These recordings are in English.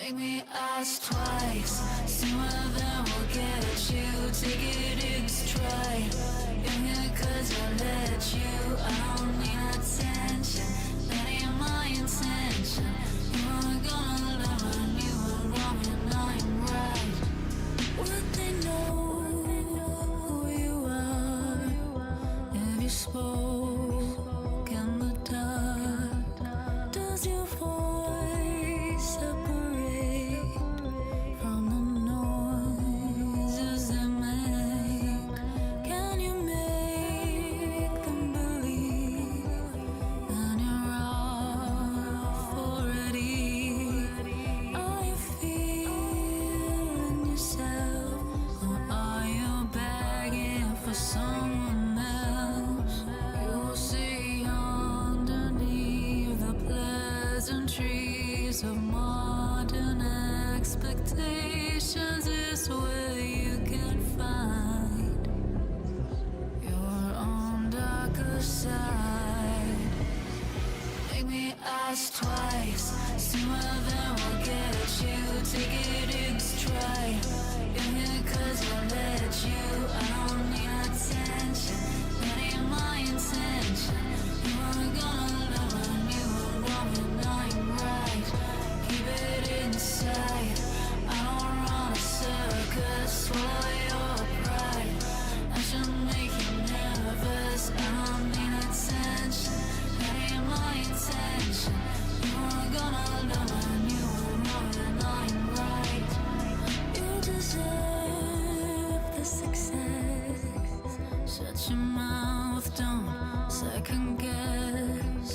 Make me ask twice. See whether we'll get you. Take it in stride. You're here 'cause I let you. I don't need attention. That ain't my intention. You are gonna love when you are wrong and I'm right. Would they know who you are if you spoke in the dark? Does your voice separate from the noises they make? Can you make them believe that you're off already? Are you feeling yourself, or are you begging for someone else? You'll see underneath the pleasantries of modern expectations is where you can find your own darker side. Make me ask twice. See whether we'll get you. Take it in stride. You're here 'cause I let you. I don't need attention. That ain't my intention. You are gonna love when you are wrong and I'm right. Keep it inside. I don't run a circus. Swallow your pride. I should make you nervous. I don't need attention. That ain't my intention. You are gonna love when you are wrong and I'm right. You deserve the success. Shut your mouth, don't second guess.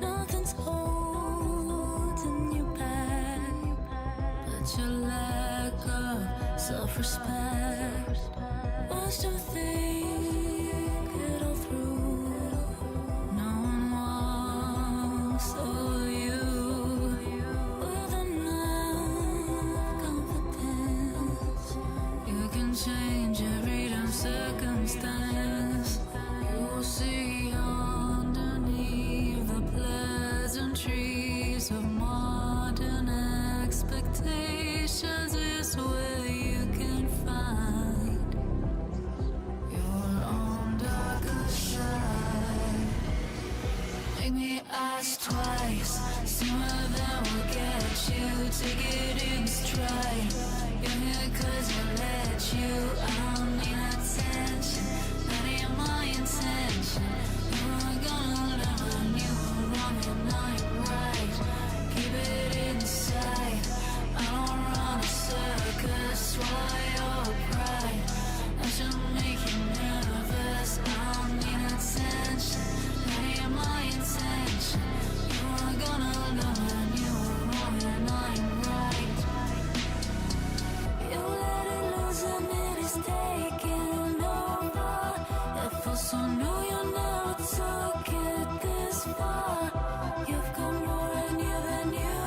Nothing's holding you back but your lack of self-respect. Watch them think it all through. No one walks over you with enough confidence. You can change every damn circumstance. You'll see underneath the pleasantries of modern expectations is where you can find your own darker side. Make me ask twice. See whether we'll get you. Take it in stride. You're here 'cause I let you. I don't need attention. That ain't my intention. You are gonna love when you are wrong and I'm right. Keep it inside. I don't run a circus. Swallow your pride. I should make you nervous. I don't need attention. That ain't my intention. You are gonna love when you are wrong and I'm right. You let it loose and it is taking over. It feels so new, you never took it this far. You've got more in you than you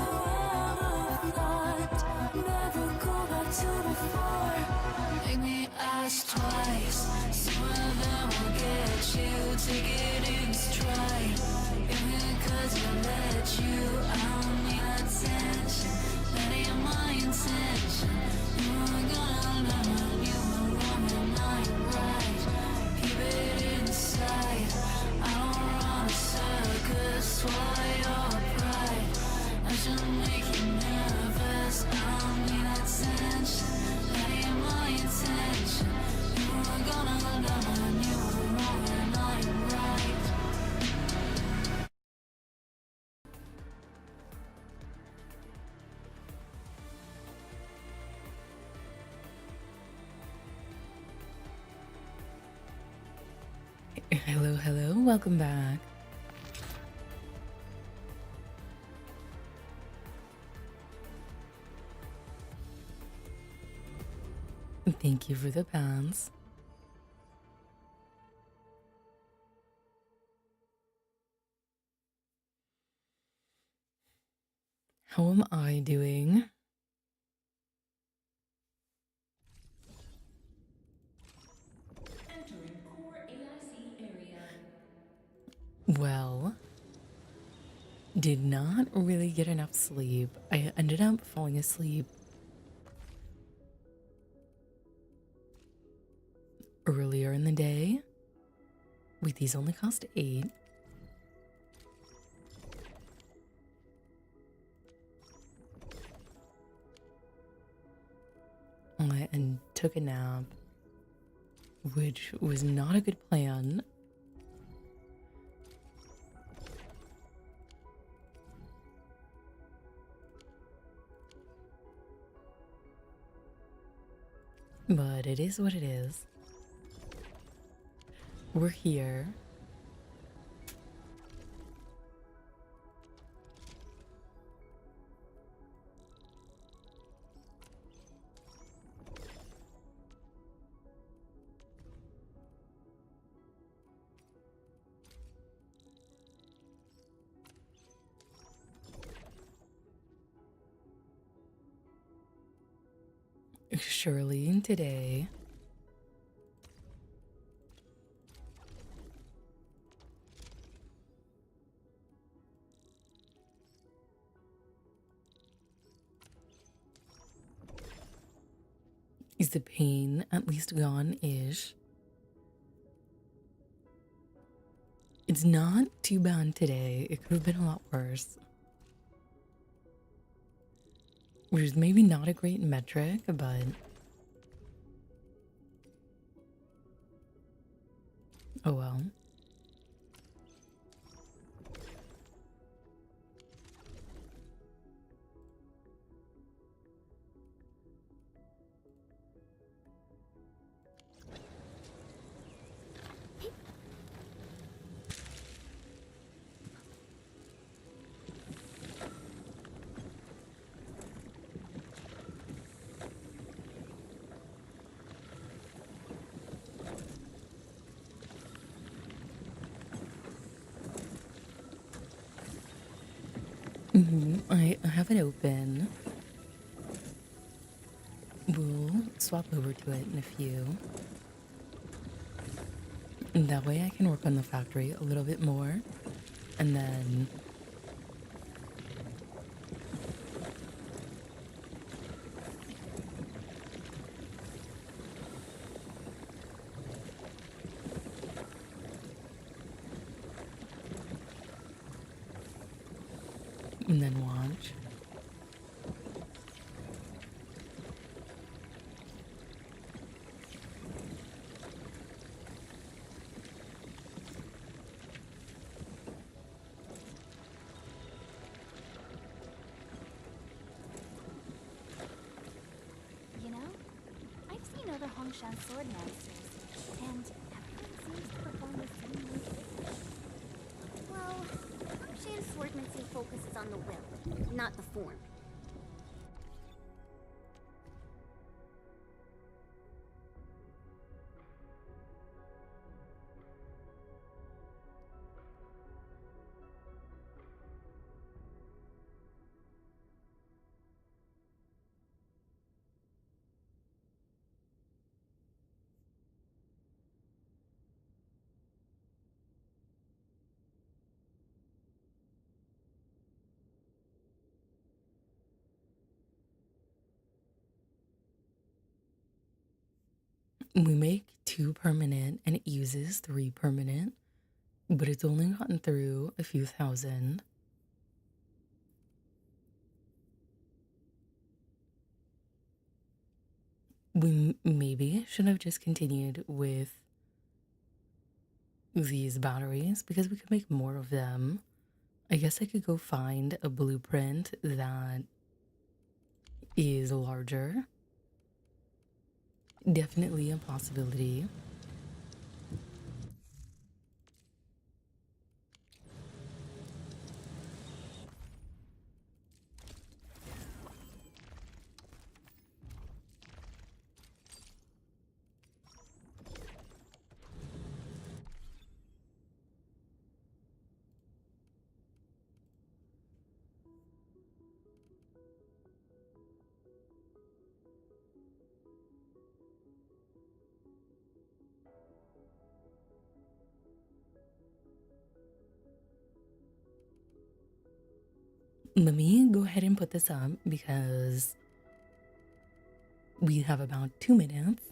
ever thought. Never go back to before. Make me ask twice. See whether we'll get you. Take it in stride. You're here 'cause I let you. I don't need attention. That ain't my intention. You are gonna love when you are wrong and I'm right. Keep it inside. I don't run a circus. Swallow your pride. I should make you nervous. I don't need attention. That ain't my intention. You are gonna love when you are wrong and I'm right. Hello, hello, welcome back. Thank you for the pounds. How am I doing? Entering core AIC area. Well, Did not really get enough sleep. I ended up falling asleep earlier in the day. Wait, these only cost 8. And took a nap, which was not a good plan. But it is what it is. We're here. Surely today. Is the pain at least gone-ish? It's not too bad today. It could have been a lot worse. Which is maybe not a great metric, but oh well. I have it open. We'll swap over to it in a few. And that way I can work on the factory a little bit more. And then watch. You know, I've seen other Hongshan sword masters, and everyone seems to perform the same way. Well, Hongshan swordmancy focuses on the will, not the form. We make 2 permanent and it uses 3 permanent, but it's only gotten through a few thousand. We maybe should have just continued with these batteries because we could make more of them. I guess I could go find a blueprint that is larger. Definitely a possibility. let me go ahead and put this up because we have about 2 minutes.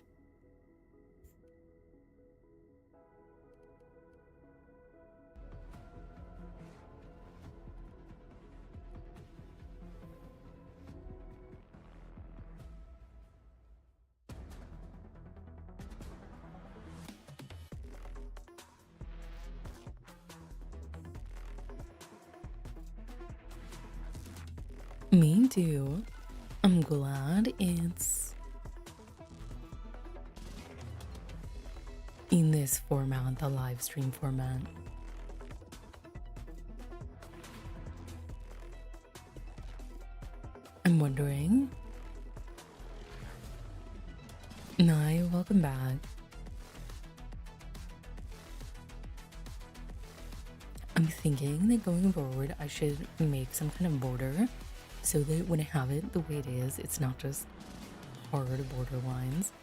Me too. I'm glad it's in this format, the live stream format. I'm wondering. Nai, welcome back. I'm thinking that going forward, I should make some kind of border so that when I have it the way it is, it's not just hard border lines.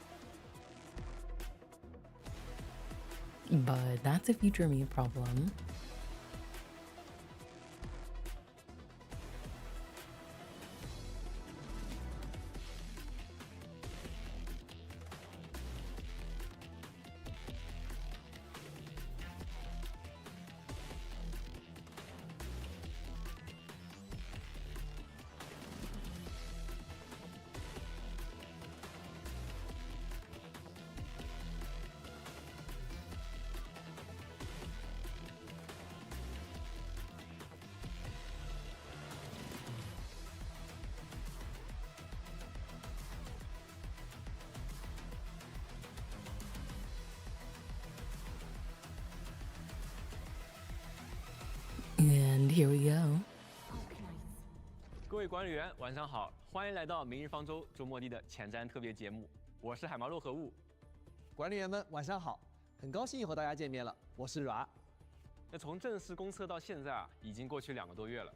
But that's a future me problem. And here we go. 各位管理员，晚上好，欢迎来到明日方舟周末地的前瞻特别节目，我是海毛洛和雾。管理员们晚上好，很高兴又和大家见面了，我是阮。那从正式公测到现在啊，已经过去2个多月了，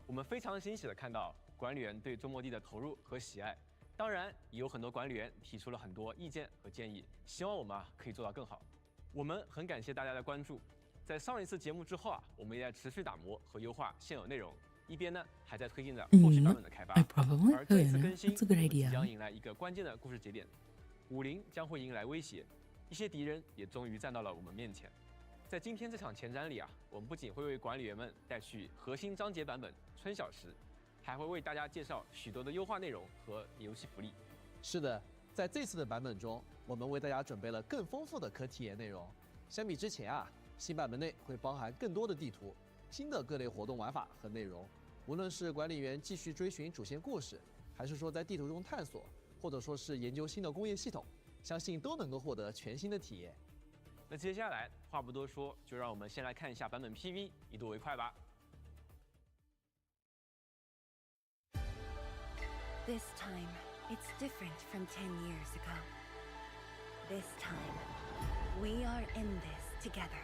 我们非常欣喜的看到管理员对周末地的投入和喜爱，当然也有很多管理员提出了很多意见和建议，希望我们可以做到更好。我们很感谢大家的关注。 在上一次节目之后啊，我们也在持续打磨和优化现有内容，一边呢还在推进着后续版本的开发。而这次更新，即将迎来一个关键的故事节点，武林将会迎来威胁，一些敌人也终于站到了我们面前。在今天这场前瞻里啊，我们不仅会为管理员们带去核心章节版本春晓时，还会为大家介绍许多的优化内容和游戏福利。是的，在这次的版本中，我们为大家准备了更丰富的可体验内容。相比之前啊。 新版本内会包含更多的地图、新的各类活动玩法和内容。无论是管理员继续追寻主线故事，还是说在地图中探索，或者说是研究新的工业系统，相信都能够获得全新的体验。那接下来话不多说，就让我们先来看一下版本 PV， 一睹为快吧。This time, it's different from 10 years ago. This time, we are in this together.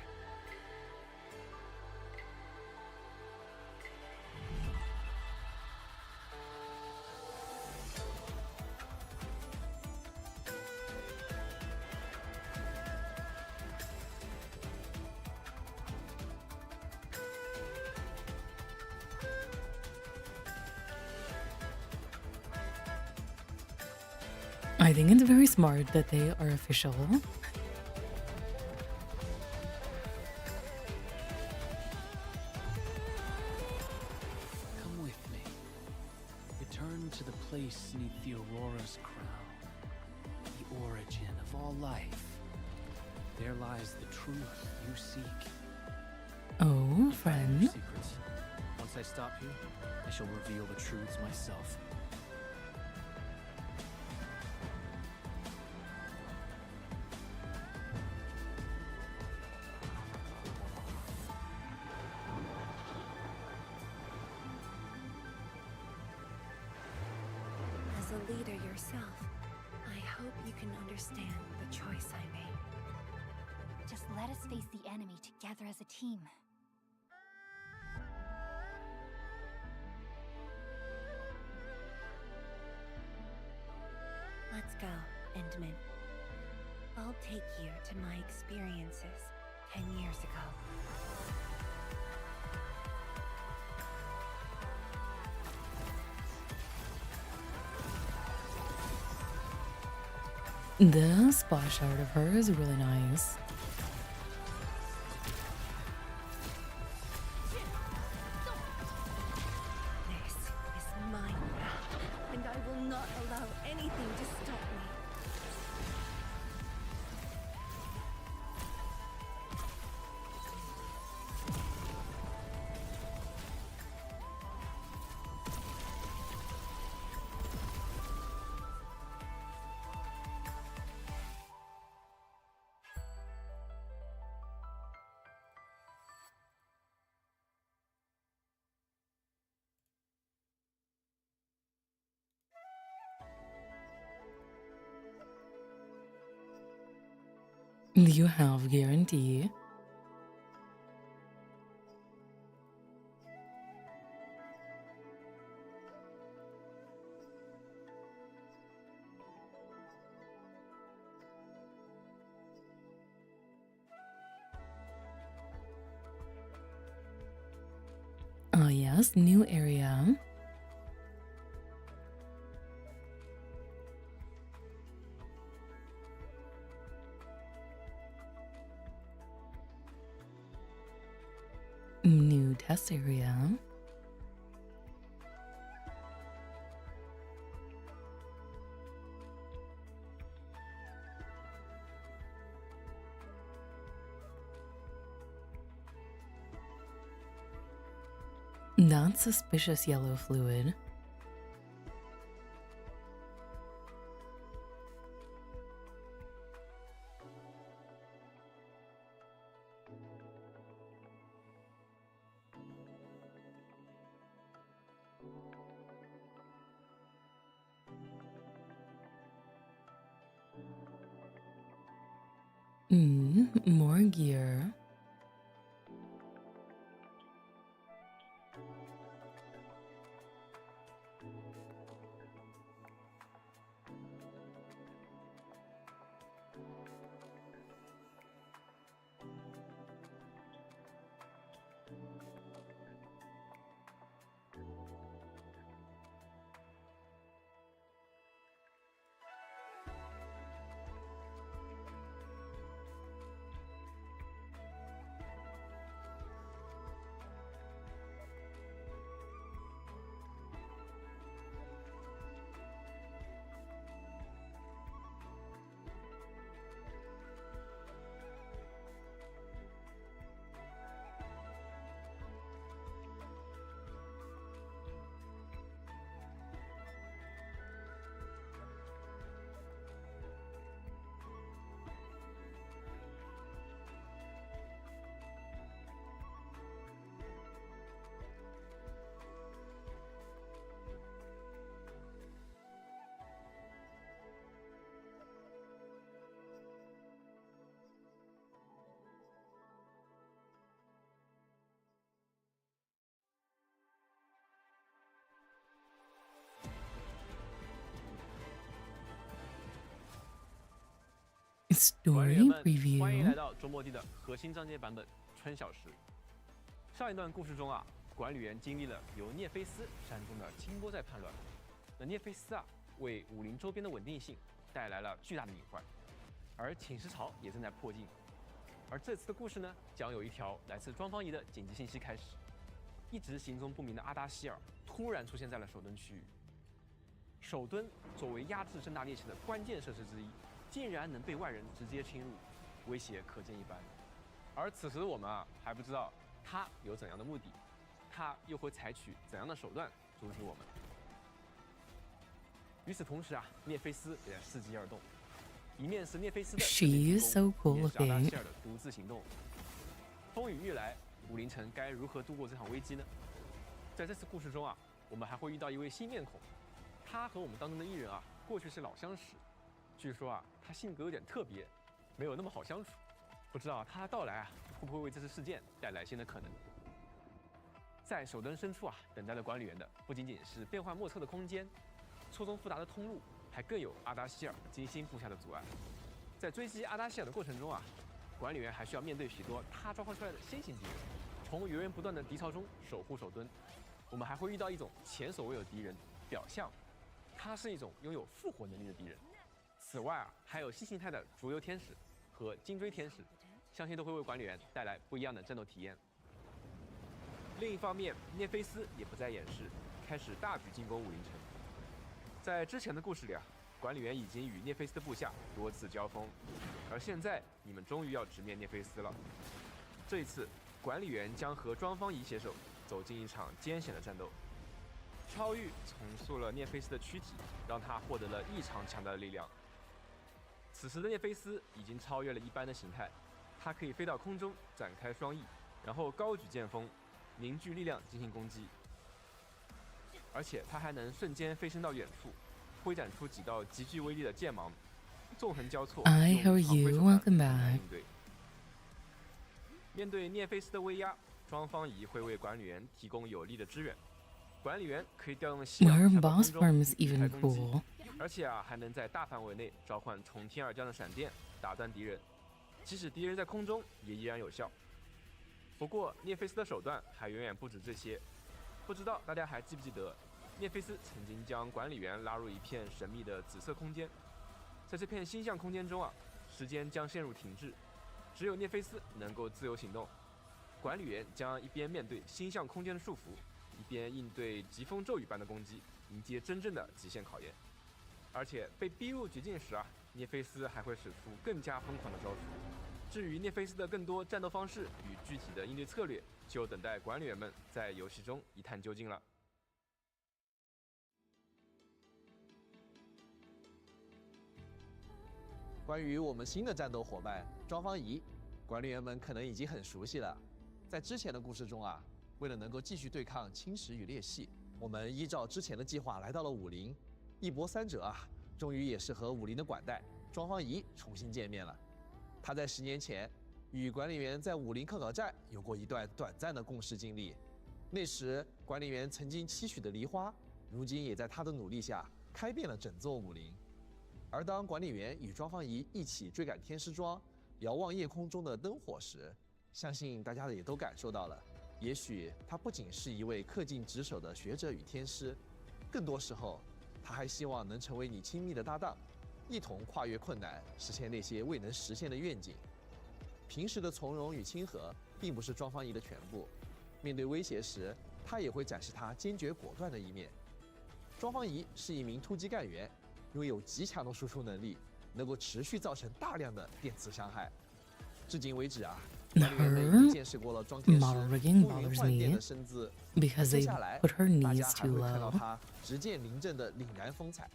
I think it's very smart that they are official. Come with me. Return to the place neath the Aurora's crown. The origin of all life. There lies the truth you seek. Oh, friend. Secrets. Once I stop you, I shall reveal the truths myself. As a leader yourself, I hope you can understand the choice I made. Just let us face the enemy together as a team. Let's go, Endman. I'll take you to my experiences 10 years ago. The splash art of her is really nice. This is mine now, and I will not allow anything to stop me. You have guarantee. Ah, yes, new area. New test area. That's suspicious yellow fluid. More gear. Story 管理员们，欢迎 preview. 来到周末地的核心章节版本春晓时。上一段故事中啊，管理员经历了由涅菲斯山中的清波在叛乱，那涅菲斯啊为武林周边的稳定性带来了巨大的隐患，而寝食潮也正在迫近。而这次的故事呢，将有一条来自庄方仪的紧急信息开始。一直行踪不明的阿达希尔突然出现在了守墩区域。守墩作为压制正大猎奇的关键设施之一，竟然能被外人直接侵入，威胁可见一斑。而此时的我们啊，还不知道他有怎样的目的，他又会采取怎样的手段阻止我们。与此同时啊，涅菲斯也在伺机而动，一面是涅菲斯的 She is so cool 一面是阿达 looking. 希尔的独自行动。风雨欲来，武林城该如何度过这场危机呢？在这次故事中啊，我们还会遇到一位新面孔，他和我们当中的艺人啊，过去是老相识。据说啊，他性格有点特别，没有那么好相处。不知道他的到来啊，会不会为这次事件带来新的可能？在守墩深处啊，等待的管理员的不仅仅是变幻莫测的空间、错综复杂的通路，还更有阿达希尔精心布下的阻碍。在追击阿达希尔的过程中啊，管理员还需要面对许多他召唤出来的新型敌人，从源源不断的敌巢中守护守墩。我们还会遇到一种前所未有的敌人——表象，它是一种拥有复活能力的敌人。此外啊，还有新形态的竹游天使和金锥天使，相信都会为管理员带来不一样的战斗体验。另一方面，涅菲斯也不再掩饰，开始大举进攻武林城。在之前的故事里啊，管理员已经与涅菲斯的部下多次交锋，而现在你们终于要直面涅菲斯了。这一次，管理员将和庄方仪携手走进一场艰险的战斗。超域重塑了涅菲斯的躯体，让他获得了异常强大的力量。此时的涅菲斯已经超越了一般的形态，他可以飞到空中，展开双翼，然后高举剑锋，凝聚力量进行攻击。而且他还能瞬间飞升到远处，挥展出几道极具威力的剑芒，纵横交错。 Hi, how are you? Welcome back. 面对涅菲斯的威压，庄方仪会为管理员提供有力的支援。管理员可以调用夕 Why 阳 are 跳到空 boss 中 farms 与 even 台攻击， cool? 而且啊还能在大范围内召唤从天而降的闪电，打断敌人。即使敌人在空中，也依然有效。不过涅菲斯的手段还远远不止这些。不知道大家还记不记得，涅菲斯曾经将管理员拉入一片神秘的紫色空间。在这片星象空间中啊，时间将陷入停滞，只有涅菲斯能够自由行动。管理员将一边面对星象空间的束缚，一边应对疾风骤雨般的攻击，迎接真正的极限考验。而且被逼入绝境时啊，涅菲斯还会使出更加疯狂的招数。至于涅菲斯的更多战斗方式与具体的应对策略，就等待管理员们在游戏中一探究竟了。关于我们新的战斗伙伴庄方仪，管理员们可能已经很熟悉了。在之前的故事中啊，为了能够继续对抗侵蚀与裂隙，我们依照之前的计划来到了武林，一波三折啊，终于也是和武林的管带庄方仪重新见面了。他在10年前与管理员在武林科考站有过一段短暂的共事经历，那时管理员曾经期许的梨花，如今也在他的努力下开遍了整座武林。而当管理员与庄方仪一起追赶天师庄，遥望夜空中的灯火时，相信大家也都感受到了，也许他不仅是一位恪尽职守的学者与天师，更多时候他还希望能成为你亲密的搭档，一同跨越困难，实现那些未能实现的愿景。平时的从容与亲和并不是庄方仪的全部，面对威胁时，他也会展示他坚决果断的一面。庄方仪是一名突击干员，拥有极强的输出能力，能够持续造成大量的电磁伤害。至今为止啊，管理员们已经见识过了庄天师 Moderating 不明 bothers 幻电 me 的身姿， because 接 they 下来 put her 大 knees 家还 too 会看到 low. 他执剑临阵的凛然风采。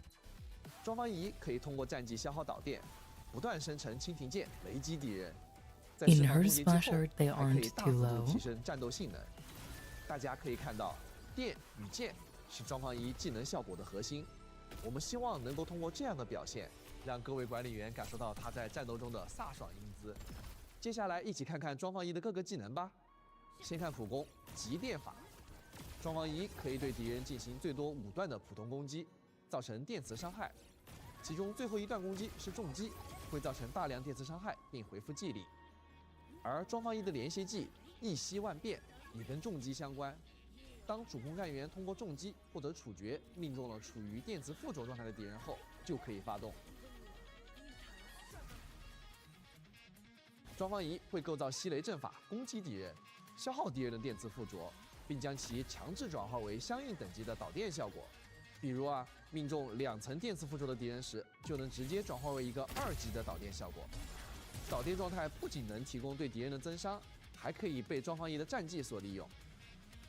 庄方仪可以通过战技消耗导电，不断生成蜻蜓剑雷击敌人。在 In 释放 her 攻击之后， splasher, they 还可以 aren't 大 too 幅度 low. 提升战斗性能。大家可以看到，电与剑是庄方仪技能效果的核心。我们希望能够通过这样的表现，让各位管理员感受到他在战斗中的飒爽英姿。接下来一起看看庄方仪的各个技能吧。先看普攻极电法，庄方仪可以对敌人进行最多5段的普通攻击，造成电磁伤害。其中最后一段攻击是重击，会造成大量电磁伤害并回复技力。而庄方仪的连携技一息万变也跟重击相关。当主攻干员通过重击或者处决命中了处于电磁附着状态的敌人后，就可以发动。庄方仪会构造吸雷阵法攻击敌人，消耗敌人的电磁附着，并将其强制转化为相应等级的导电效果。比如啊，命中2层电磁附着的敌人时，就能直接转化为一个2级的导电效果。导电状态不仅能提供对敌人的增伤，还可以被庄方仪的战技所利用。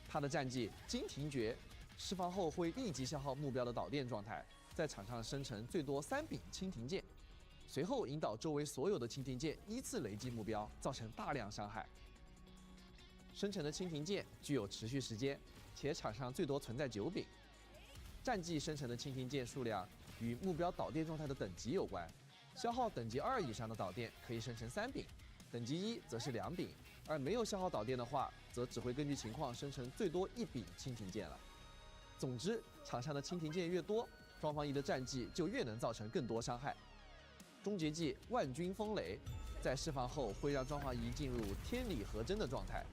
他的战技金庭诀释放后会立即消耗目标的导电状态，在场上生成最多3柄蜻蜓剑，随后引导周围所有的蜻蜓剑依次雷击目标，造成大量伤害。生成的蜻蜓剑具有持续时间，且场上最多存在9柄。战技生成的蜻蜓剑数量与目标导电状态的等级有关，消耗等级2以上的导电可以生成3柄，等级1则是2柄，而没有消耗导电的话，则只会根据情况生成最多1柄蜻蜓剑了。总之，场上的蜻蜓剑越多，庄方仪的战技就越能造成更多伤害。终结技万钧风雷在释放后会让庄方仪进入天理合真的状态，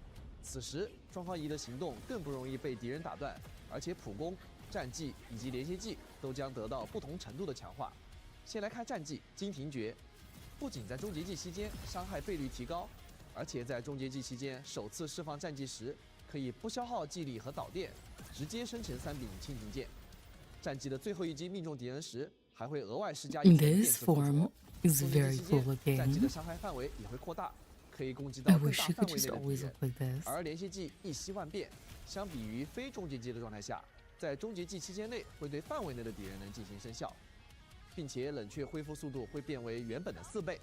此时庄方仪的行动更不容易被敌人打断，而且普攻、战技以及连接技都将得到不同程度的强化。先来看战绩金廷诀，不仅在终结技期间伤害倍率提高，而且在终结技期间首次释放战技时，可以不消耗技力和导电，直接生成3柄蜻蜓剑。战技的最后一击命中敌人时，还会额外施加1层电 This 磁附着。 form is 终结 very 技期 cool 间，战技的 looking. 伤害范围也会扩大，可以攻击 I 到更 wish 大 it 范 could 围 just 内的敌 always 人 look。like this. 而连续技一息万变，相比于非终结技的状态下，在终结技期间内会对范围内的敌人能进行生效，并且冷却恢复速度会变为原本的4倍。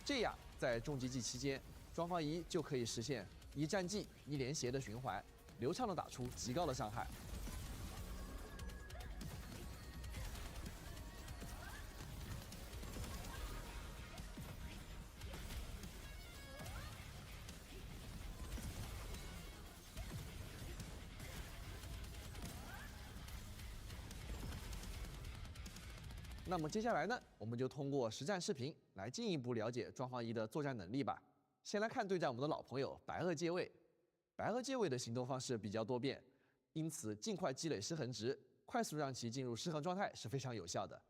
这样，在终结技期间，庄方仪就可以实现一战技一连携的循环，流畅的打出极高的伤害。那么接下来呢，我们就通过实战视频来进一步了解庄方仪的作战能力吧。先来看对战我们的老朋友白垩借位。白垩借位的行动方式比较多变，因此尽快积累失衡值，快速让其进入失衡状态是非常有效的。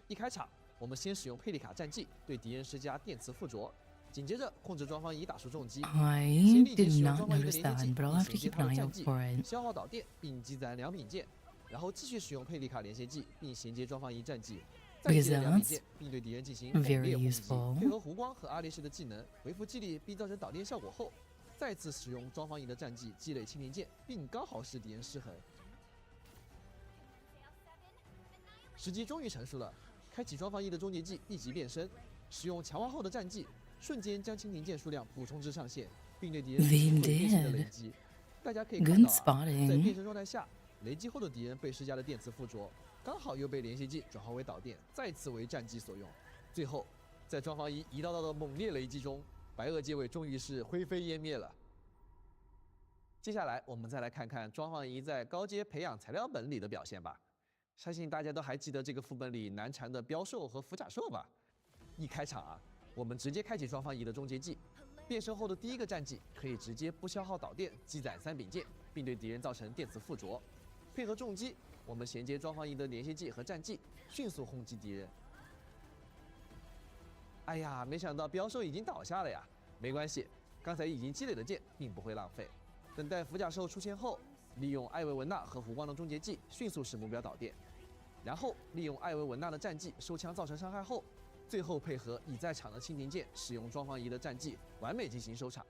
一开场，我们先使用佩利卡战技对敌人施加电磁附着，紧接着控制庄方仪打出重击， I 先立即 did 使用 not 庄方仪的 notice 连接 that, 技 but I'll 并 have 衔 to 接 keep 他 an 的 eye 战 out 技， for it. 消耗导电并击攒2柄剑，然后继续使用佩利卡连携技并衔接庄方仪战技，再接2柄剑并对敌人进行猛烈 Very 轰击， useful. 配合弧光和阿列士的技能回复技力并造成导电效果后，再次使用庄方仪的战技积累蜻蜓剑，并刚好使敌人失衡。时机终于成熟了，开启庄方仪的终结技一级变身，使用强化后的战技，瞬间将蜻蜓剑数量补充至上限，并对敌人进行毁灭性的雷击。大家可以看 Good 到啊，在变 spotting. 身状态下，雷击后的敌人被施加的电磁附着，刚好又被连续技转化为导电，再次为战技所用。最后，在庄方仪一道道的猛烈雷击中，白垩借位终于是灰飞烟灭了。接下来，我们再来看看庄方仪在高阶培养材料本里的表现吧。相信大家都还记得这个副本里难缠的标兽和符甲兽吧？一开场啊，我们直接开启庄方仪的终结技，变身后的第一个战技可以直接不消耗导电积攒3柄剑，并对敌人造成电磁附着。配合重击，我们衔接庄方仪的连续技和战技，迅速轰击敌人。哎呀，没想到标兽已经倒下了呀！没关系，刚才已经积累的剑并不会浪费。等待符甲兽出现后，利用艾维文纳和弧光的终结技迅速使目标导电，然后利用艾维文纳的战技收枪造成伤害后，最后配合已在场的蜻蜓剑，使用庄方仪的战技完美进行收场。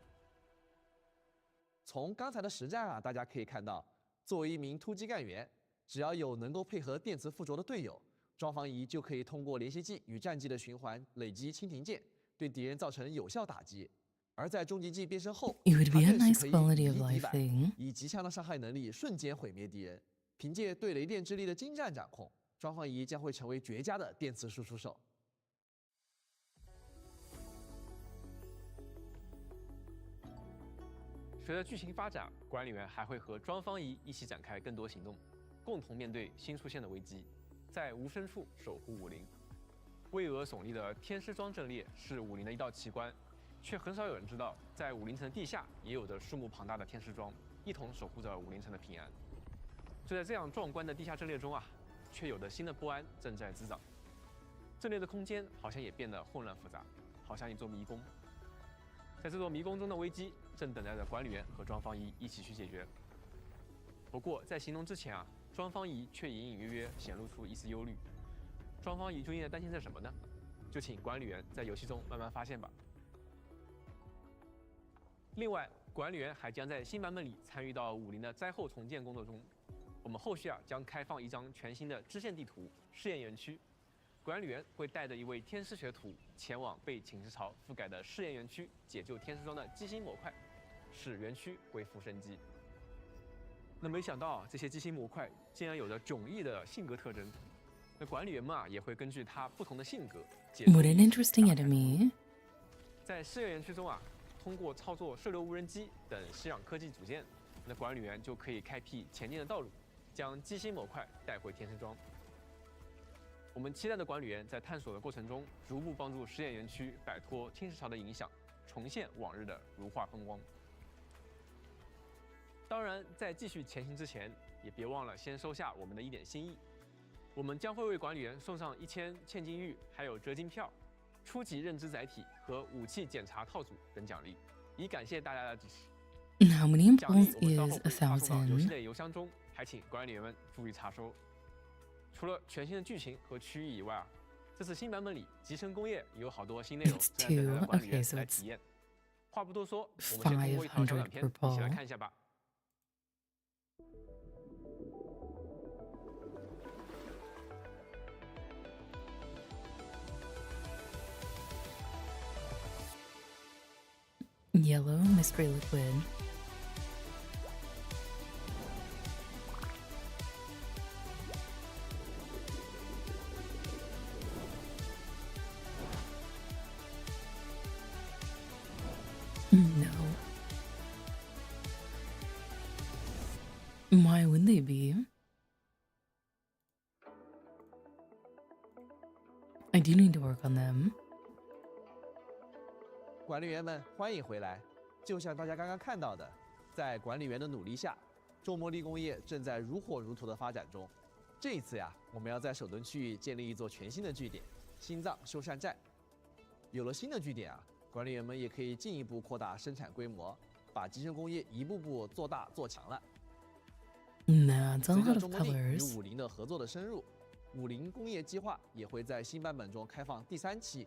从刚才的实战啊，大家可以看到，作为一名突击干员，只要有能够配合电磁附着的队友，庄方仪就可以通过连续技与战技的循环累积蜻蜓剑，对敌人造成有效打击。而在终极技变身后， It would 它 be a 更 nice 是可以 quality 以 of 一敌 life 百， thing. 以极强的伤害能力瞬间毁灭敌人。凭借对雷电之力的精湛掌控，庄方仪将会成为绝佳的电磁输出手。随着剧情发展，管理员还会和庄方仪一起展开更多行动，共同面对新出现的危机，在无声处守护武林。巍峨耸立的天师庄阵列是武林的一道奇观，却很少有人知道，在武林城地下也有着数目庞大的天师庄，一同守护着武林城的平安。就在这样壮观的地下阵列中啊，却有着新的不安正在滋长。阵列的空间好像也变得混乱复杂，好像一座迷宫。在这座迷宫中的危机，正等待着管理员和庄方仪一起去解决。不过在行动之前啊，庄方仪却隐隐约约显露出一丝忧虑。庄方仪究竟在担心着什么呢？就请管理员在游戏中慢慢发现吧。另外，管理员还将在新版本里参与到武林的灾后重建工作中。我们后续啊将开放一张全新的支线地图试验园区，管理员会带着一位天师学徒前往被侵蚀潮覆盖的试验园区，解救天师庄的机芯模块，使园区恢复生机。那没想到啊，这些机芯模块竟然有着迥异的性格特征。那管理员们啊也会根据他不同的性格，解除 What an interesting enemy. 在试验园区中啊，通过操作射流无人机等吸氧科技组件，那管理员就可以开辟前进的道路，将机芯模块带回天师庄。我们期待的管理员在探索的过程中，逐步帮助实验园区摆脱侵蚀潮的影响，重现往日的如画风光。当然，在继续前行之前，也别忘了先收下我们的一点心意。我们将会为管理员送上1000现金玉，还有折金票、初级认知载体和武器检查套组等奖励，以感谢大家的支持。 How many 奖励 impulse 我们稍后 is 会发送到游戏 1,000? 类邮箱中，还请管理员们注意查收。除了全新的剧情和区域以外啊，这次新版本里集成工业也有好多新内容 It's 正在等待 2. 管理员 Okay, so 来 it's 体验。话不多说，我们先通过一条小短片500 per 一起来 ball. 看一下吧。 Yellow mystery liquid. No. Why would they be? I do need to work on them. 管理员们，欢迎回来！就像大家刚刚看到的，在管理员的努力下，重魔力工业正在如火如荼的发展中。这一次呀，我们要在首墩区域建立一座全新的据点——心脏修缮站。有了新的据点啊，管理员们也可以进一步扩大生产规模，把集成工业一步步做大做强了。 Nah, it's a 随 lot 着 of 中魔力与 colors. 武林的合作的深入，50工业计划也会在新版本中开放第3期。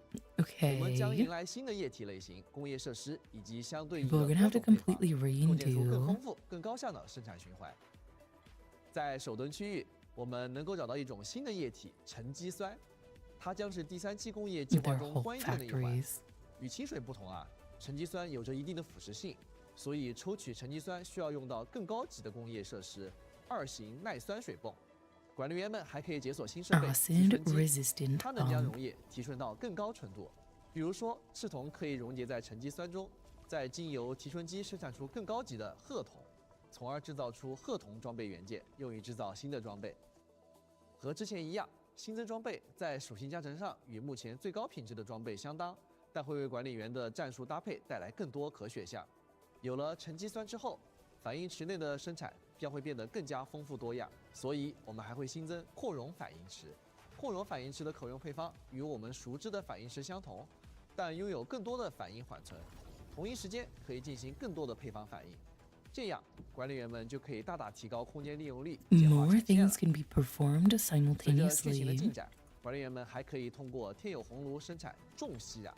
我们将 Okay. 迎来新的液体类型工业设施以及相对应 People 的 are gonna have 多 to 种配方， completely 构建出更 redo. 丰富、更高效的生产循环。在首墩区域，我们能够找到一种新的液体——沉积酸，它将是第3期工业计划 Their 中 whole 关键的一环。 factories. 与清水不同啊，沉积酸有着一定的腐蚀性，所以抽取沉积酸需要用到更高级的工业设施——2型耐酸水泵。管理员们还可以解锁新设备提 Acid 纯机， resistant 它能将 pump. 溶液提纯到更高纯度。比如说，赤铜可以溶解在沉积酸中，再经由提纯机生产出更高级的褐铜，从而制造出褐铜装备元件，用于制造新的装备。和之前一样，新增装备在属性加成上与目前最高品质的装备相当，但会为管理员的战术搭配带来更多可选项。有了沉积酸之后，反应池内的生产将会变得更加丰富多样，所以我们还会新增扩容反应池。扩容反应池的可用配方与我们熟知的反应池相同，但拥有更多的反应缓存，同一时间可以进行更多的配方反应。这样，管理员们就可以大大提高空间利用率，简化 More 产线 things 了。 can be performed 随着剧情的进 simultaneously. 展，管理员们还可以通过天有红炉生产重吸氧，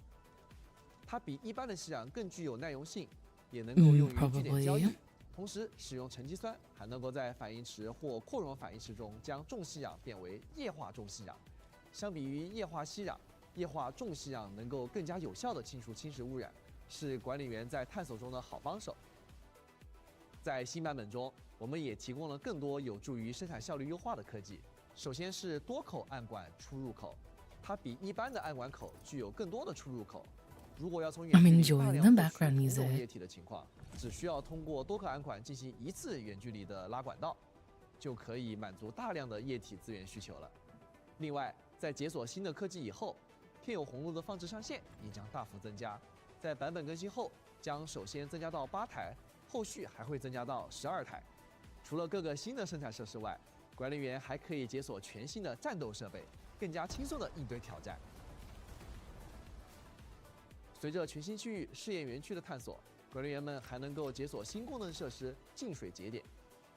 它比一般的吸氧更具有耐用性，也能够用于据点交易。 Probably. 同时，使用沉积酸还能够在反应池或扩容反应池中将重吸氧变为液化重吸氧。相比于液化吸氧，液化重吸氧能够更加有效地清除侵蚀污染，是管理员在探索中的好帮手。在新版本中，我们也提供了更多有助于生产效率优化的科技。首先是多口暗管出入口，它比一般的暗管口具有更多的出入口。如果要从远 I'm 距离 enjoying 大 the 量获 background 取同种 music. 液体的情况，只需要通过多个暗管进行一次远距离的拉管道，就可以满足大量的液体资源需求了。另外，在解锁新的科技以后，天有红路的放置上限也将大幅增加。在版本更新后，将首先增加到8台，后续还会增加到12台。除了各个新的生产设施外，管理员还可以解锁全新的战斗设备，更加轻松地应对挑战。随着全新区域试验园区的探索，管理员们还能够解锁新功能设施净水节点。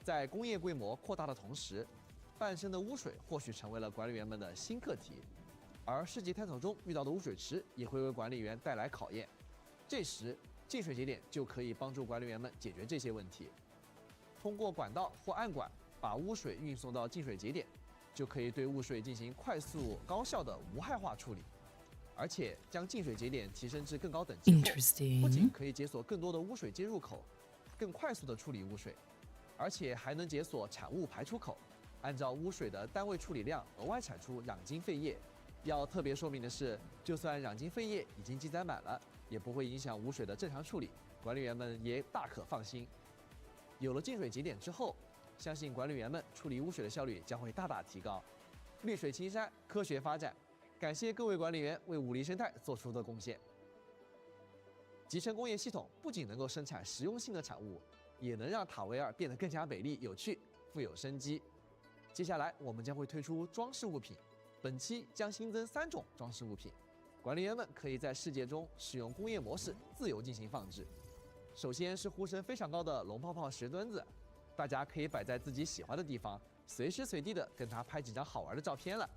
在工业规模扩大的同时，半生的污水或许成为了管理员们的新课题，而世界探索中遇到的污水池也会为管理员带来考验。这时，净水节点就可以帮助管理员们解决这些问题。通过管道或暗管把污水运送到净水节点，就可以对污水进行快速高效的无害化处理。而且将净水节点提升至更高等级后，不仅 Interesting. 可以解锁更多的污水接入口，更快速的处理污水，而且还能解锁产物排出口，按照污水的单位处理量额外产出氧精废液。要特别说明的是，就算氧精废液已经积攒满了，也不会影响污水的正常处理，管理员们也大可放心。有了净水节点之后，相信管理员们处理污水的效率将会大大提高。绿水青山，科学发展。感谢各位管理员为武力生态做出的贡献。集成工业系统不仅能够生产实用性的产物，也能让塔维尔变得更加美丽有趣、富有生机。接下来我们将会推出装饰物品，本期将新增3种装饰物品，管理员们可以在世界中使用工业模式自由进行放置。首先是呼声非常高的龙泡泡石墩子，大家可以摆在自己喜欢的地方，随时随地的跟它拍几张好玩的照片了。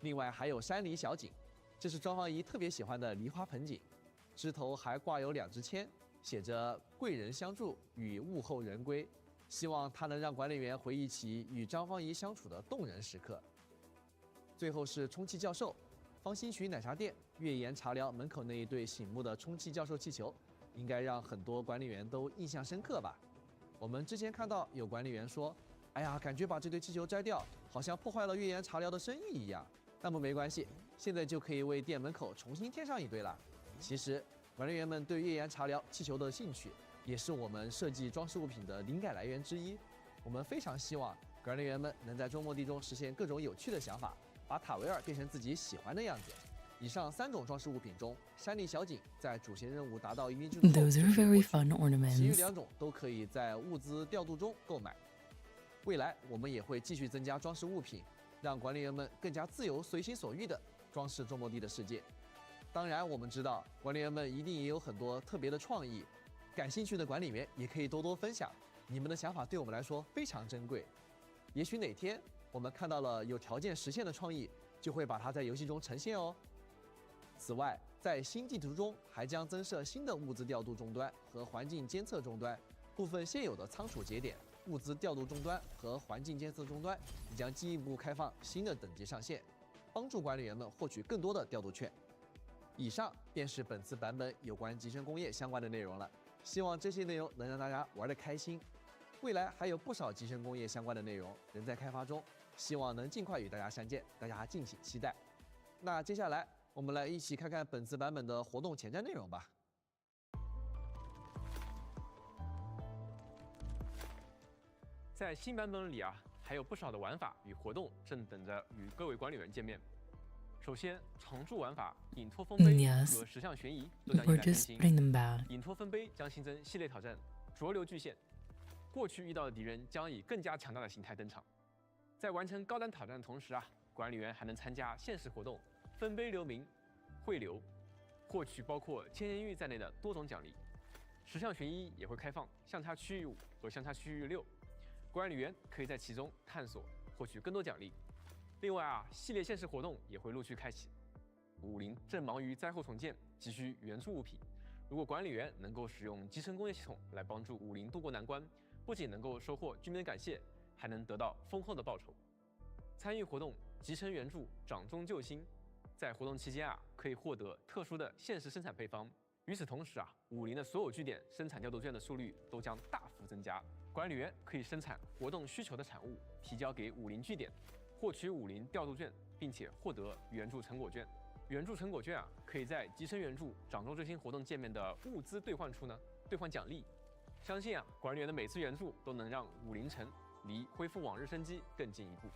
另外还有山梨小景，这是庄方姨特别喜欢的梨花盆景，枝头还挂有2支签，写着“贵人相助，与物候人归”，希望它能让管理员回忆起与张方姨相处的动人时刻。最后是充气教授，方新渠奶茶店月岩茶寮门口那一对醒目的充气教授气球，应该让很多管理员都印象深刻吧。我们之前看到有管理员说，哎呀，感觉把这对气球摘掉，好像破坏了月岩茶寮的生意一样。那么没关系，现在就可以为店门口重新添上一对了。其实，管理员们对月岩茶寮气球的兴趣，也是我们设计装饰物品的灵感来源之一。我们非常希望管理员们能在周末地中实现各种有趣的想法，把塔维尔变成自己喜欢的样子。以上3种装饰物品中，山梨小景在主线任务达到一定进度后 Those are very fun 其余 ornaments. 2种都可以在物资调度中购买。未来我们也会继续增加装饰物品，让管理员们更加自由、随心所欲地装饰周末地的世界。当然，我们知道管理员们一定也有很多特别的创意，感兴趣的管理员也可以多多分享，你们的想法对我们来说非常珍贵。也许哪天我们看到了有条件实现的创意，就会把它在游戏中呈现哦。此外，在新地图中还将增设新的物资调度终端和环境监测终端，部分现有的仓储节点、物资调度终端和环境监测终端也将进一步开放新的等级上限，帮助管理员们获取更多的调度券。以上便是本次版本有关集成工业相关的内容了，希望这些内容能让大家玩得开心。未来还有不少集成工业相关的内容仍在开发中，希望能尽快与大家相见，大家敬请期待。那接下来我们来一起看看本次版本的活动前瞻内容吧。在新版本里啊，还有不少的玩法与活动正等着与各位管理员见面。首先，常驻玩法隐托丰碑 Yes. 和石像悬疑都将一 We're 改更 just 新。 putting them back. 隐托丰碑将新增系列挑战浊流巨献，过去遇到的敌人将以更加强大的形态登场。在完成高难挑战的同时啊，管理员还能参加限时活动分碑留名、汇流，获取包括千年玉在内的多种奖励。石像悬疑也会开放相差区域5和相差区域6，管理员可以在其中探索，获取更多奖励。另外啊，系列限时活动也会陆续开启。武林正忙于灾后重建，急需援助物品。如果管理员能够使用集成工业系统来帮助武林渡过难关，不仅能够收获居民的感谢，还能得到丰厚的报酬。参与活动集成援助，掌中救星。在活动期间啊，可以获得特殊的限时生产配方。与此同时啊，武林的所有据点生产调度券的数率都将大幅增加。管理员可以生产活动需求的产物，提交给武林据点，获取武林调度券，并且获得援助成果券。援助成果券啊，可以在集成援助掌中最新活动界面的物资兑换处呢兑换奖励。相信啊，管理员的每次援助都能让武林城离恢复往日生机更进一步。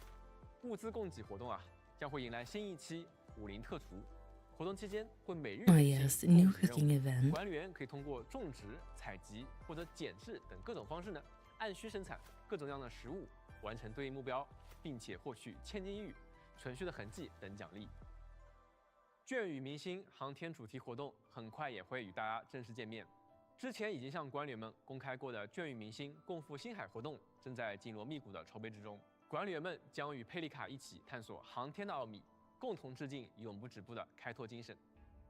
物资供给活动啊，将会迎来新一期武林特厨。活动期间会每日 Oh 进 yes, 行 new 供给任 cooking 务 event. 管理员可以通过种植、采集或者减制等各种方式呢，按需生产各种各样的食物，完成对应目标，并且获取千金玉、存续的痕迹等奖励。卷与明星航天主题活动很快也会与大家正式见面。之前已经向管理员们公开过的卷与明星共赴星海活动，正在紧锣密鼓的筹备之中。管理员们将与佩丽卡一起探索航天的奥秘，共同致敬永不止步的开拓精神。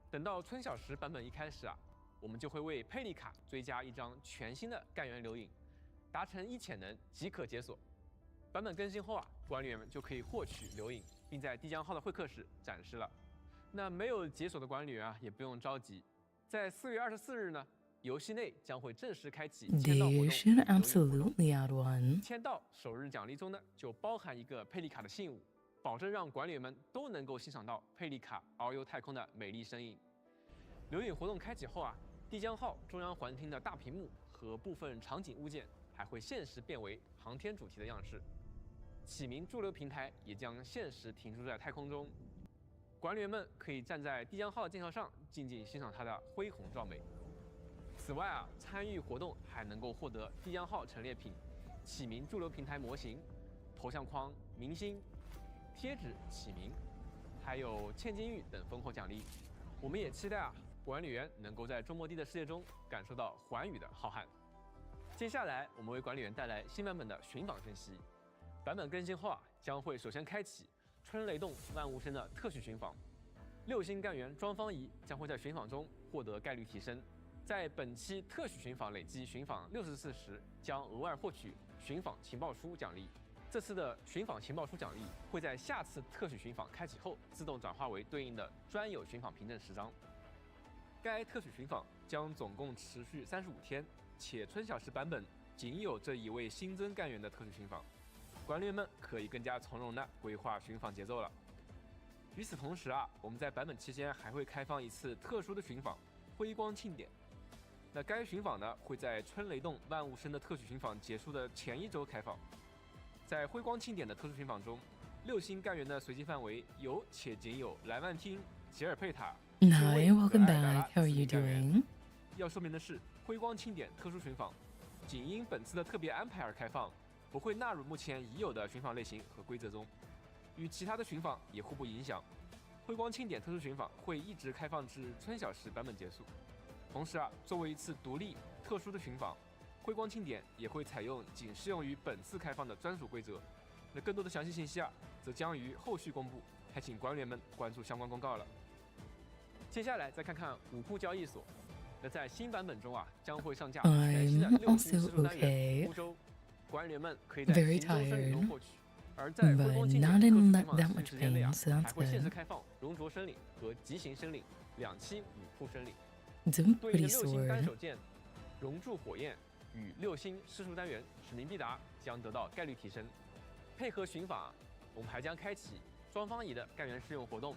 等到春晓时版本一开始啊，我们就会为佩丽卡追加一张全新的干员留影，达成1潜能即可解锁。版本更新后啊，管理员们就可以获取留影，并在帝江号的会客室展示了。那没有解锁的管理员啊，也不用着急，在4月24日呢，游戏内将会正式开启签到活动 They 与 should 留影活动。 absolutely add one. 签到首日奖励中呢，就包含一个佩丽卡的信物，保证让管理员们都能够欣赏到佩丽卡遨游太空的美丽身影。留影活动开启后啊，帝江号中央环厅的大屏幕和部分场景物件还会限时变为航天主题的样式。启明驻留平台也将限时停驻在太空中，管理员们可以站在帝江号的舰桥上，静静欣赏它的恢宏壮美。此外啊，参与活动还能够获得帝江号陈列品、启明驻留平台模型、头像框、明星、贴纸起名，还有千金玉等丰厚奖励。我们也期待管理员能够在周末地的世界中感受到寰宇的浩瀚。接下来，我们为管理员带来新版本的寻访分析。版本更新后将会首先开启春雷动万物生的特许寻访。6星干员庄方仪将会在寻访中获得概率提升。在本期特许寻访累计寻访60次时，将额外获取寻访情报书奖励。这次的寻访情报书奖励会在下次特许寻访开启后自动转化为对应的专有寻访凭证10张。该特许寻访将总共持续35天，且春晓时版本仅有这一位新增干员的特许寻访，管理员们可以更加从容地规划寻访节奏了。与此同时我们在版本期间还会开放一次特殊的寻访——辉光庆典。那该寻访呢会在春雷动万物生的特许寻访结束的前1周开放。在辉光庆典的特殊寻访中，6星干员的随机范围有且仅有莱万汀、吉尔佩塔、Hi, welcome back. How are you doing? 要说明的是，辉光庆典特殊寻访仅因本次的特别安排而开放，不会纳入目前已有的寻访类型和规则中，与其他的寻访也互不影响。辉光庆典特殊寻访会一直开放至春晓时版本结束。同时作为一次独立特殊的寻访，辉光庆典也会采用仅适用于本次开放的专属规则。那更多的详细信息则将于后续公布，还请管理员们关注相关公告了。接下来再看看武库交易所。那在新版本中将会上架全新的6星施术单元乌州，管理员们可以在行舟生领中获取。而在辉光庆典特殊寻访时间内还会限时开放熔灼生领和极刑生领2期武库生领。对应的6星单手剑熔铸火焰与6星施术单元使命必达将得到概率提升。配合寻访我们还将开启庄方仪的干员试用活动，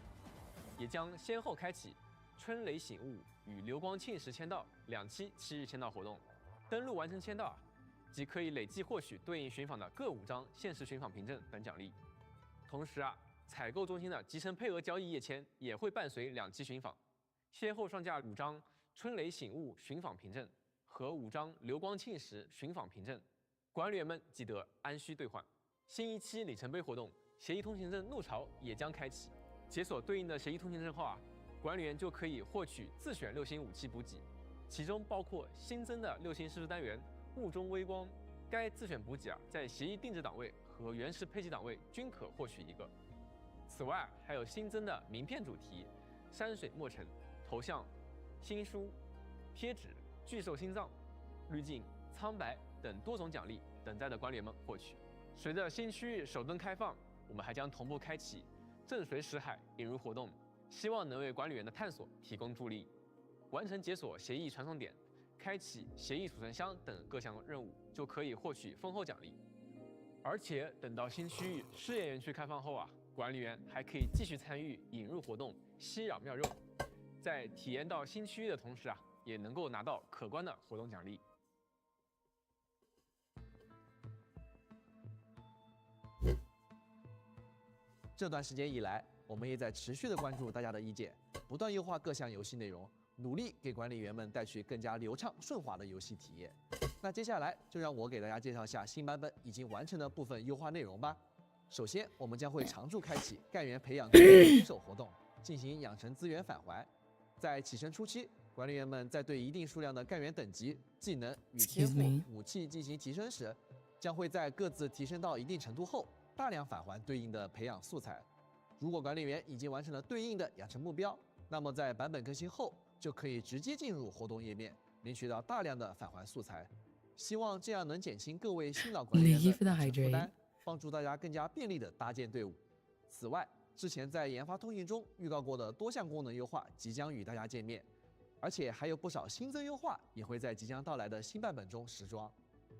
也将先后开启春雷醒悟与流光庆时签到2期7日签到活动。登录完成签到即可以累计获取对应寻访的各5张限时寻访凭证等奖励。同时采购中心的集成配额交易页签也会伴随2期寻访，先后上架5张春雷醒悟寻访凭证和5张流光庆时寻访凭证，管理员们记得按需兑换。新一期里程碑活动协议通行证怒潮也将开启，解锁对应的协议通行证后管理员就可以获取自选6星武器补给，其中包括新增的6星施术单元雾中微光。该自选补给在协议定制档位和原始配给档位均可获取1个。此外还有新增的名片主题、山水墨尘、头像、新书、贴纸、巨兽心脏、滤镜、苍白等多种奖励等待的管理员们获取。随着新区域首登开放，我们还将同步开启震髓识海引入活动，希望能为管理员的探索提供助力。完成解锁协议传送点、开启协议储存箱等各项任务，就可以获取丰厚奖励。而且等到新区域试验园区开放后管理员还可以继续参与引入活动吸扰妙肉，在体验到新区域的同时也能够拿到可观的活动奖励。这段时间以来，我们也在持续的关注大家的意见，不断优化各项游戏内容，努力给管理员们带去更加流畅顺滑的游戏体验。那接下来就让我给大家介绍下新版本已经完成的部分优化内容吧。首先，我们将会常驻开启干员培养新手活动，进行养成资源返还。在起升初期，管理员们在对一定数量的干员等级、技能与天赋、武器进行提升时，将会在各自提升到一定程度后，大量返还对应的培养素材。如果管理员已经完成了对应的养成目标，那么在版本更新后，就可以直接进入活动页面，领取到大量的返还素材。希望这样能减轻各位新老管理员的负担，帮助大家更加便利地搭建队伍。此外，之前在研发通信中预告过的多项功能优化即将与大家见面，而且还有不少新增优化也会在即将到来的新版本中实装。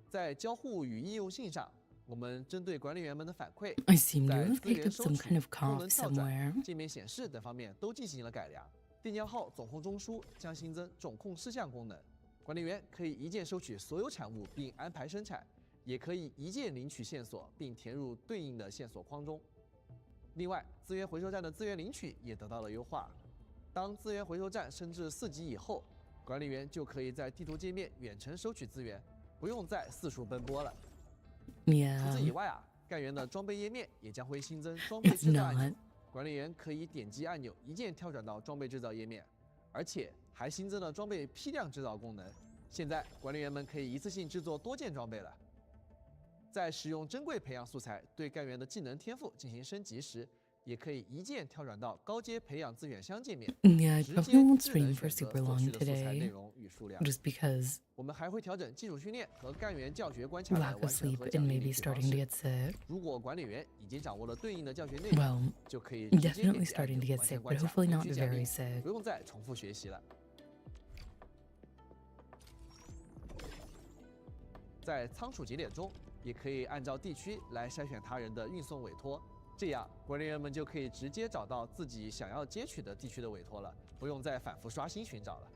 在交互与应用性上，我们针对管理员们的反馈，在资源收取、功能跳转、界面显示等方面都进行了改良。电浆号总控中枢将新增总控事项功能，管理员可以一键收取所有产物并安排生产，也可以一键领取线索并填入对应的线索框中。另外，资源回收站的资源领取也得到了优化。当资源回收站升至4级以后，管理员就可以在地图界面远程收取资源，不用再四处奔波了。除此以外干员的装备页面也将会新增装备 It's 制造按钮 not.，管理员可以点击按钮一键跳转到装备制造页面，而且还新增了装备批量制造功能。现在管理员们可以一次性制作多件装备了。在使用珍贵培养素材对干员的技能天赋进行升级时，也可以一键跳转到高阶培养资源箱界面， Yeah, I 直 probably 接 won't 智能 stream for 选择 super 所 long 需的素材内 today, 容与数量。 just because 我们还会调整基础训练和干员教学关卡的 lack of 完成 sleep 和 and 奖励 maybe 领取方 starting to 式。 get sick. 如果管理员已经掌握了对应的教学内容， Well, 就可以直接点 definitely 击按 starting to 钮 get 完 sick, 成 but 关卡， hopefully 领 not 取奖 very 励， sick. 不用再重复学习了。在仓储节点中，也可以按照地区来筛选他人的运送委托，这样管理员们就可以直接找到自己想要接取的地区的委托了，不用再反复刷新寻找了。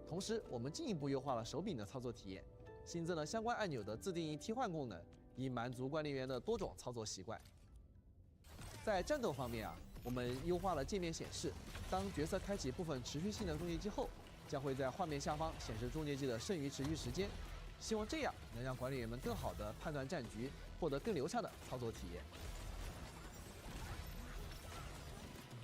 同时，我们进一步优化了手柄的操作体验，新增了相关按钮的自定义替换功能，以满足管理员的多种操作习惯。在战斗方面啊，我们优化了界面显示，当角色开启部分持续性的终结技后，将会在画面下方显示终结技的剩余持续时间。希望这样能让管理员们更好地判断战局，获得更流畅的操作体验。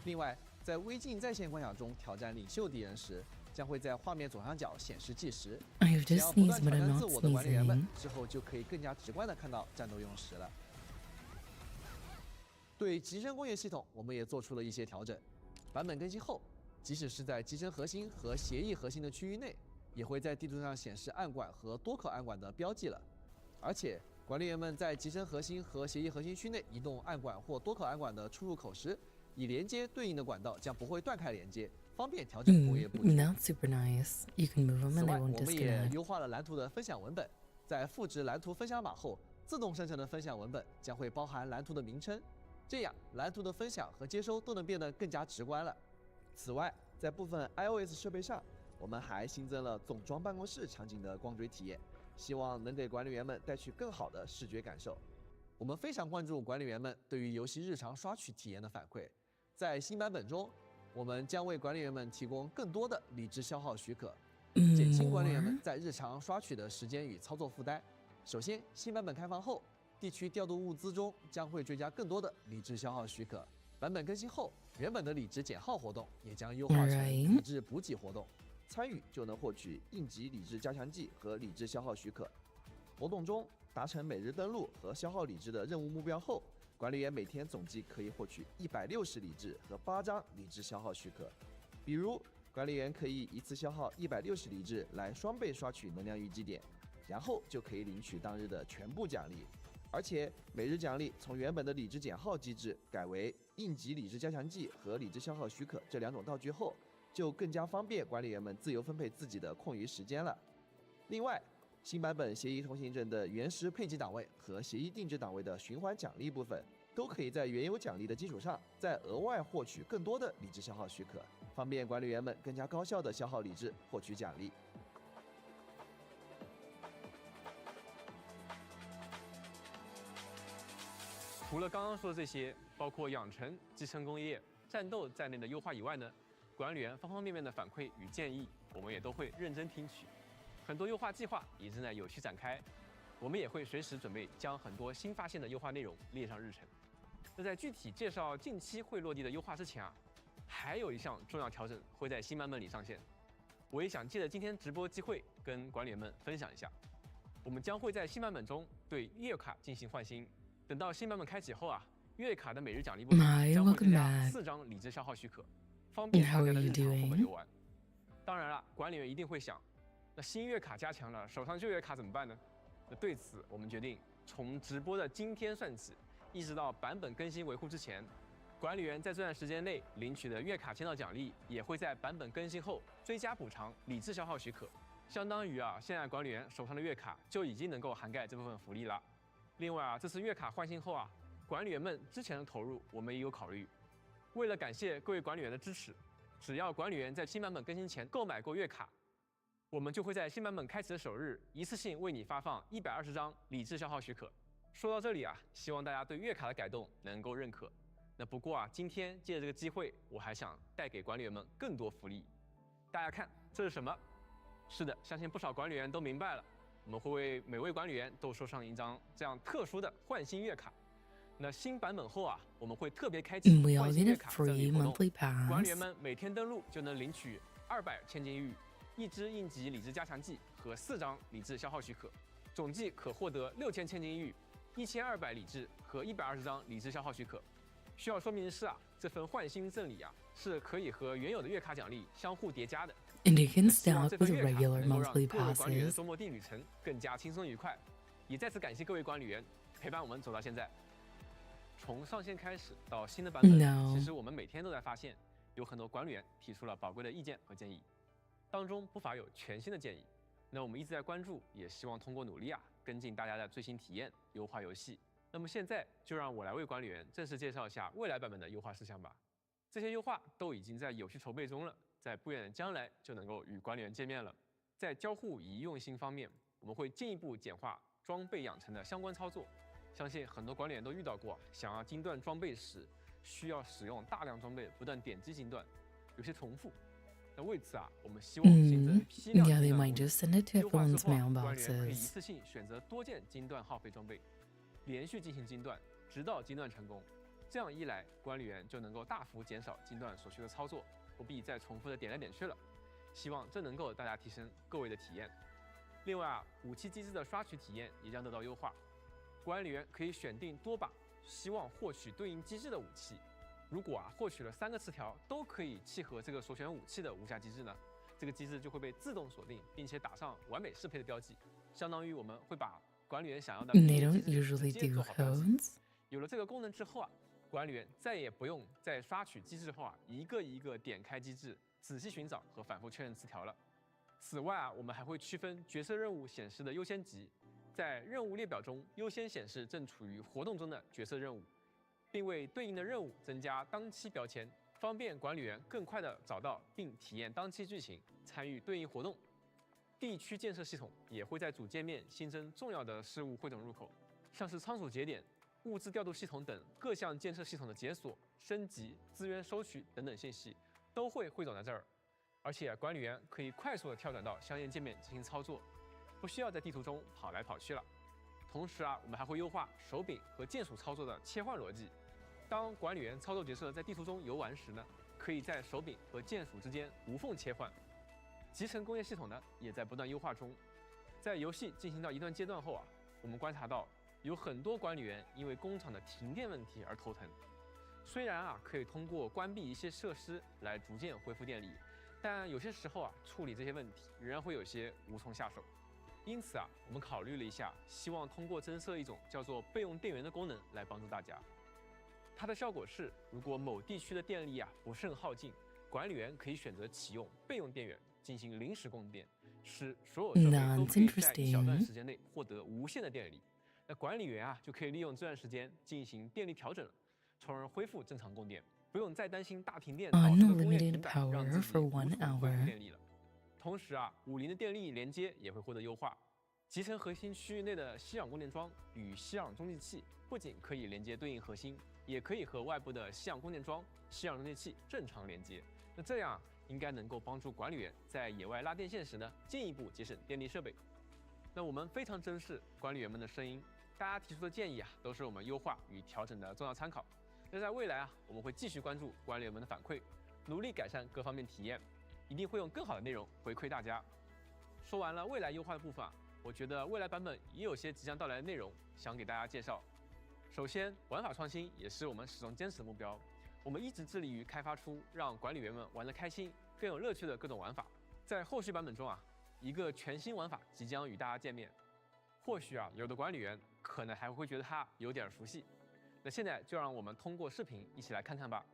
另外，在微镜在线关卡中挑战领袖敌人时，将会在画面左上角显示计时。 I have 只 just 要不断 sneezed, 挑 but I'm 战 not 自我的管理员们 sneezing. 之后，就可以更加直观地看到战斗用时了。对集成工业系统，我们也做出了一些调整。版本更新后，即使是在集成核心和协议核心的区域内，也会在地图上显示暗管和多口暗管的标记了。而且，管理员们在集成核心和协议核心区内移动暗管或多口暗管的出入口时，以连接对应的管道将不会断开连接，方便调整工业布局。 That's super nice. You can move them 此 and 外， they 我 won't 们也 disconnect. 优化了蓝图的分享文本，在复制蓝图分享码后，自动生成的分享文本将会包含蓝图的名称，这样蓝图的分享和接收都能变得更加直观了。此外，在部分 iOS 设备上，我们还新增了总装办公室场景的光追体验，希望能给管理员们带去更好的视觉感受。我们非常关注管理员们对于游戏日常刷取体验的反馈，在新版本中，我们将为管理员们提供更多的理智消耗许可，减轻管理员们 More? 在日常刷取的时间与操作负担。首先，新版本开放后，地区调度物资中将会追加更多的理智消耗许可。版本更新后，原本的理智减耗活动也将优化成 Alright. 理智补给活动，参与就能获取应急理智加强剂和理智消耗许可。活动中达成每日登录和消耗理智的任务目标后，管理员每天总计可以获取160理智和8张理智消耗许可。比如，管理员可以一次消耗160理智来双倍刷取能量淤积点，然后就可以领取当日的全部奖励。而且每日奖励从原本的理智减耗机制改为应急理智加强剂和理智消耗许可这2种道具后，就更加方便管理员们自由分配自己的空余时间了。另外，新版本协议通行证的原始配给档位和协议定制档位的循环奖励部分，都可以在原有奖励的基础上，再额外获取更多的理智消耗许可，方便管理员们更加高效的消耗理智，获取奖励。除了刚刚说的这些，包括养成、集成工业、战斗在内的优化以外呢，管理员方方面面的反馈与建议，我们也都会认真听取。很多优化计划也正在有序展开，我们也会随时准备将很多新发现的优化内容列上日程。那在具体介绍近期会落地的优化之前啊，还有一项重要调整会在新版本里上线。我也想借着今天直播机会跟管理员们分享一下，我们将会在新版本中对月卡进行换新。等到新版本开启后啊，月卡的每日奖励部分 My, 将会 welcome 增加 back. 4张理智消耗许可，方便 How 大 are 家的 you 日常后 doing? 本游玩。当然了，管理员一定会想，那新月卡加强了，手上旧月卡怎么办呢？那对此，我们决定从直播的今天算起，一直到版本更新维护之前，管理员在这段时间内领取的月卡签到奖励，也会在版本更新后追加补偿理智消耗许可，相当于啊，现在管理员手上的月卡就已经能够涵盖这部分福利了。另外啊，这次月卡换新后啊，管理员们之前的投入我们也有考虑。为了感谢各位管理员的支持，只要管理员在新版本更新前购买过月卡，我们就会在新版本开启的首日一次性为你发放120张理智消耗许可。说到这里啊，希望大家对月卡的改动能够认可。那不过啊，今天借着这个机会，我还想带给管理员们更多福利。大家看，这是什么？是的，相信不少管理员都明白了，我们会为每位管理员都收上一张这样特殊的换新月卡。那新版本后啊，我们会特别开启 We all 换新 get 月 a 卡赠礼 free 活动， monthly 管理员 pass. 们每天登录就能领取200千金玉、1支应急理智加强剂和4张理智消耗许可，总计可获得6000千金玉、1200理智和120张理智消耗许可。需要说明的是啊，这份换新赠礼啊是可以和原有的月卡奖励相互叠加的。 And you can 希望 stack 这 with 份月卡 regular 能够让 monthly 各位管理员的 passes. 周末地旅程更加轻松愉快。也再次感谢各位管理员陪伴我们走到现在。从上线开始到新的版本 No. 其实我们每天都在发现，有很多管理员提出了宝贵的意见和建议，当中不乏有全新的建议。那我们一直在关注，也希望通过努力啊，跟进大家的最新体验，优化游戏。那么现在就让我来为管理员正式介绍一下未来版本的优化事项吧。这些优化都已经在有序筹备中了，在不远的将来就能够与管理员见面了。在交互与用心方面，我们会进一步简化装备养成的相关操作。相信很多管理员都遇到过，想要精锻装备时，需要使用大量装备，不断点击精锻，有些重复。那为此啊，我们希望新增批量 Yeah, 精 they 锻 might 功能。 just send it to 优化之 everyone's 后啊，管理员可以一 mailboxes. 次性选择多件精锻耗费装备，连续进行精锻，直到精锻成功。这样一来，管理员就能够大幅减少精锻所需的操作，不必再重复的点来点去了。希望这能够大家提升各位的体验。另外啊，武器机制的刷取体验也将得到优化。管理员可以选定多把希望获取对应机制的武器。如果啊获取了3个词条都可以契合这个所选武器的无价机制呢，这个机制就会被自动锁定，并且打上完美适配的标记，相当于我们会把管理员想要的 They 每 don't 一个机制 usually 直接 do 做好标记。 codes. 有了这个功能之后啊，管理员再也不用在刷取机制后啊一个一个点开机制，仔细寻找和反复确认词条了。此外啊，我们还会区分角色任务显示的优先级，在任务列表中优先显示正处于活动中的角色任务，并为对应的任务增加当期标签，方便管理员更快地找到并体验当期剧情，参与对应活动。地区建设系统也会在主界面新增重要的事务汇总入口，像是仓储节点、物资调度系统等各项建设系统的解锁、升级、资源收取等等信息都会汇总在这儿。而且管理员可以快速地跳转到相应界面进行操作，不需要在地图中跑来跑去了。同时啊，我们还会优化手柄和键鼠操作的切换逻辑。当管理员操作角色在地图中游玩时呢，可以在手柄和键鼠之间无缝切换。集成工业系统呢，也在不断优化中。在游戏进行到一段阶段后啊，我们观察到有很多管理员因为工厂的停电问题而头疼。虽然啊可以通过关闭一些设施来逐渐恢复电力，但有些时候啊处理这些问题仍然会有些无从下手。因此啊，我们考虑了一下，希望通过增设一种叫做备用电源的功能来帮助大家。它的效果是，如果某地区的电力啊不甚耗尽，管理员可以选择启用备用电源进行临时供电，使所有设备都可以在一小段时间内获得无限的电力。那管理员啊就可以利用这段时间进行电力调整了，从而恢复正常供电，不用再担心大停电导致的工业停摆，让自己无处恢复电力了。同时啊，武林的电力连接也会获得优化。集成核心区域内的吸氧供电桩与吸氧中继器不仅可以连接对应核心，也可以和外部的吸氧供电桩、吸氧中继器正常连接。那这样应该能够帮助管理员在野外拉电线时呢，进一步节省电力设备。那我们非常珍视管理员们的声音，大家提出的建议啊，都是我们优化与调整的重要参考。那在未来啊，我们会继续关注管理员们的反馈，努力改善各方面体验，一定会用更好的内容回馈大家。说完了未来优化的部分啊，我觉得未来版本也有些即将到来的内容想给大家介绍。首先，玩法创新也是我们始终坚持的目标。我们一直致力于开发出让管理员们玩得开心、更有乐趣的各种玩法。在后续版本中啊，一个全新玩法即将与大家见面。或许啊，有的管理员可能还会觉得它有点熟悉。那现在就让我们通过视频一起来看看吧。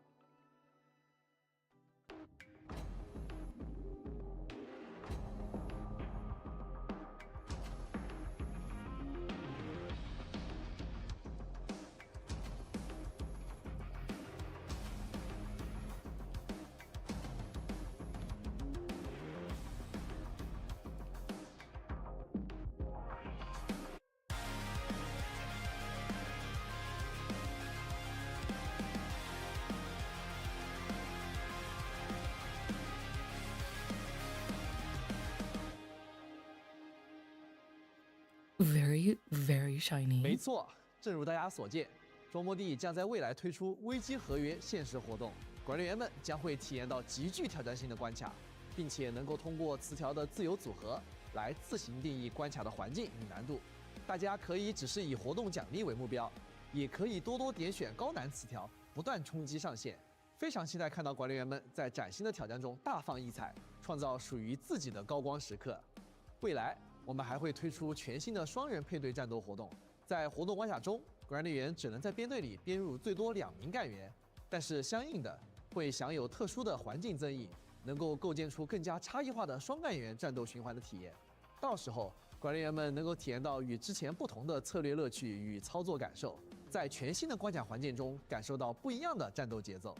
very, very 没 shiny. 错，正如大家所见，装模地将在未来推出危机合约限时活动，管理员们将会体验到极具挑战性的关卡，并且能够通过词条的自由组合来自行定义关卡的环境与难度。大家可以只是以活动奖励为目标，也可以多多点选高难词条，不断冲击上限。非常期待看到管理员们在崭新的挑战中大放异彩，创造属于自己的高光时刻。未来我们还会推出全新的双人配对战斗活动，在活动关卡中，管理员只能在编队里编入最多2名干员，但是相应的会享有特殊的环境增益，能够构建出更加差异化的双干员战斗循环的体验。到时候，管理员们能够体验到与之前不同的策略乐趣与操作感受，在全新的关卡环境中感受到不一样的战斗节奏。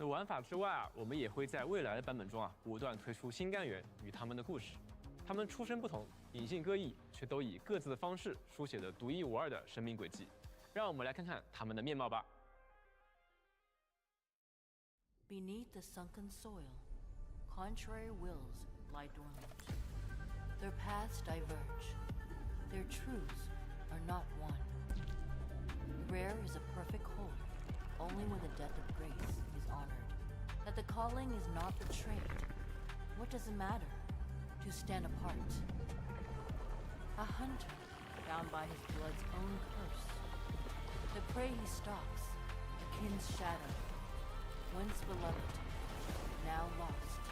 那玩法之外啊，我们也会在未来的版本中啊，不断推出新干员与他们的故事。他们出身不同，隐性各异，却都以各自的方式书写着独一无二的生命轨迹。让我们来看看他们的面貌吧。Beneath the sunken soil, contrary wills lie dormant. Their paths diverge. Their truths are not one. Rare is a perfect whole, only when the death of grace is honored. That the calling is not betrayed. What does it matter? To stand apart. A hunter, bound by his blood's own curse. The prey he stalks, a kin's shadow. Once beloved, now lost.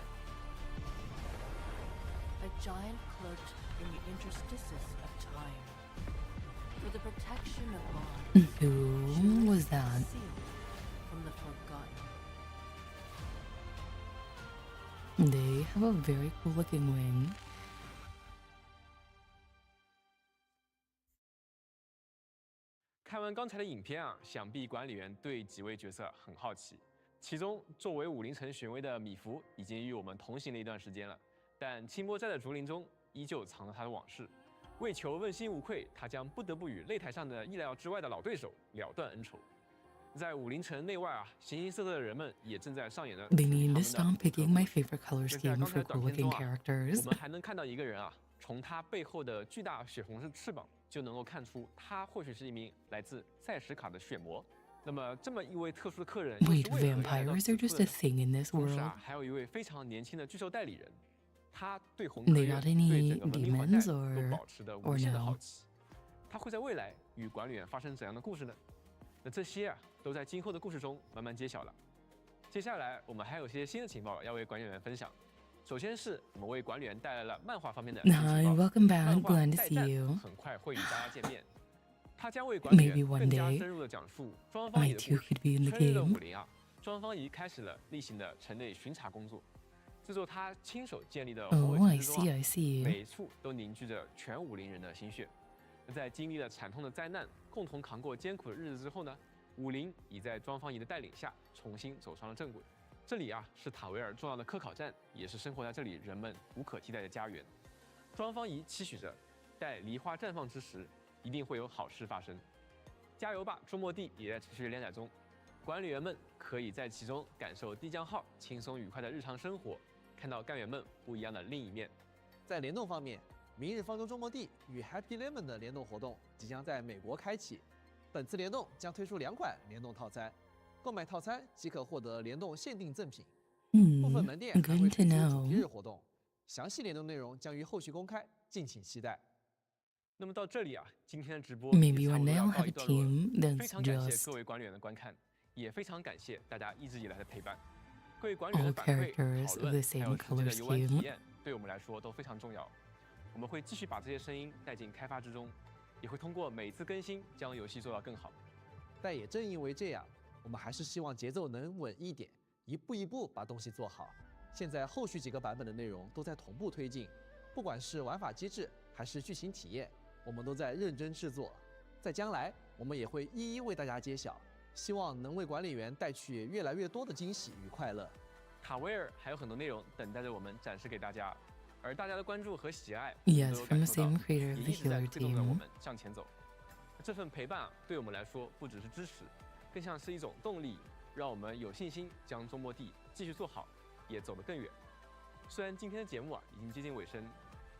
A giant cloaked in the interstices of time. For the protection of bond. Who was that? Sealed from the forgotten. They have a very cool looking wing. 看完刚才的影片啊，想必管理员对几位角色很好奇。其中，作为武林城权威的米芾已经与我们同行了一段时间了，但清波寨的竹林中依旧藏着他的往事。为求问心无愧，他将不得不与擂台上的意料之外的老对手了断恩仇。在武林城内外啊，形形色色的人们也正在上演着 They need to 他们的 stop picking my favorite color 就在 scheme 刚才 for 短 cool 片 looking 中啊， characters. 我们还能看到一个人啊，从他背后的巨大血红色翅膀就能够看出，他或许是一名来自塞什卡的血魔。那么，这么一位特殊的客人，又 Wait, 是为何要来到 vampires 此 are 处 just 的 a 呢？ thing in this 同时 world. 啊，还有一位非常年轻的巨兽代理人，他对红 They 客 got 对 any 整个文明环带 demons 都 or 保持着 or 无限的 no? 好奇。他会在未来与管理员发生怎样的故事呢？那这些啊，都在今后的故事中慢慢揭晓了。接下来，我们还有些新的情报要为管理员分享。首先是我们为管理员带来了漫画方面的新情 Hi, 报。 welcome 漫 back. 画 Glad to 待 see 战 you. 很快会与大家见面。他将为管理 Maybe 员 one 更加 day 深入的讲述双方 I 仪的 too 故事。 could be in the 春日的 game. 武林啊，庄方仪开始了例行的城内巡查工作。这座他亲手建立的宏伟 Oh, 城 I 之中 see, 啊， I see. 每处都凝聚着全武林人的心血。在经历了惨痛的灾难，共同扛过艰苦的日子之后呢，武林已在庄方仪的带领下重新走上了正轨。这里啊是塔维尔重要的科考站，也是生活在这里人们无可替代的家园。庄方仪期许着，待梨花绽放之时，一定会有好事发生。加油吧，周末地也在持续连载中，管理员们可以在其中感受帝江号轻松愉快的日常生活，看到干员们不一样的另一面。在联动方面，明日方舟周末地与 Happy Lemon 的联动活动即将在美国开启。本次联动将推出2款联动套餐，购买套餐即可获得联动限定赠品。部分门店还会 Good 推 to 出主题日 know. 活动，详细联动内容将于后续公开，敬请期待。那么到这里啊，今天的直播 Maybe 也差 one 不多 day 要 I'll 告 have 一 a 段落了。 team 非 that's 常感谢 just 各位管理员的观看，也非常感谢大家一直以来的陪伴。各位管理员 all 的反馈、 characters 讨 of 论， the 还 same 有实际 color 的游玩体 scheme. 验，对我们来说都非常重要。我们会继续把这些声音带进开发之中，也会通过每次更新将游戏做到更好。但也正因为这样，我们还是希望节奏能稳一点，一步一步把东西做好。现在后续几个版本的内容都在同步推进，不管是玩法机制还是剧情体验，我们都在认真制作。在将来，我们也会一一为大家揭晓，希望能为管理员带去越来越多的惊喜与快乐。塔维尔还有很多内容等待着我们展示给大家，而大家的关注和喜爱， Yes, 都有 from 感 the 受到， same creator 也 of the 一直在 healer 推动着我 team. 们向前走。这份陪伴啊，对我们来说不只是支持，更像是一种动力，让我们有信心将周末地继续做好，也走得更远。虽然今天的节目啊已经接近尾声，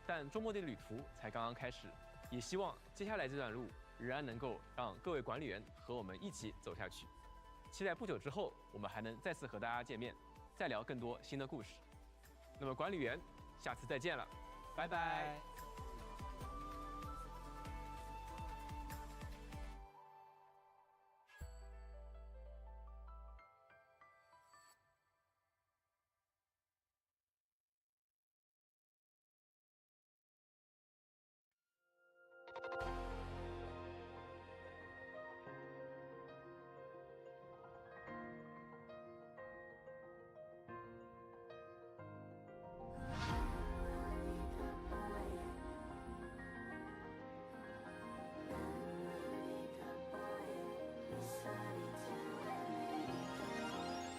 但周末地的旅途才刚刚开始。也希望接下来这段路仍然能够让各位管理员和我们一起走下去。期待不久之后，我们还能再次和大家见面，再聊更多新的故事。那么管理员，下次再见了，拜拜。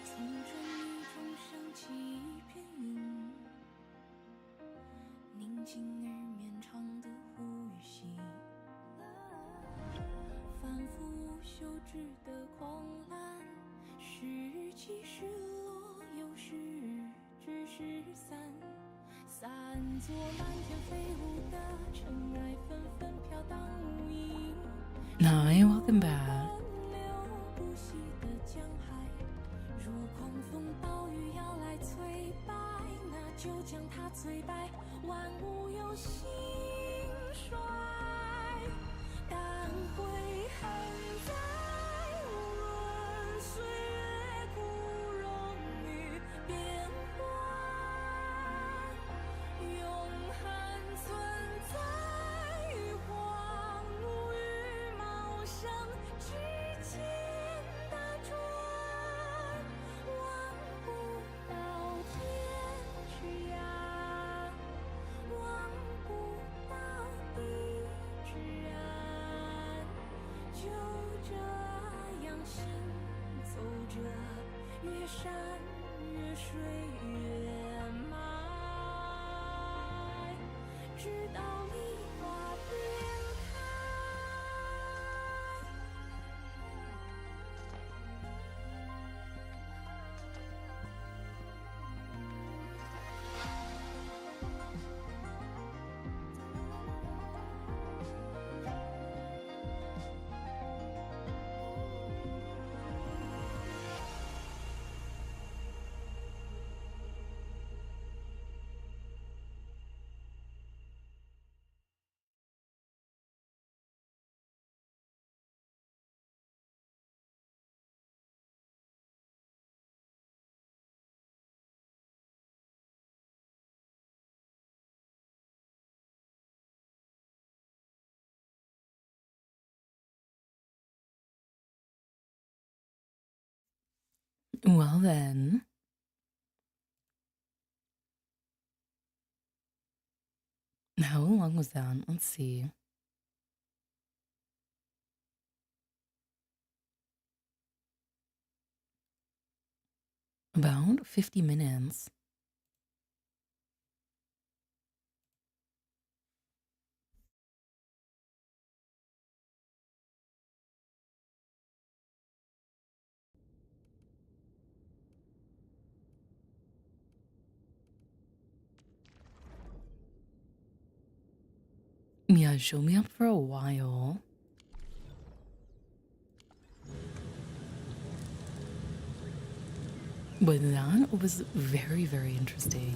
从春雨中响起一片云，宁静而绵长的呼吸，反复无休止的狂澜，时起时落，有时只是散，散作满天飞舞的尘埃，纷纷飘荡无影。Hi, welcome back. 不息的江海，若狂风暴雨要来摧败，那就将它摧败，万物有兴衰。但悔恨在，无论岁月枯荣与变幻，永恒存在于荒芜与茂盛之间打转，望不到天之涯，望不到地之岸，就这样行走着，越山越水越埋，直到梨花变开。Well, then. How long was that? Let's see. About 50 minutes. Yeah, show me up for a while. But that was very, very interesting.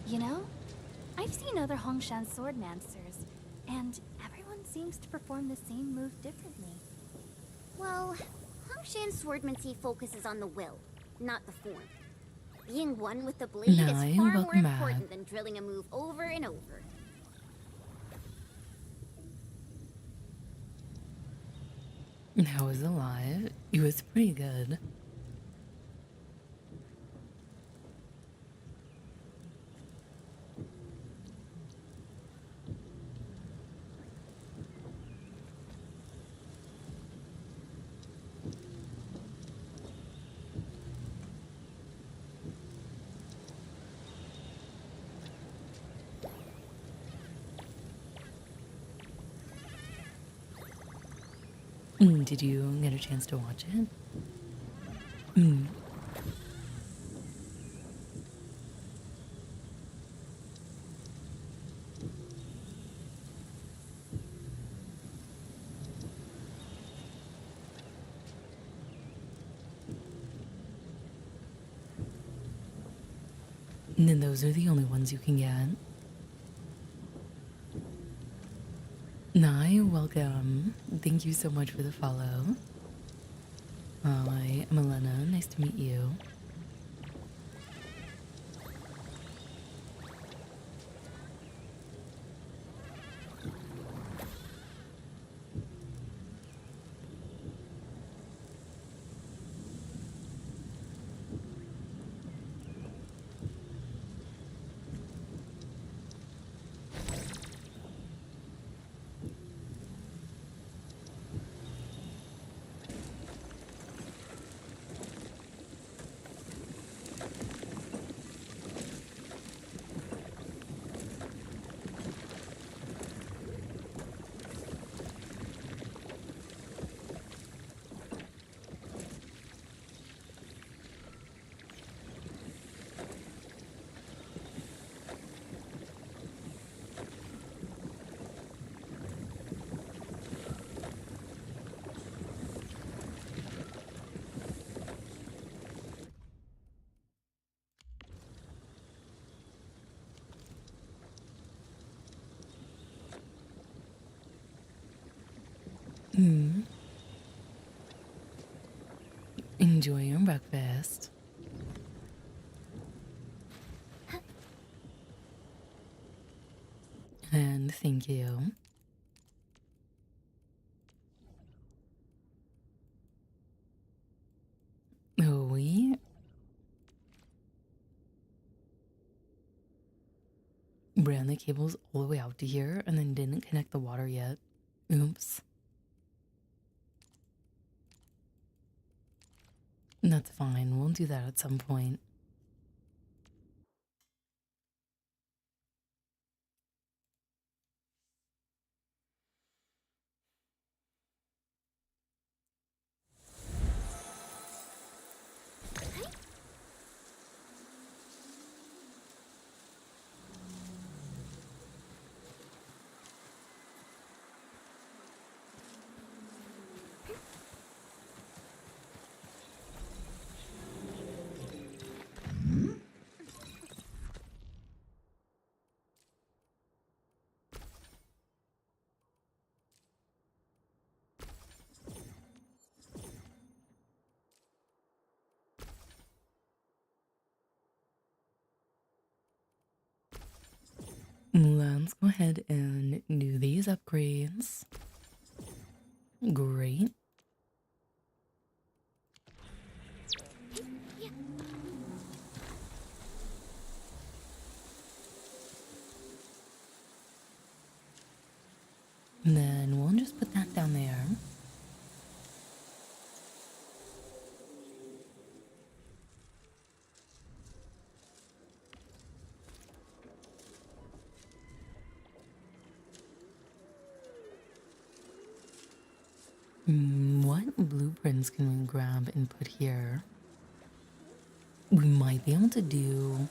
You know, I've seen other Hongshan swordmancers, and everyone seems to perform the same move differently. Well, Hongshan swordmancy focuses on the will, not the form. Being one with the blade Nine, is far more welcome back. important than drilling a move over and over. That was alive. It was pretty good. Did you get a chance to watch it? Mm. And then those are the only ones you can get. Hi, welcome. Thank you so much for the follow. Hi, I'm Elena. Nice to meet you. Enjoy your breakfast. And thank you. Oh, we ran the cables all the way out to here and then didn't connect the water yet. Oops. That's fine. We'll do that at some point. Let's go ahead and do these upgrades. Great. And then we'll just put that down there. What blueprints can we grab and put here? We might be able to do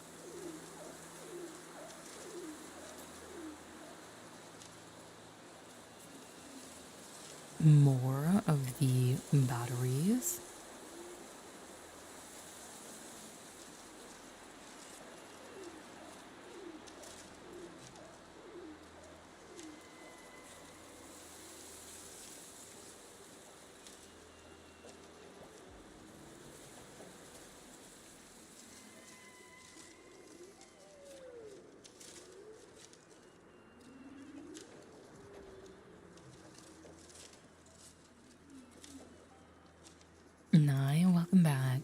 more of the batteries. Nye, welcome back.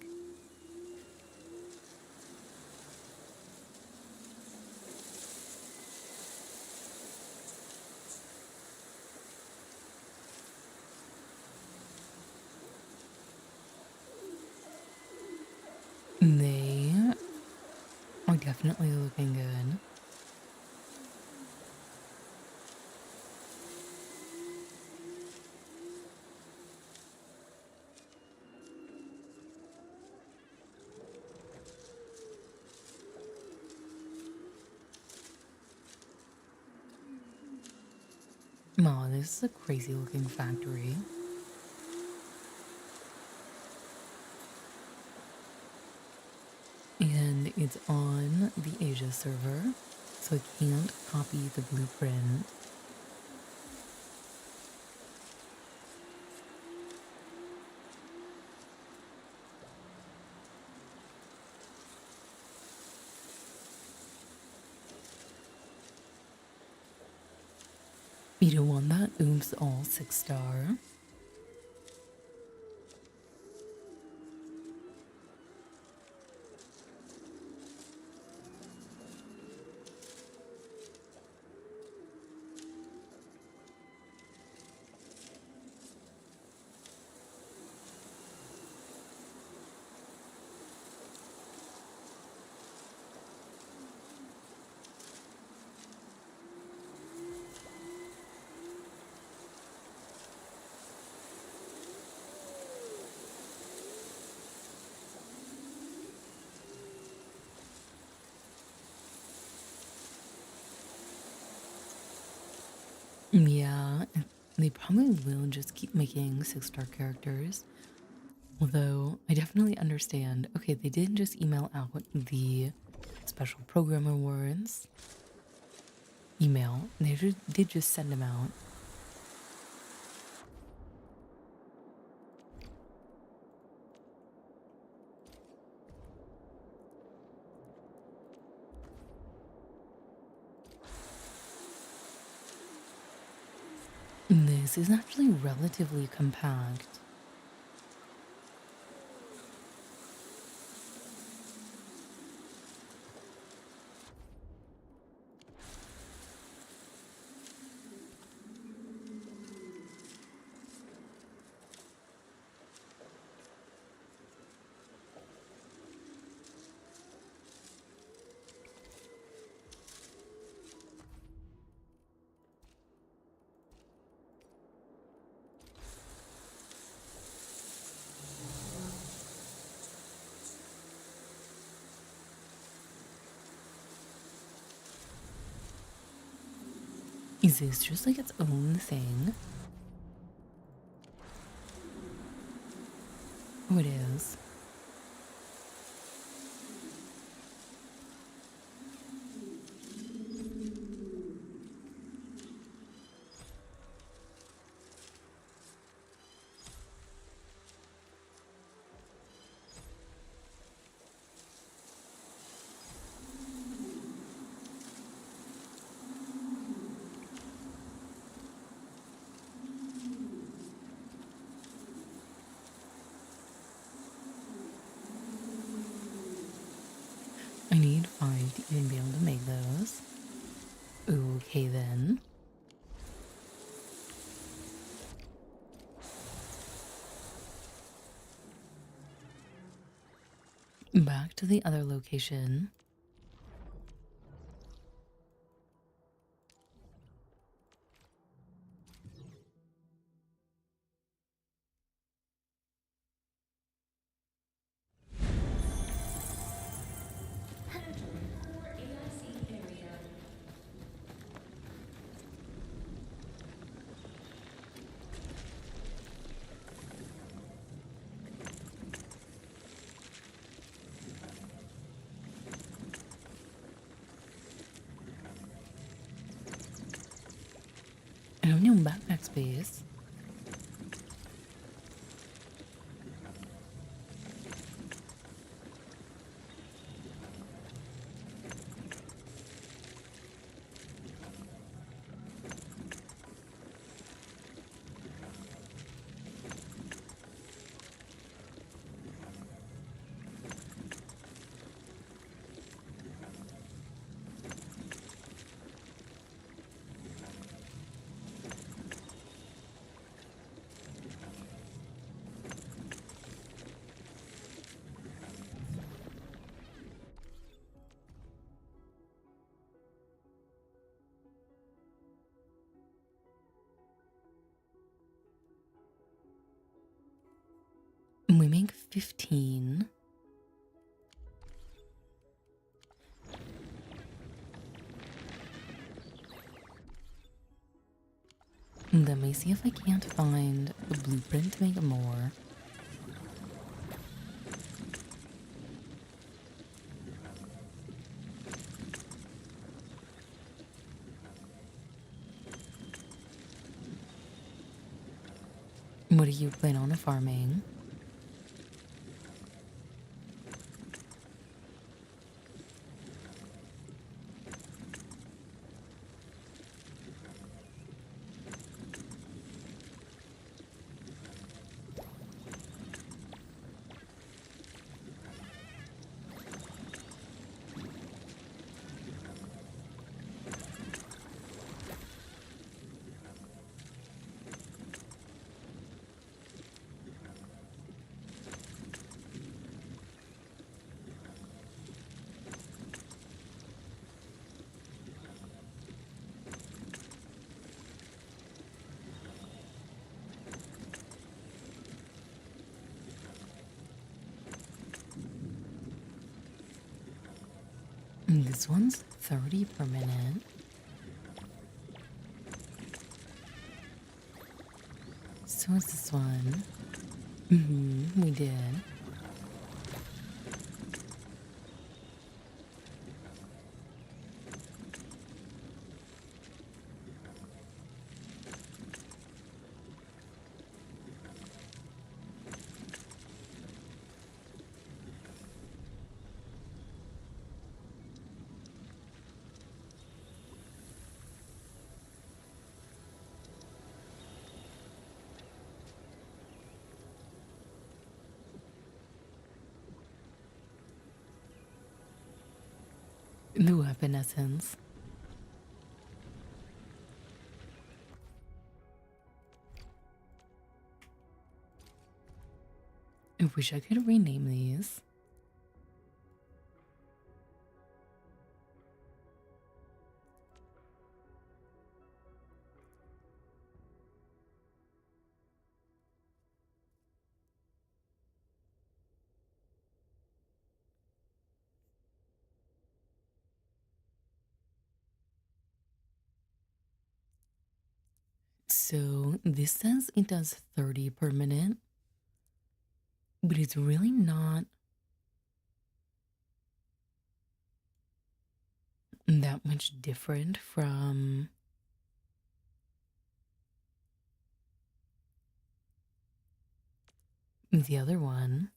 They are definitely looking good. Wow, this is a crazy looking factory. And it's on the Asia server, so I can't copy the blueprint. You don't want that? Oops, all 6-star. Yeah, they probably will just keep making 6-star characters. Although I definitely understand. Okay, they didn't just email out the special program awards. They did just send them out. This is actually relatively compact. Is this just like its own thing? Oh, it is. I need 5 to even be able to make those. Okay then. Back to the other location. I don't know backpack space. We make 15. let me see if I can't find the blueprint to make more. What do you plan on farming? This one's 30 per minute. So is this one. We did. The weapon essence. I wish I could rename these. So this says it does 30 per minute, but it's really not that much different from the other one.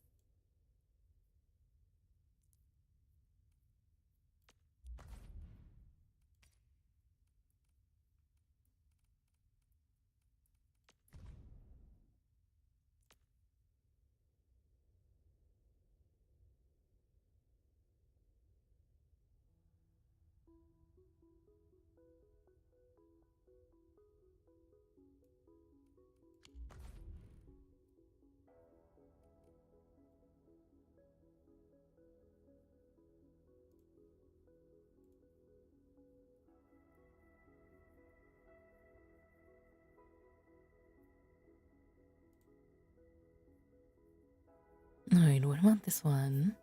Alright, what about this one?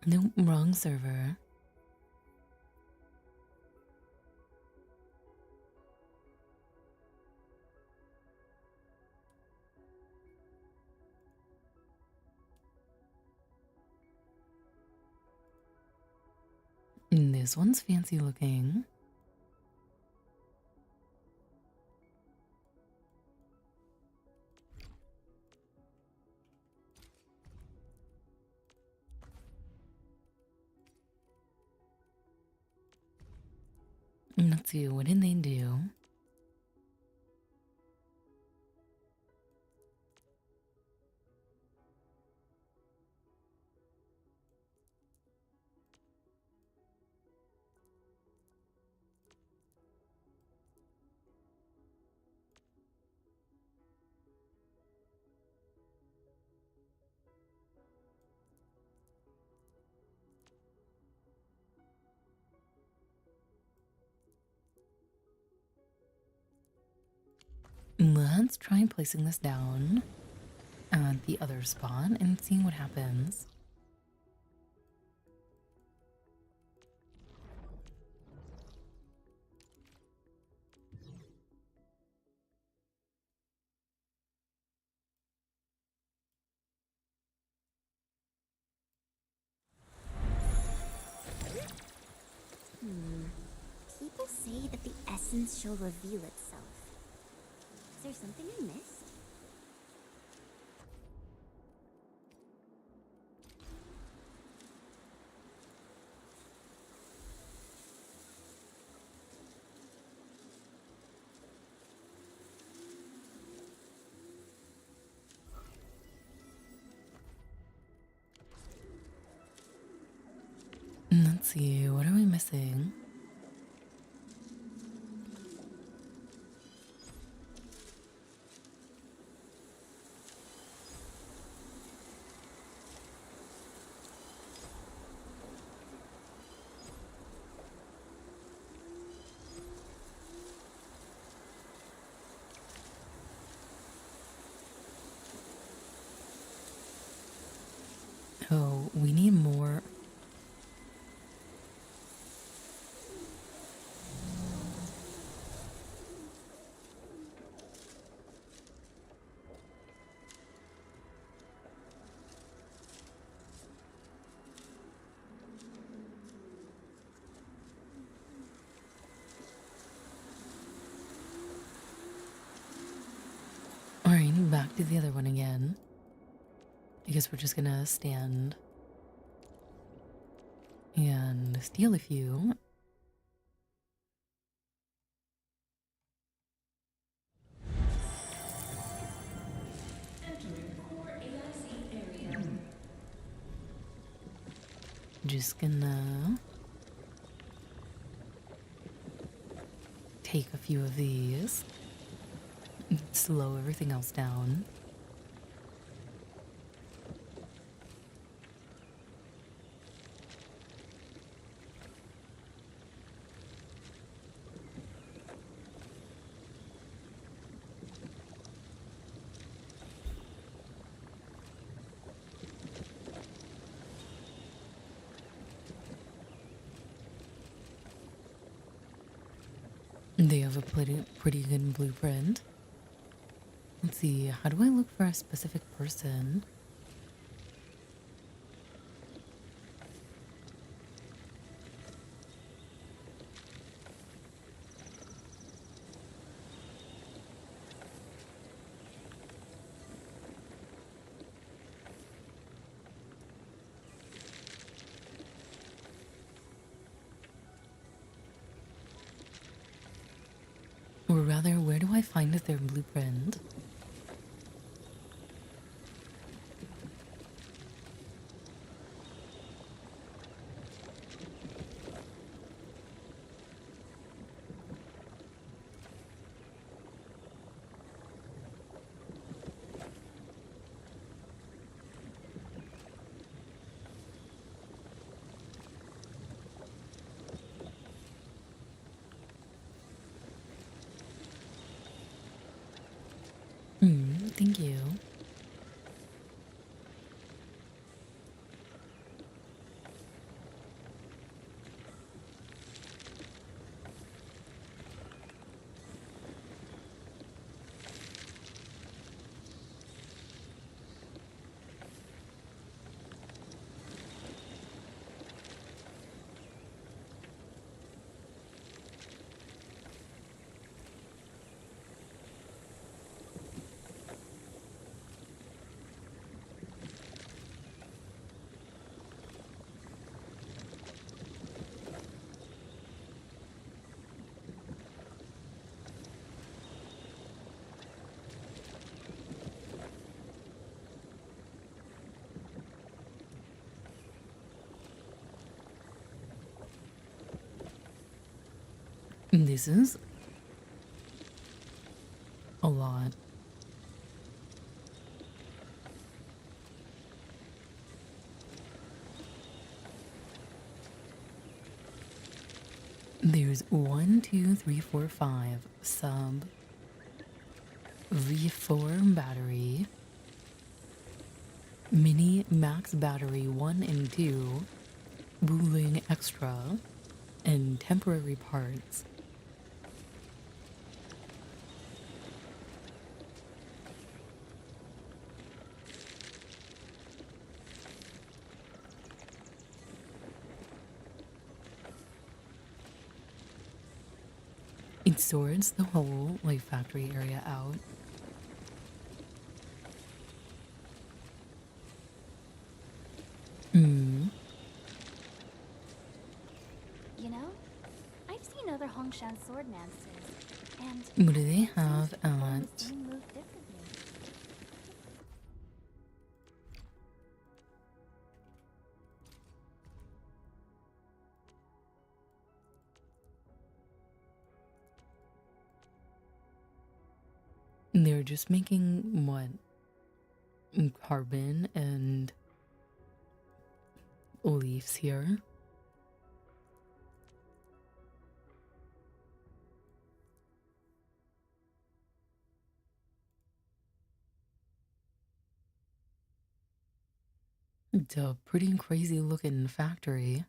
Nope, wrong server. This one's fancy looking. Let's see, what did they do? Let's try placing this down at the other spot and seeing what happens. essence shall reveal itself. Is there something I missed? Let's see, what are we missing? Oh, we need more. Alright, back to the other one again. I guess we're just gonna stand and steal a few. Just gonna take a few of these, slow everything else down. They have a pretty good blueprint. Let's see, how do I look for a specific person? Or rather, where do I find their blueprint? Thank you. This is a lot. There's 1, 2, 3, 4, 5 sub V4 battery, mini max battery 1 and 2, Wuling extra, and temporary parts. It sorts the whole like factory area out. Hmm. You know, I've seen other Hongshan swordmasters, and What do they everyone have seems to perform at? the same move differently. They're just making what? Carbon and leaves here. It's a pretty crazy looking factory.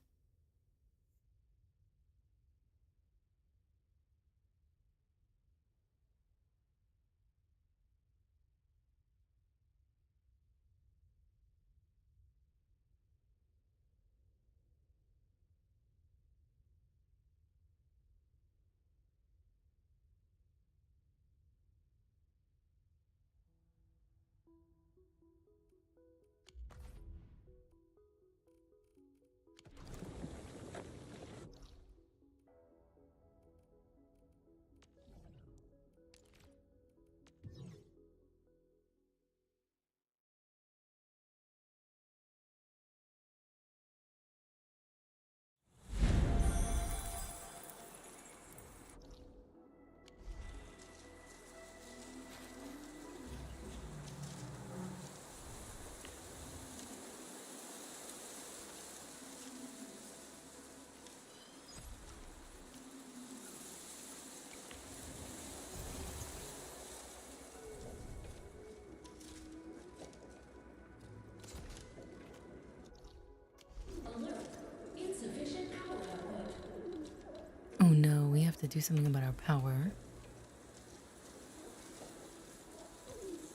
Oh no, we have to do something about our power.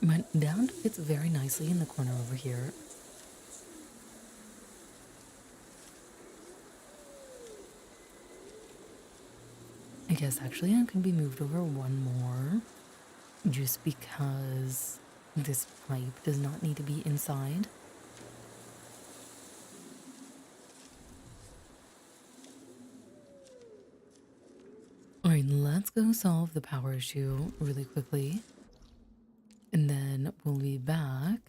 My down fits very nicely in the corner over here. I guess actually I can be moved over one more just because this pipe does not need to be inside. Alright, let's go solve the power issue really quickly. And then we'll be back.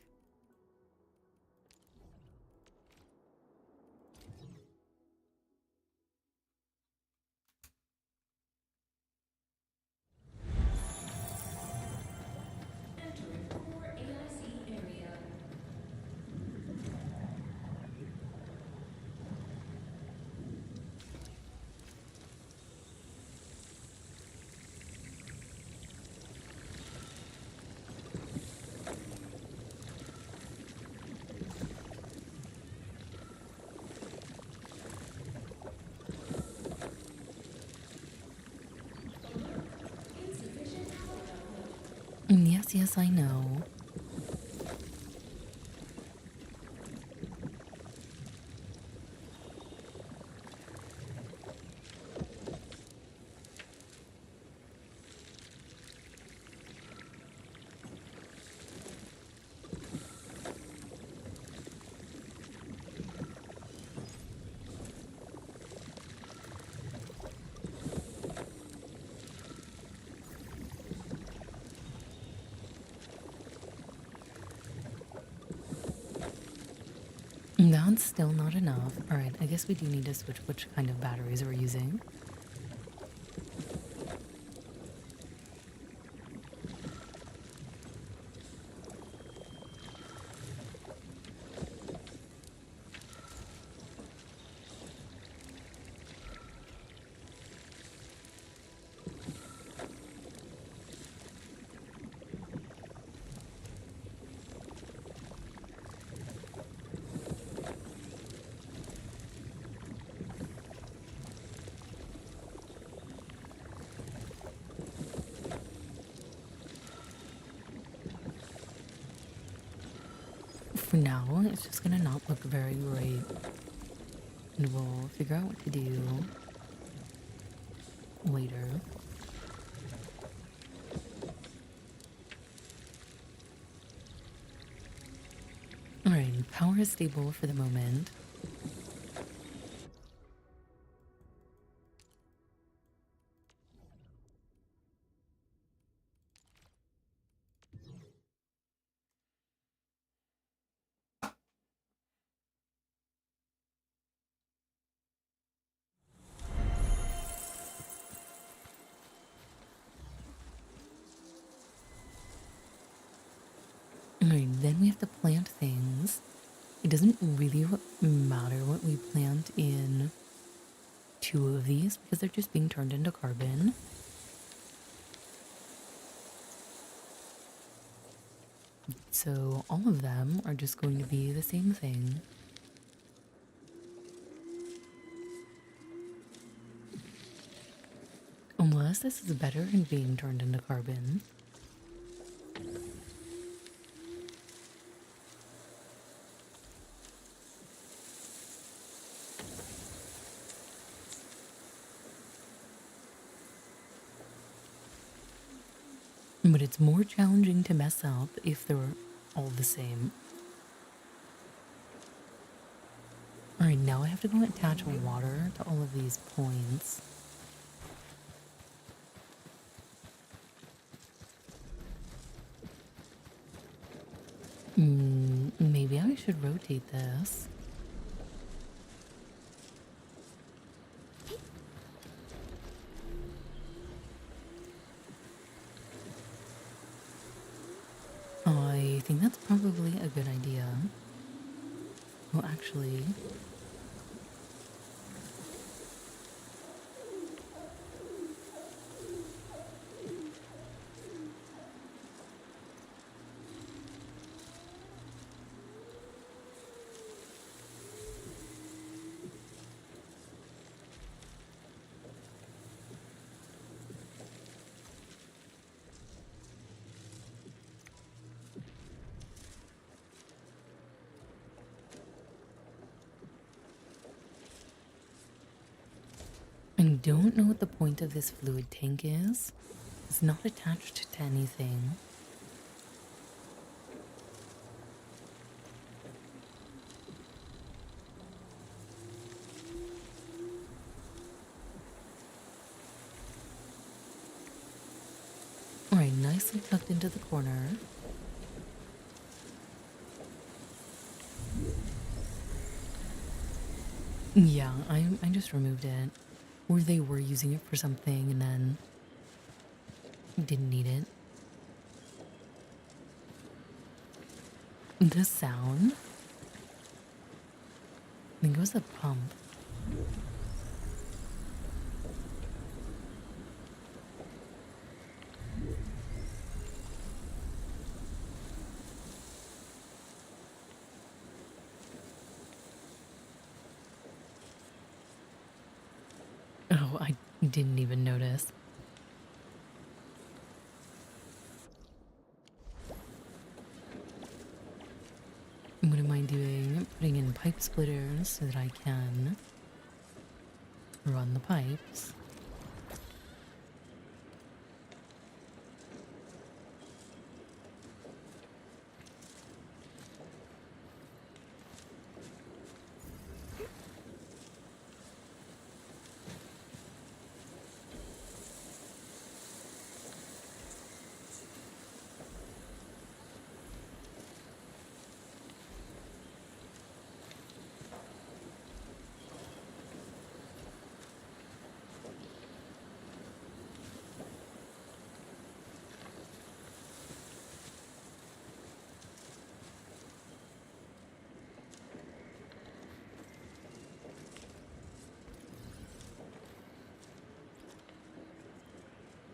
Yes, yes, I know. That's still not enough. Alright, I guess we do need to switch which kind of batteries we're using. For now, it's just gonna not look very great. And we'll figure out what to do later. Power is stable for the moment. Alright, then we have to plant things. It doesn't really matter what we plant in 2 of these because they're just being turned into carbon. So all of them are just going to be the same thing. Unless this is better in being turned into carbon. But it's more challenging to mess up if they're all the same. Alright, now I have to go attach water to all of these points. Maybe I should rotate this. I think that's probably a good idea. Well, actually, I don't know what the point of this fluid tank is. It's not attached to anything. Alright, nicely tucked into the corner. Yeah, I just removed it. Or they were using it for something and then didn't need it. The sound? I think it was a pump. Oh, I didn't even notice. What am I doing? Putting in pipe splitters so that I can run the pipes.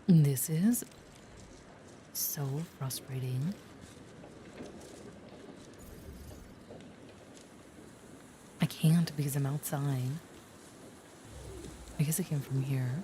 This is so frustrating. I can't because I'm outside. I guess I came from here.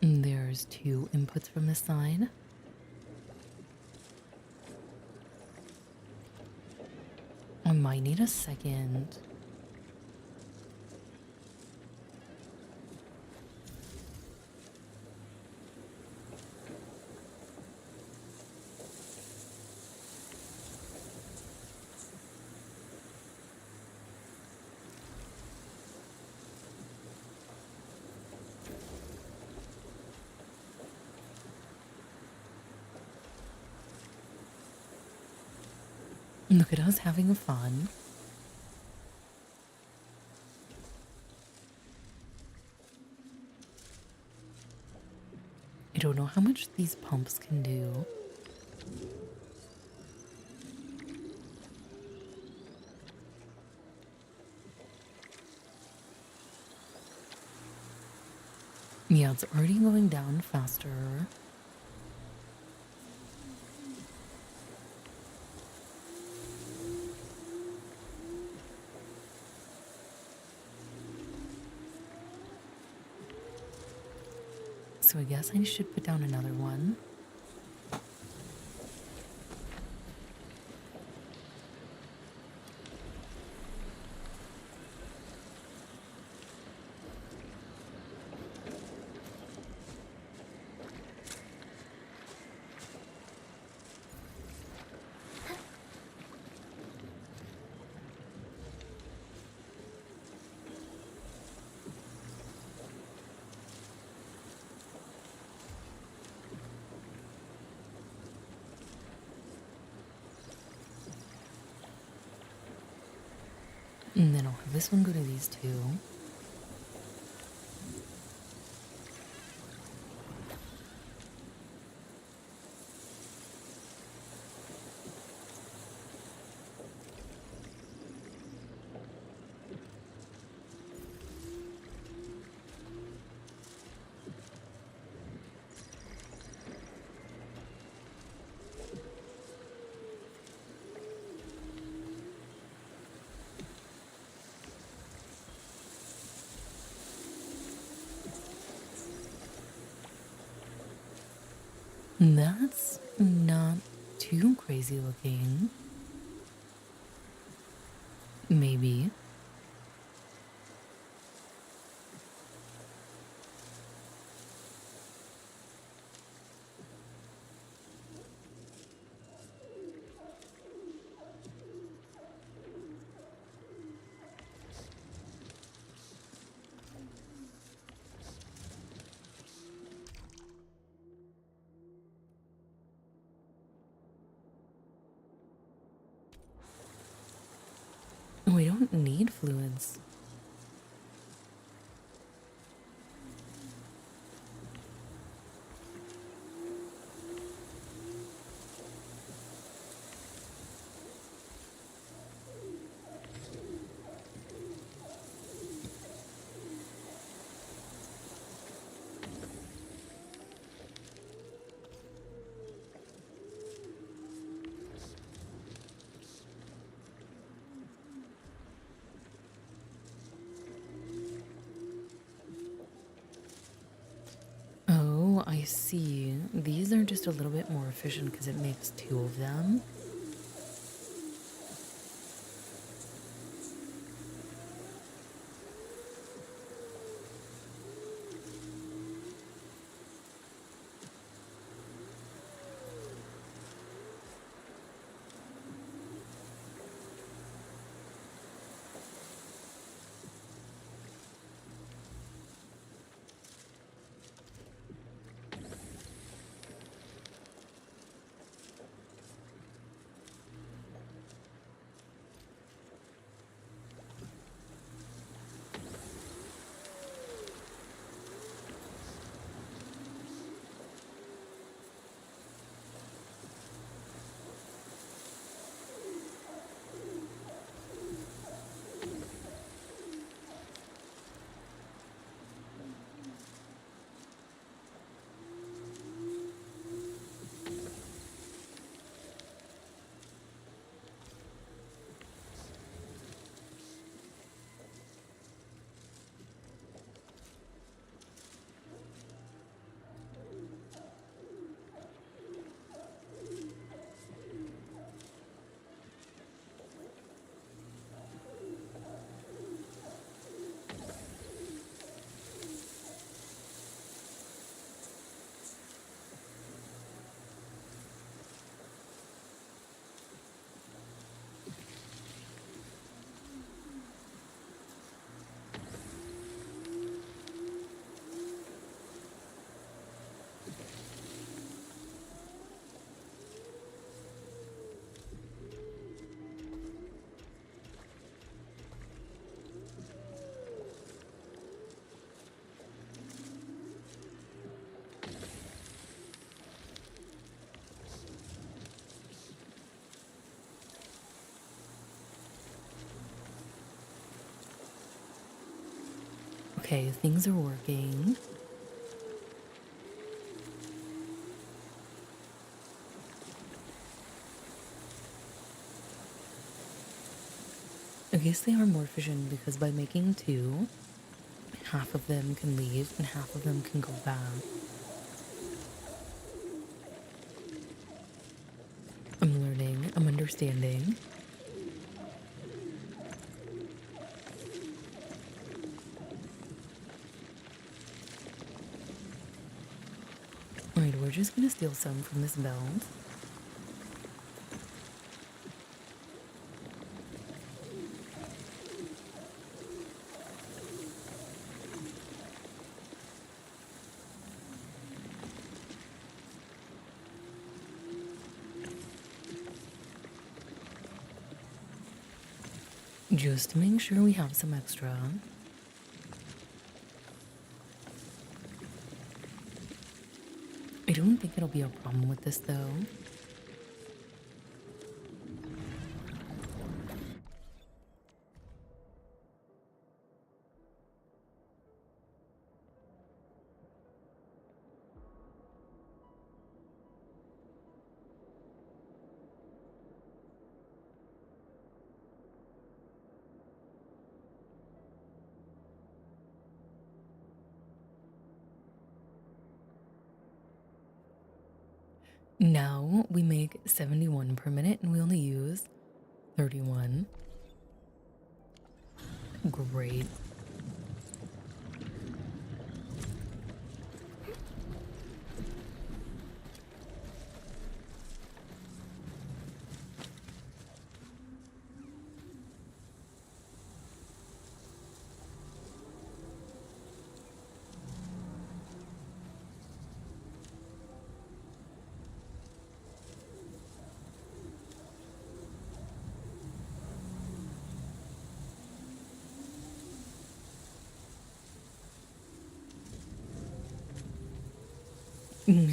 There's there's two inputs from this side. I might need a second. Look at us having fun. I don't know how much these pumps can do. Yeah, it's already going down faster. So I guess I should put down another one. And then I'll have this one go to these two. That's not too crazy looking. Maybe. We don't need fluids. Oh, I see. These are just a little bit more efficient because it makes two of them. Okay, things are working. I guess they are more efficient because by making two, half of them can leave and half of them can go back. I'm learning, I'm understanding. Alright, we're just gonna steal some from this belt. Just to make sure we have some extra. I don't think it'll be a problem with this though. Now we make 71 per minute and we only use 31. Great.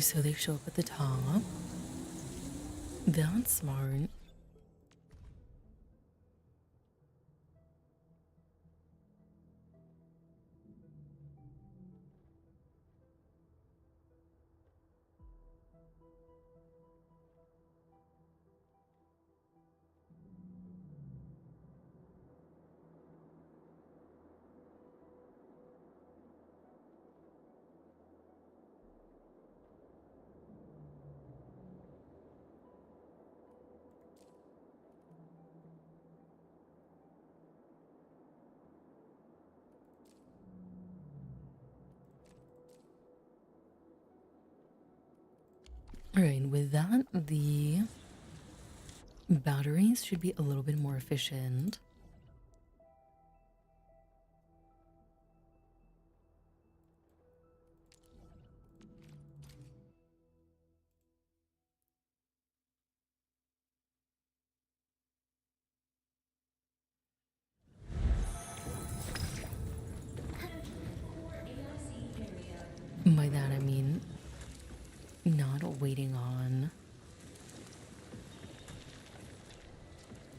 So they show up at the top. That's smart. Alright, with that, the batteries should be a little bit more efficient. By that I mean not waiting on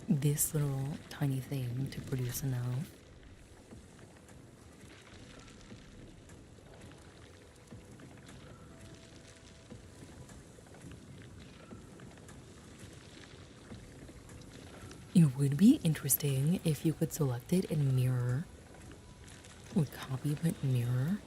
this little tiny thing to produce enough. It would be interesting if you could select it and mirror, or copy but mirror.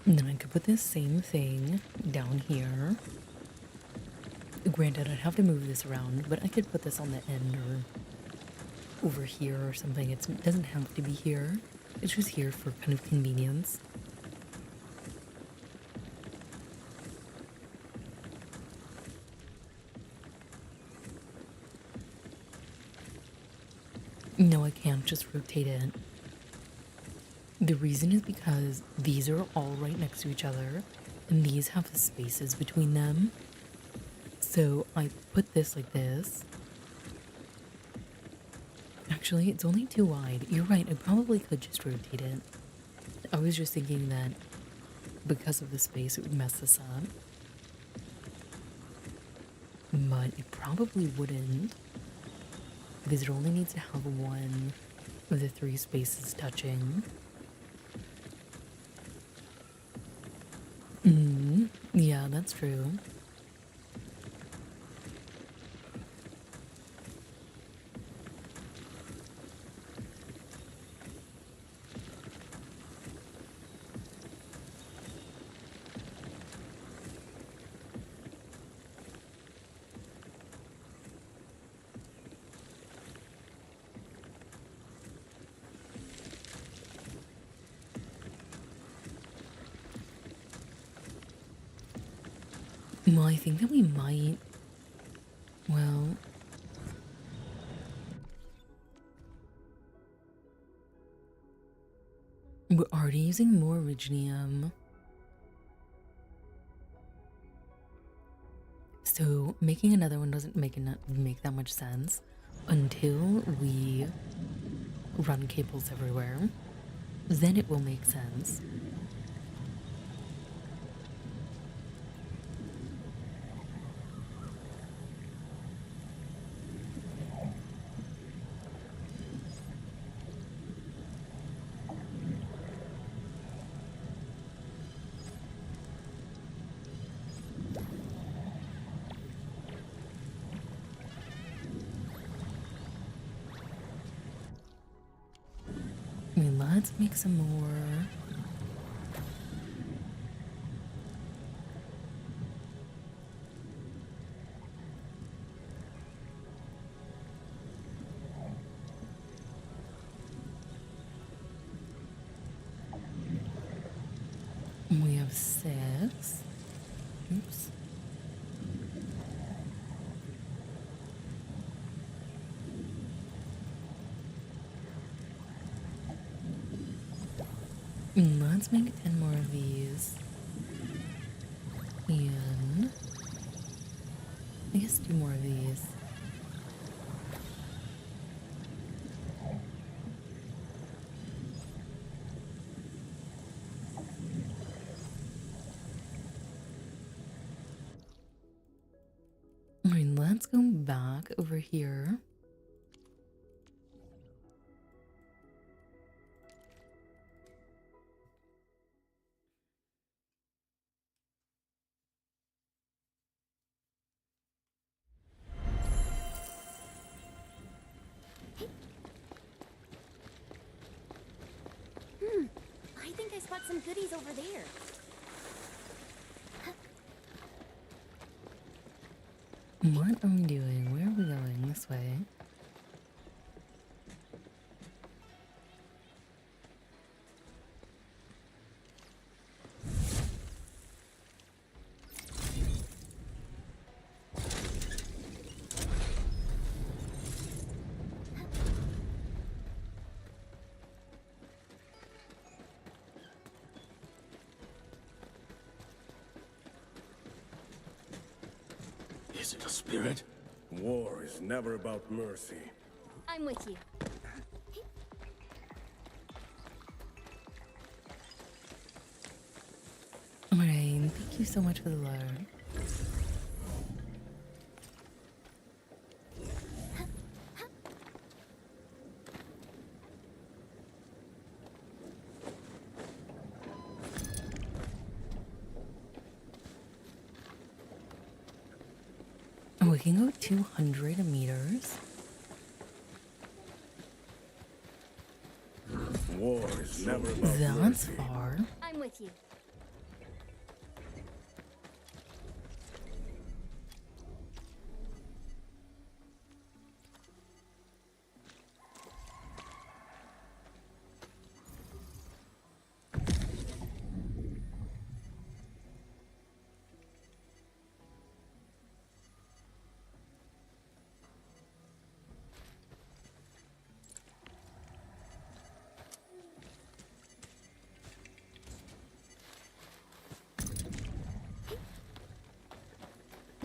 And then I could put this same thing down here. Granted, I'd have to move this around, but I could put this on the end or over here or something. It doesn't have to be here. It's just here for kind of convenience. No, I can't just rotate it. The reason is because these are all right next to each other and these have spaces between them. So I put this like this. Actually, it's only too wide. You're right, I probably could just rotate it. I was just thinking that because of the space, it would mess this up. But it probably wouldn't, because it only needs to have one of the 3 spaces touching. Yeah, that's true. Well, I think that we might. Well, we're already using more originium. So making another one doesn't make that much sense until we run cables everywhere. Then it will make sense. I mean, let's make some more. We have 6. Oops. Let's make 10 more of these. And I guess 2 more of these. Alright, let's go back over here. I think I spot some goodies over there. What are we doing? Where are we going? This way. Is it a spirit? War is never about mercy. I'm with you. Alright, thank you so much for the love. Oh, we can go 200 meters. War is never about That's mercy. far. I'm with you.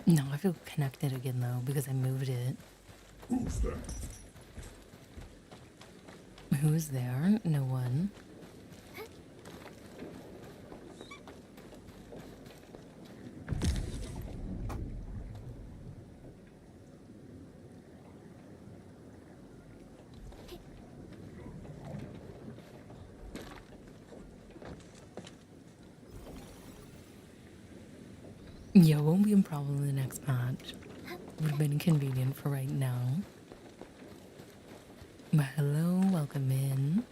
No, I feel connected again though because I moved it. Who's that? Who's there? No one. Yeah, won't be a problem in the next patch. Would have been convenient for right now. But hello, welcome in.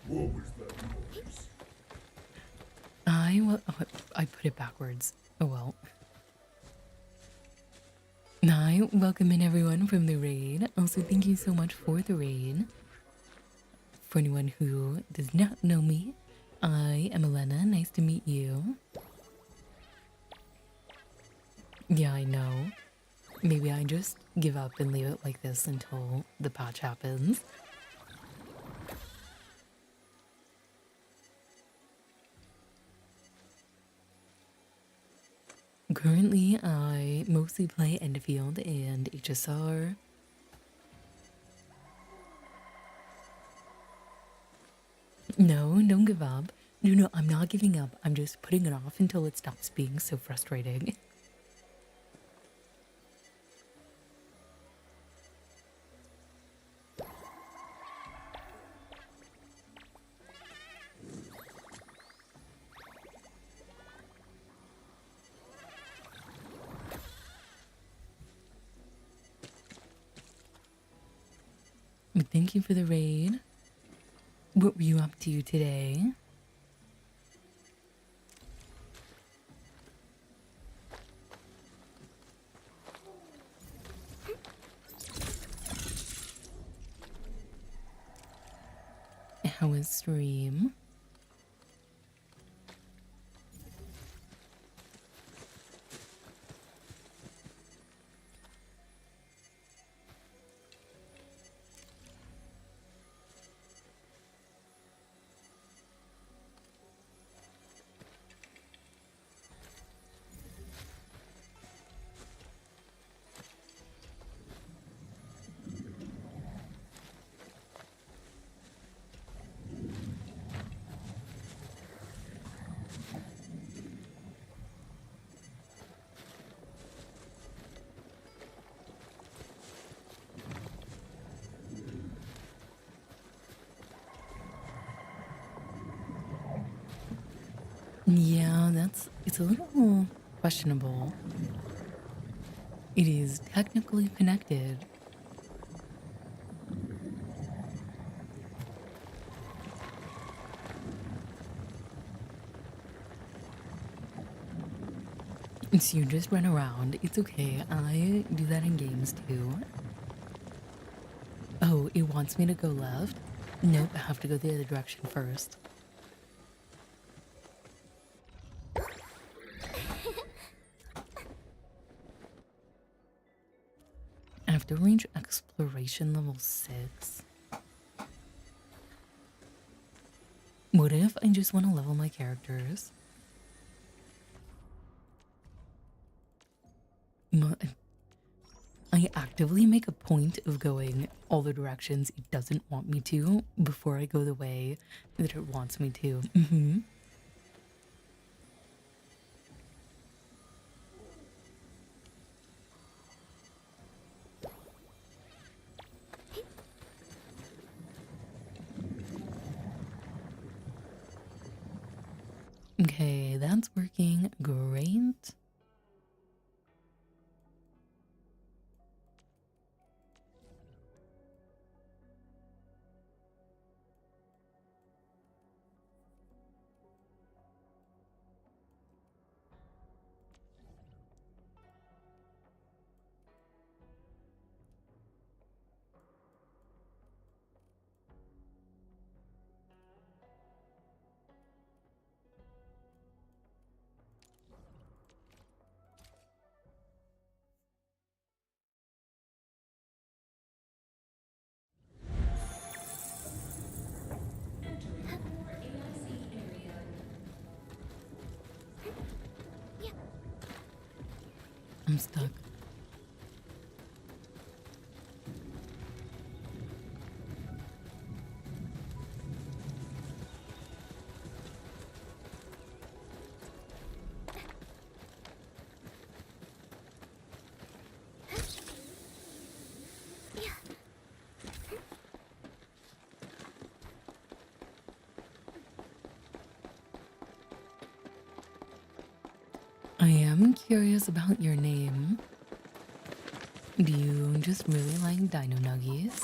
What was that noise? I put it backwards. Oh well. Hi, welcome in everyone from the raid. Also, thank you so much for the raid. For anyone who does not know me, I am Elena. Nice to meet you. Yeah, I know. Maybe I just give up and leave it like this until the patch happens. Currently, I mostly play Endfield and HSR. No, don't give up. No, I'm not giving up. I'm just putting it off until it stops being so frustrating. But thank you for the raid. What were you up to today? How was stream? Yeah, it's a little questionable. It is technically connected. So you just run around. It's okay. I do that in games too. Oh, it wants me to go left? Nope, I have to go the other direction first. I have to reach exploration level 6. What if I just want to level my characters? I actively make a point of going all the directions it doesn't want me to before I go the way that it wants me to. Okay, that's working great. I'm stuck. I am curious about your name. Do you just really like dino nuggies?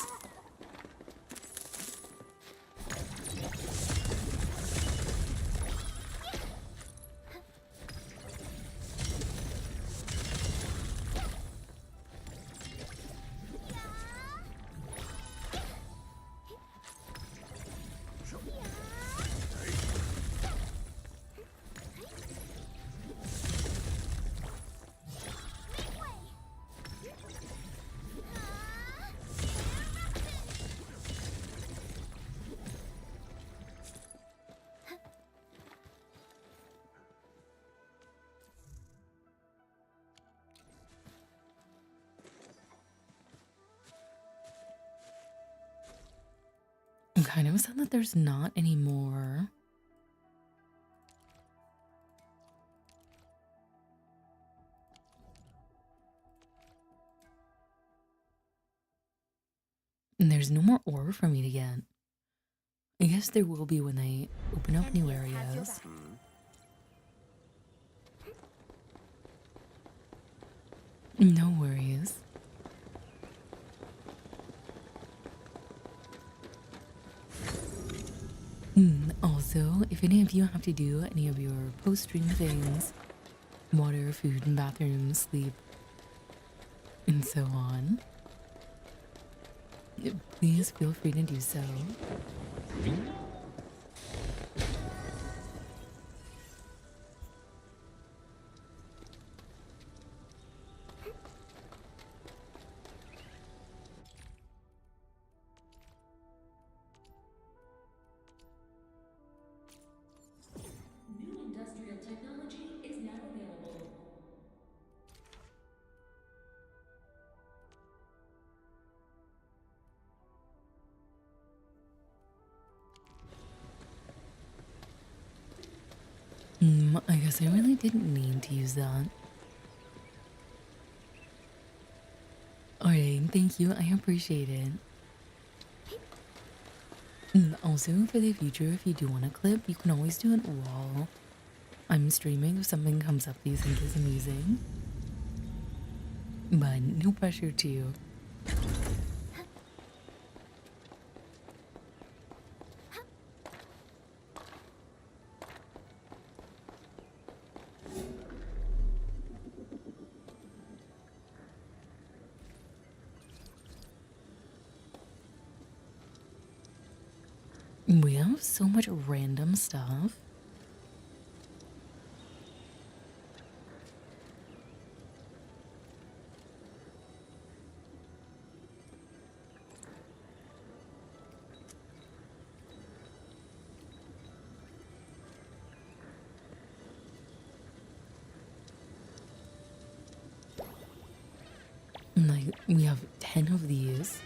I'm kind of sad that there's not any more. And there's no more ore for me to get. I guess there will be when they open up new areas. No worries. Also, if any of you have to do any of your post-stream things, water, food, and bathroom, sleep, and so on, please feel free to do so. New industrial technology is now available. I guess I really didn't need to use that. Alright, thank you, I appreciate it. Also, for the future, if you do want a clip, you can always do it while I'm streaming if something comes up that you think is amusing. But no pressure to. We have so much random stuff. Like, we have 10 of these.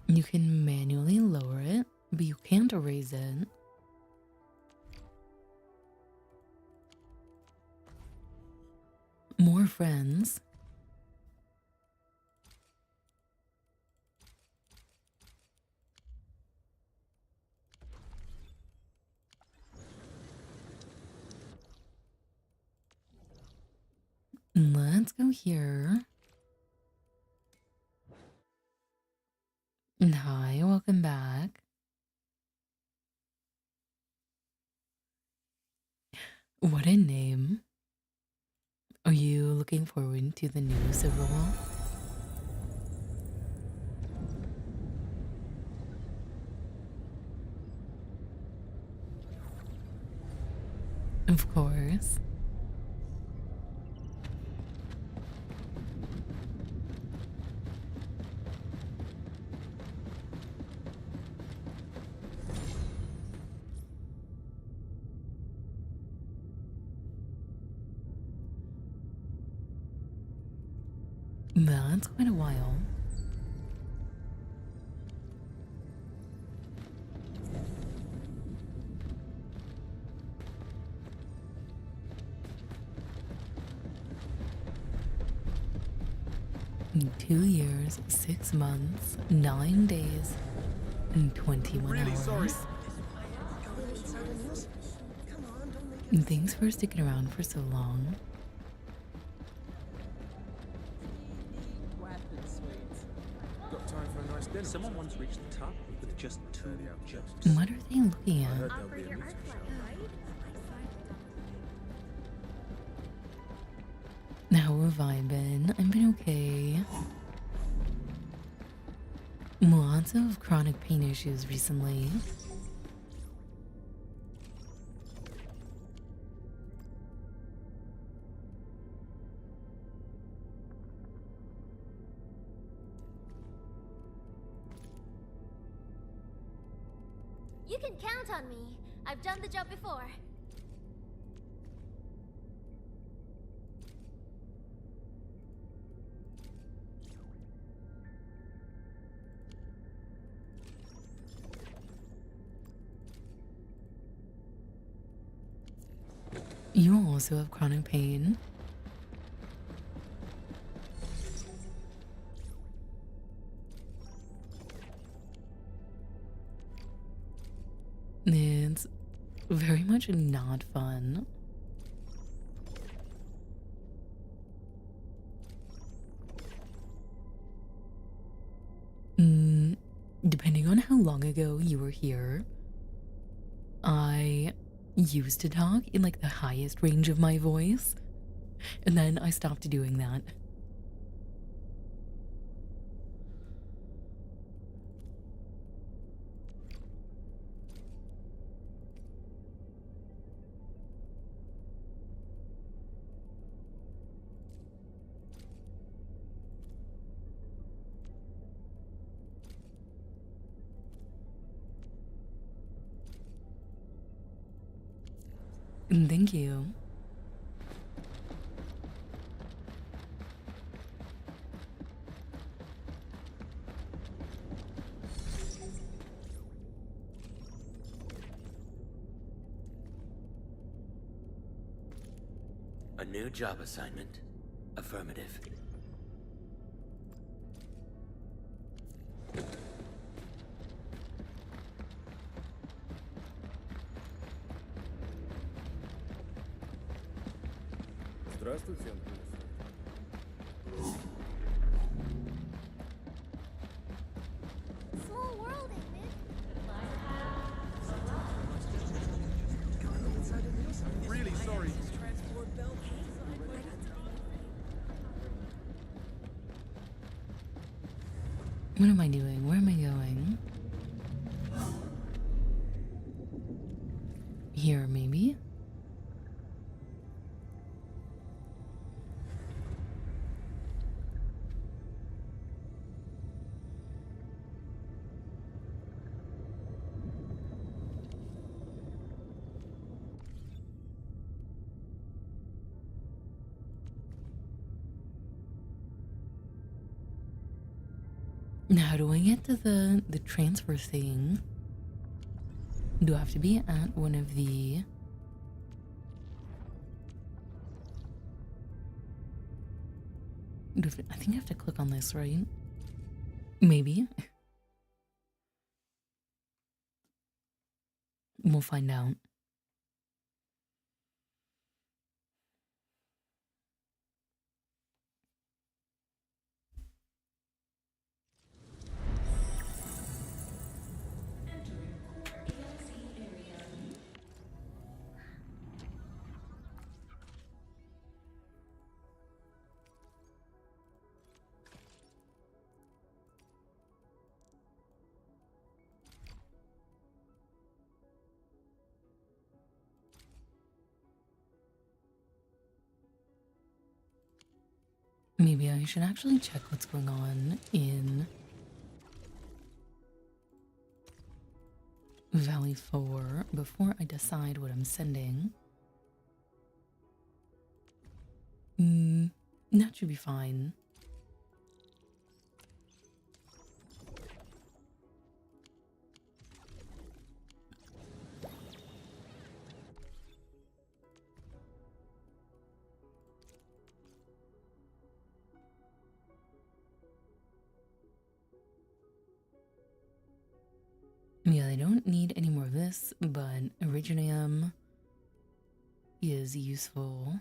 You can manually lower it, but you can't raise it. More friends. Let's go here. Hi, welcome back. What a name. Are you looking forward to the new Civil War? Of course. That's quite a while. In 2 years, 6 months, 9 days, and 21 hours. And thanks for sticking around for so long. Got time for a nice dinner? Someone once reached the top with just 2 jumps. What are they looking at? Operate your arc light, right? How have I been? I've been okay. Lots of chronic pain issues recently. You can count on me. I've done the job before. You also have chronic pain. It's very much not fun. Depending on how long ago you were here, I used to talk in like the highest range of my voice, and then I stopped doing that. Thank you. A new job assignment? Affirmative. Здравствуйте, Small world, ain't it? Really sorry. What am I doing? Where am I going? Here, maybe? How do I get to the transfer thing? Do I have to be at one of the... I think I have to click on this, right? Maybe. We'll find out. Maybe I should actually check what's going on in Valley 4 before I decide what I'm sending. That should be fine. Yeah, they don't need any more of this, but Iridium is useful.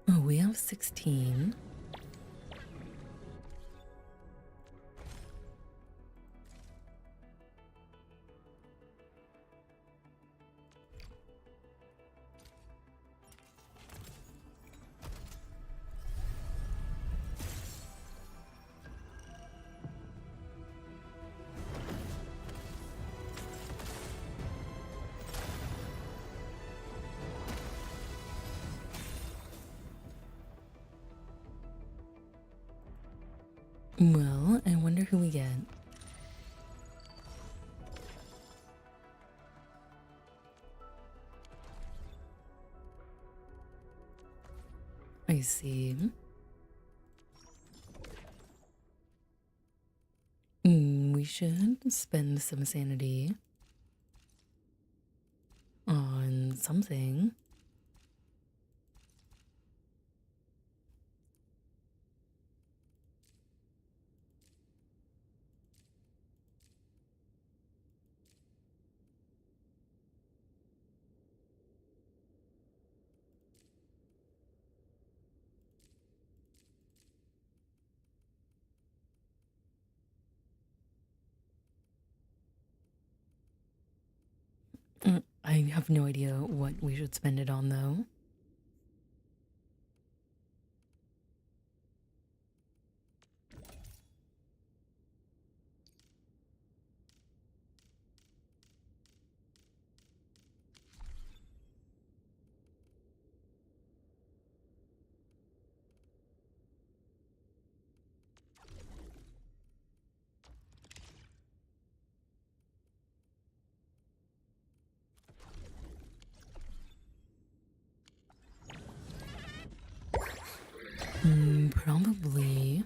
Oh, we have 16. Well, I wonder who we get. I see. We should spend some sanity on something. I have no idea what we should spend it on, though. Probably.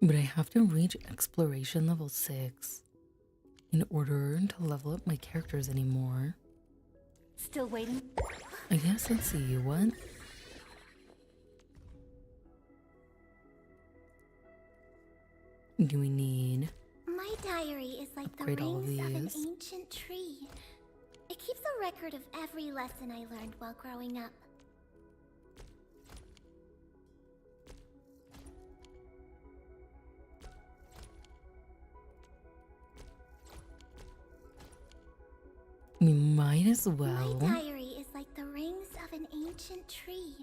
But I have to reach exploration level 6 in order to level up my characters anymore. Still waiting? I guess, let's see, what? Do we need? My diary is like the Upgrade all of rings of an these. ancient tree. It keeps a record of every lesson I learned while growing up. We might as well. My diary is like the rings of an ancient tree.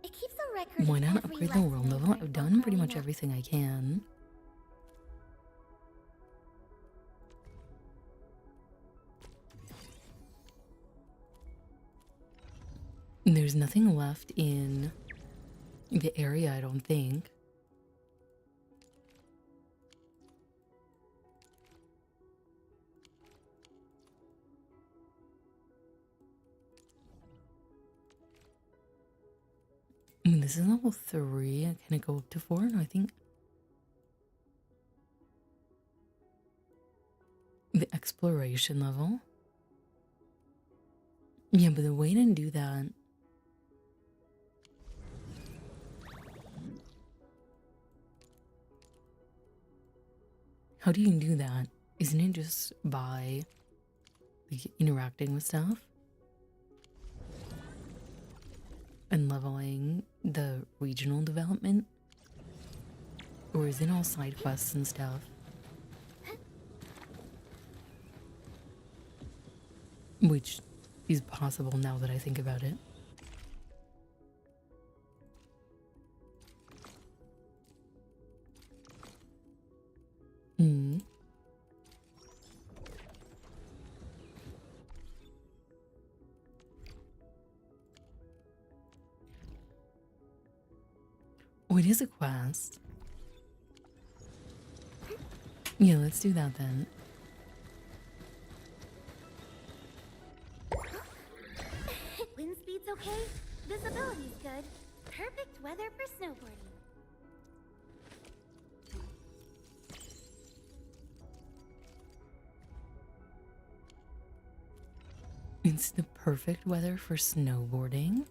It keeps a record Why of not every upgrade the lesson world I level? learned I've while done pretty growing much up. everything I can. There's nothing left in the area, I don't think. this is level 3. Can it go up to 4? No, I think the exploration level. Yeah, but the way to do that. How do you do that? Isn't it just by like, interacting with stuff? And leveling the regional development? Or is it all side quests and stuff? Which is possible now that I think about it. Hmm. Oh, it is a quest. Yeah, let's do that then. Wind speed's okay. Visibility's good. Perfect weather for snowboarding. It's the perfect weather for snowboarding.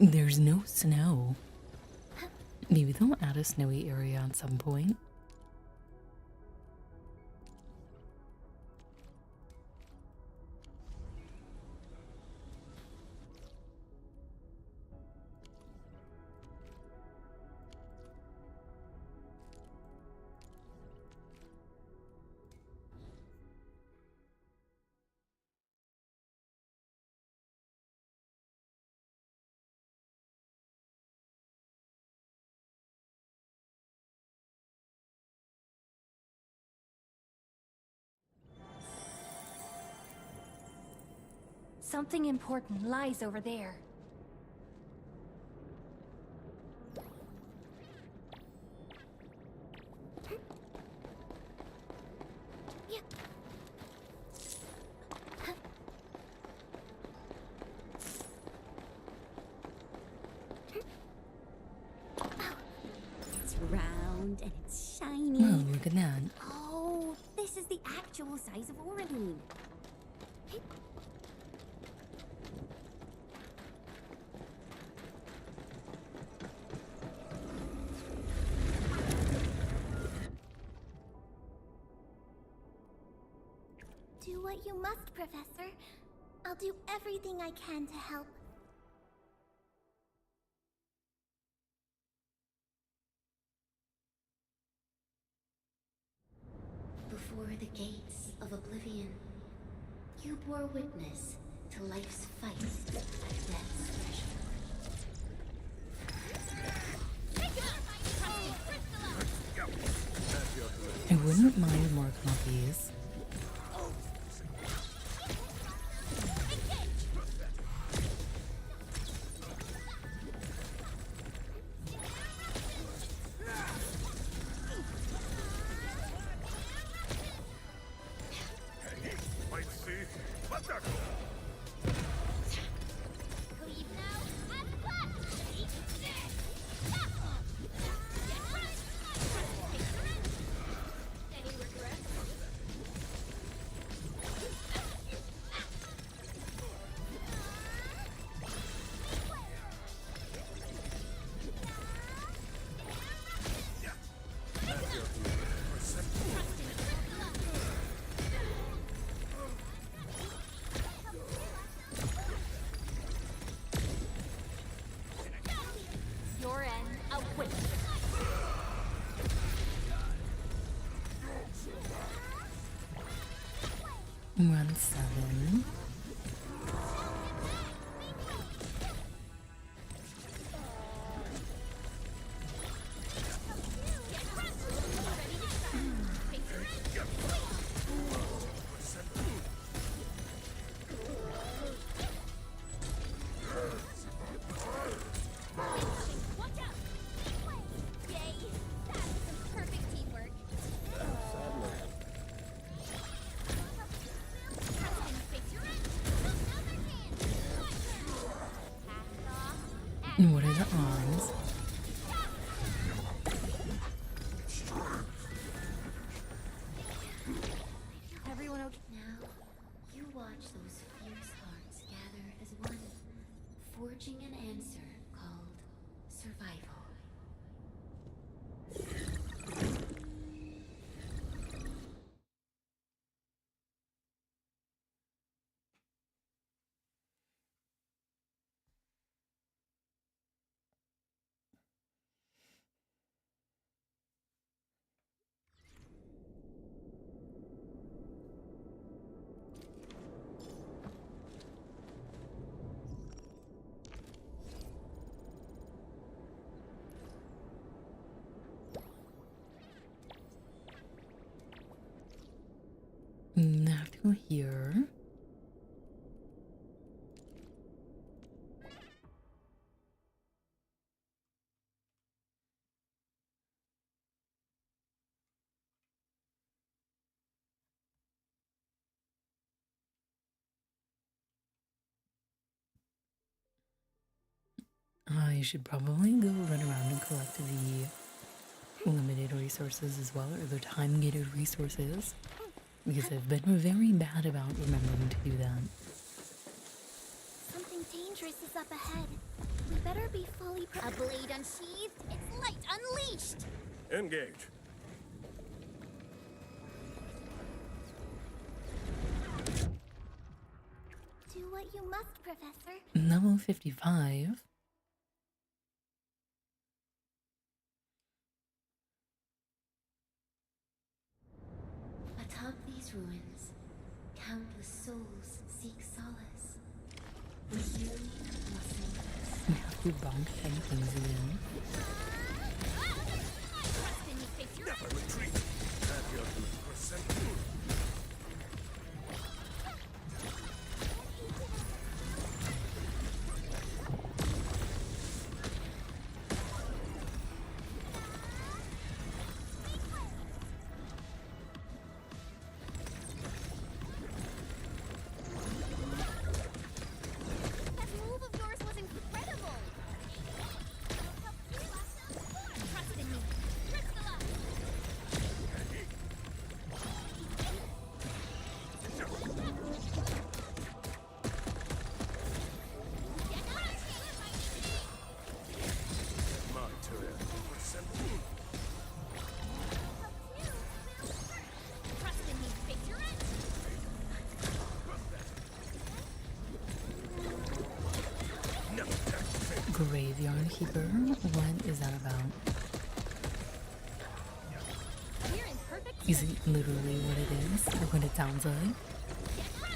There's no snow. Maybe they'll add a snowy area at some point. Something important lies over there. It's round and it's shiny. Oh, look at that. Oh, this is the actual size of Oraline. Do what you must, Professor. I'll do everything I can to help. Before the gates of oblivion, you bore witness to life's fight at death's threshold. I wouldn't mind more copies. Your end awaits. Run 7. What are the odds? Everyone okay? Now, you watch those fierce hearts gather as one, forging an answer called survival. I have to go here. I should probably go run around and collect the limited resources as well, or the time-gated resources, because I've been very bad about remembering to do that. Something dangerous is up ahead. We better be fully A blade unsheathed, its light unleashed! Engage. Do what you must, Professor. Level 55. Atop these ruins, countless souls seek solace. The eerie blossom. We have to bonk things again. Never retreat. Have your percent. That move of yours was incredible! Trust in me. Crystalla! My turn. Percent. Trust in me. Face your edge! Graveyard Keeper? What is that about? We're in perfect Is it literally what it is? Or what it sounds like?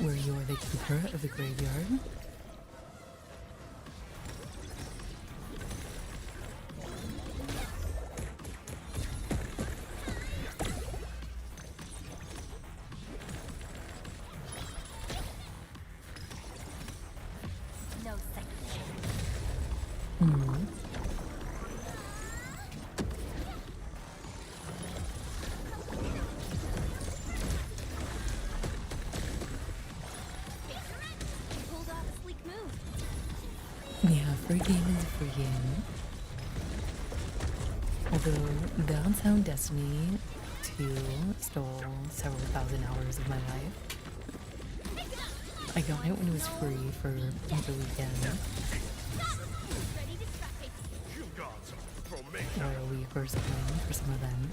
Where you're the keeper of the graveyard? no second chance. Hmm. Pulled off a sleek move. Yeah, free game is a free game. Although that's how Destiny 2 stole several thousand hours of my life. I got it when it was free for the weekend, Ready to strike. You gods are for me. or a week or something for some event.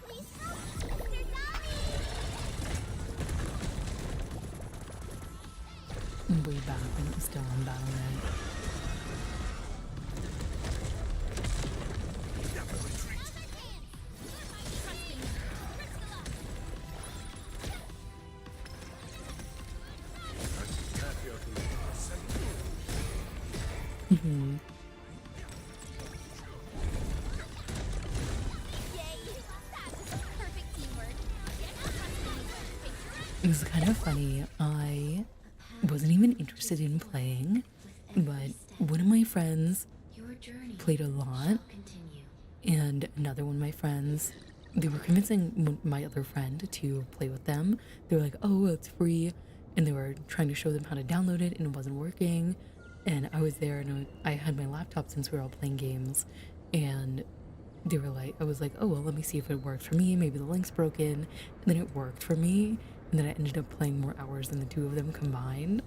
Please help, Mr. Dobby! Way back when it was still on Battle.net. Never retreat. Trust in me. Crystalla! Have your percent. Mhm. Yay! That was perfect teamwork. Trust in me. Face your edge. It was kind of funny. I wasn't even interested in playing, but one of my friends Your journey played a lot, continue. and another one of my friends they were convincing my other friend to play with them. They were like, oh, it's free. And they were trying to show them how to download it, and it wasn't working. And I was there, and I had my laptop since we were all playing games. And they were like, I was like, oh, well, let me see if it works for me. Maybe the link's broken. And then it worked for me. And then I ended up playing more hours than the two of them combined.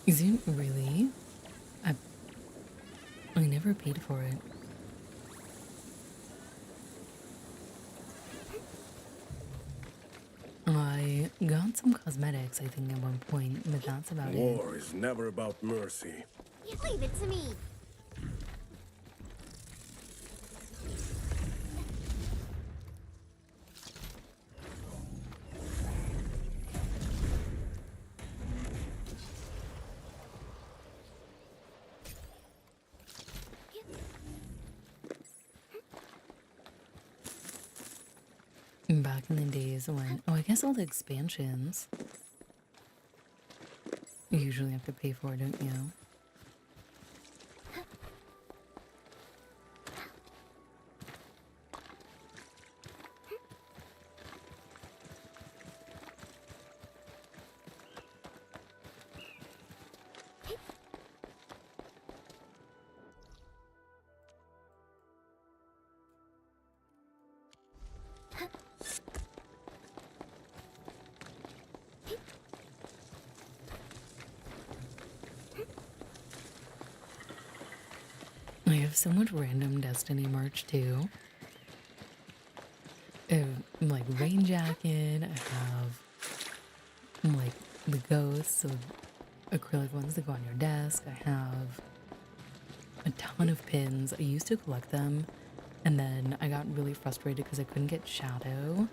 Is it really? I never paid for it. I got some cosmetics, I think, at one point, but that's about it. War is never about mercy. Leave it to me. Back in the days when, oh, I guess all the expansions you usually have to pay for, don't you? I have so much random Destiny merch too. Like rain jacket, I have like the ghosts, so acrylic ones that go on your desk. I have a ton of pins. I used to collect them, and then I got really frustrated because I couldn't get Shadow.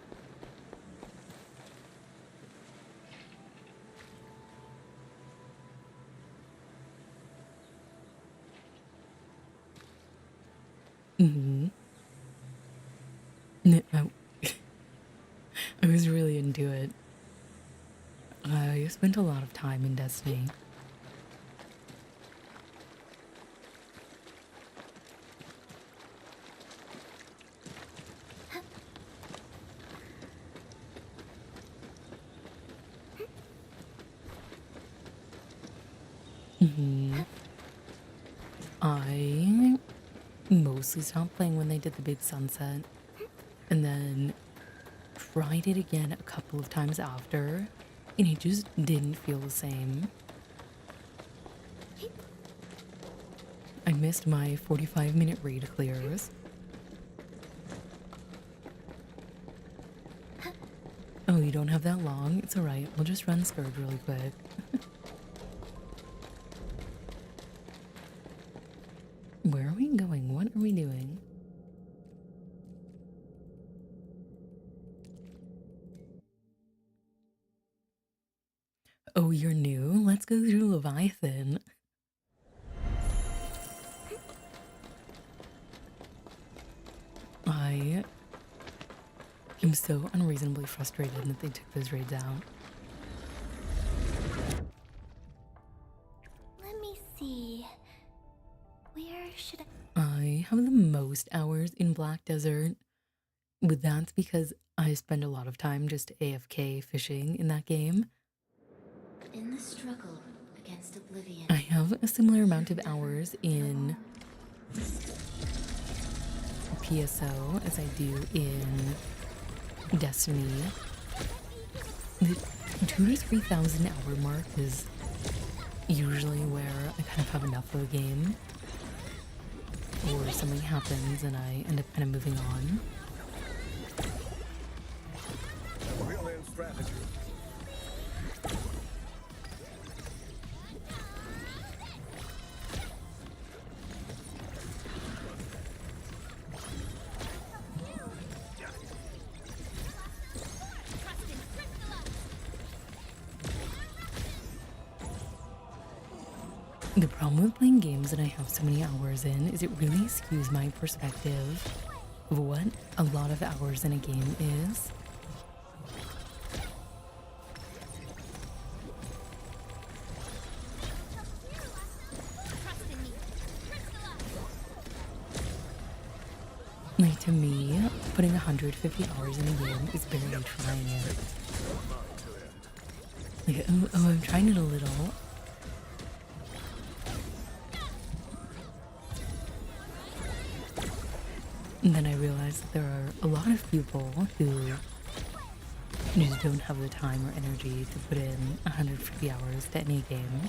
I was really into it. I spent a lot of time in Destiny. I mostly stopped playing when they did the big sunset, and then tried it again a couple of times after, and it just didn't feel the same. I missed my 45-minute raid clears. Oh, you don't have that long? It's alright, we'll just run Scourge really quick. Where are we going? What are we doing? Oh, you're new? Let's go through Leviathan. I am so unreasonably frustrated that they took those raids out. Let me see. Where should I have the most hours in Black Desert, but that's because I spend a lot of time just AFK fishing in that game. In the struggle against oblivion, I have a similar amount of hours in PSO as I do in Destiny. The 2,000 to 3,000 hour mark is usually where I kind of have enough of a game, or something happens and I end up kind of moving on. Brilliant strategy. The problem with playing games that I have so many hours in is it really skews my perspective of what a lot of hours in a game is. Like, to me, putting 150 hours in a game is barely trying it. Like, oh, I'm trying it a little. And then I realized that there are a lot of people who just don't have the time or energy to put in 150 hours to any game.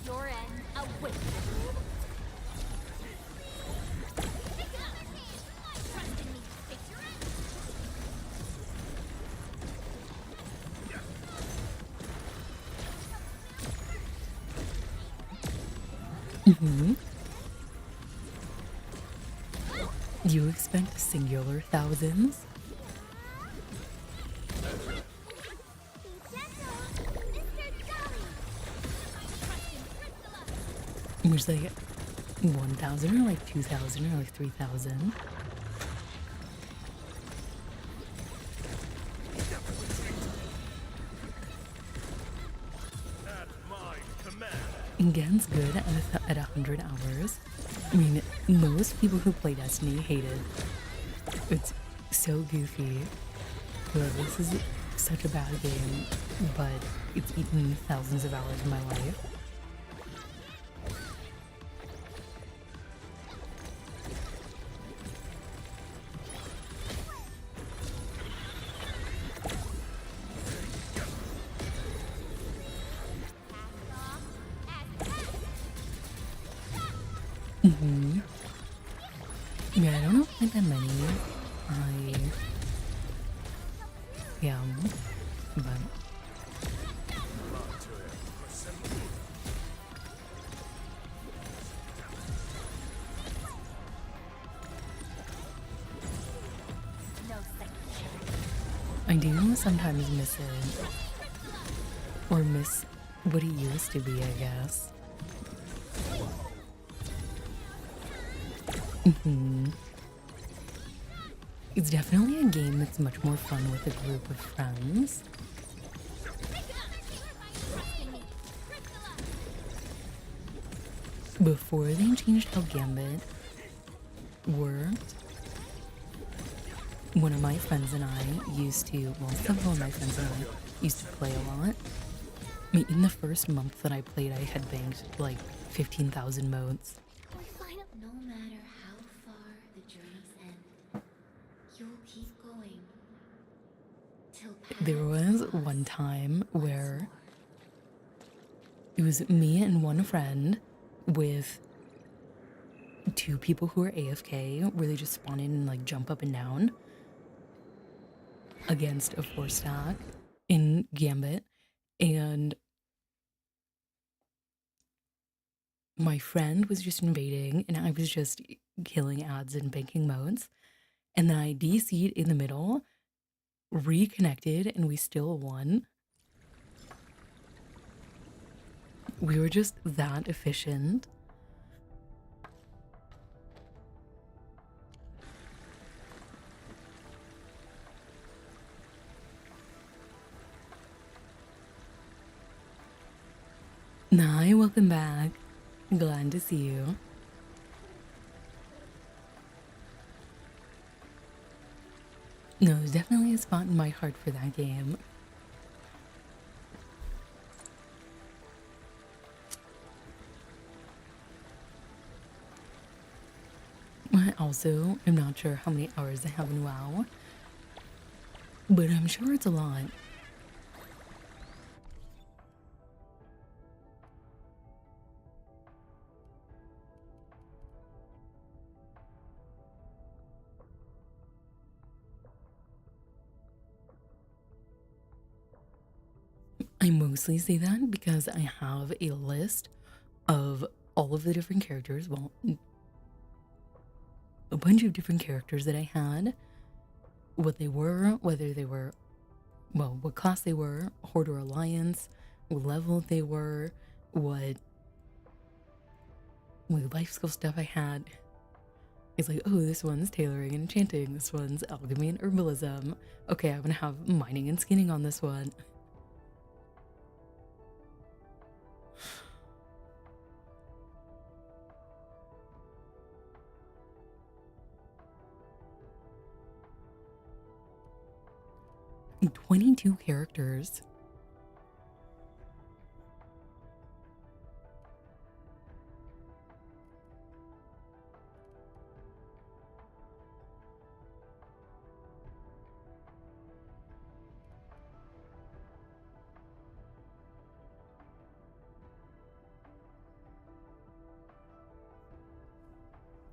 Your end awaits. Trust in me. Take your end. You expect singular thousands? Which, like, 1,000 or like 2,000 or like 3,000? Gen's good at 100 hours. I mean, most people who play Destiny hate it. It's so goofy. Like, this is such a bad game, but it's eaten thousands of hours of my life. Yeah, I don't know if that many. Yeah, but I do sometimes miss it. Or miss what it used to be, I guess. It's definitely a game that's much more fun with a group of friends. Before they changed how Gambit worked, one of my friends and I used to, well, several of my friends and I used to play a lot. I mean, in the first month that I played, I had banked like 15,000 modes. No matter how far the journey's end, you'll keep going. Till There was one time where it was me and one friend with two people who were AFK, where they just spawn in and like jump up and down against a 4-stack in Gambit, and my friend was just invading and I was just killing ads and banking modes, and then I DC'd in the middle, reconnected, and we still won. We were just that efficient. Hi, welcome back. Glad to see you. No, there's definitely a spot in my heart for that game. Also, I'm not sure how many hours I have in WoW, but I'm sure it's a lot. I mostly say that because I have a list of all of the different characters, well, a bunch of different characters that I had, what they were, whether they were, well, what class they were, Horde or Alliance, what level they were, what life skill stuff I had. It's like, oh, this one's tailoring and enchanting, this one's alchemy and herbalism. Okay, I'm gonna have mining and skinning on this one. And 22 characters.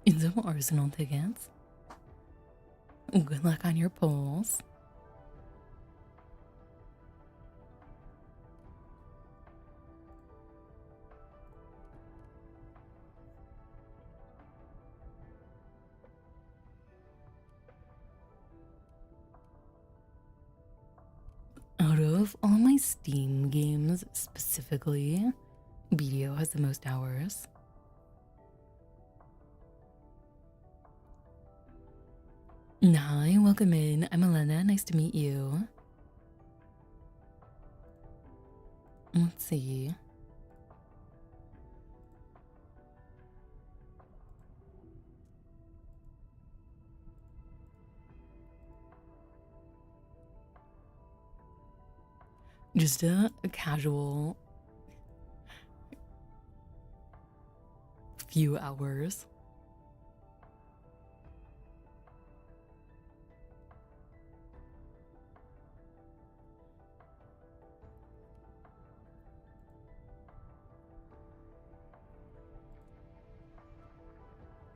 And some arsenal tickets. Good luck on your polls. Out of all my Steam games specifically, BDO has the most hours. Hi, welcome in. I'm Elena. Nice to meet you. Let's see. Just a casual few hours.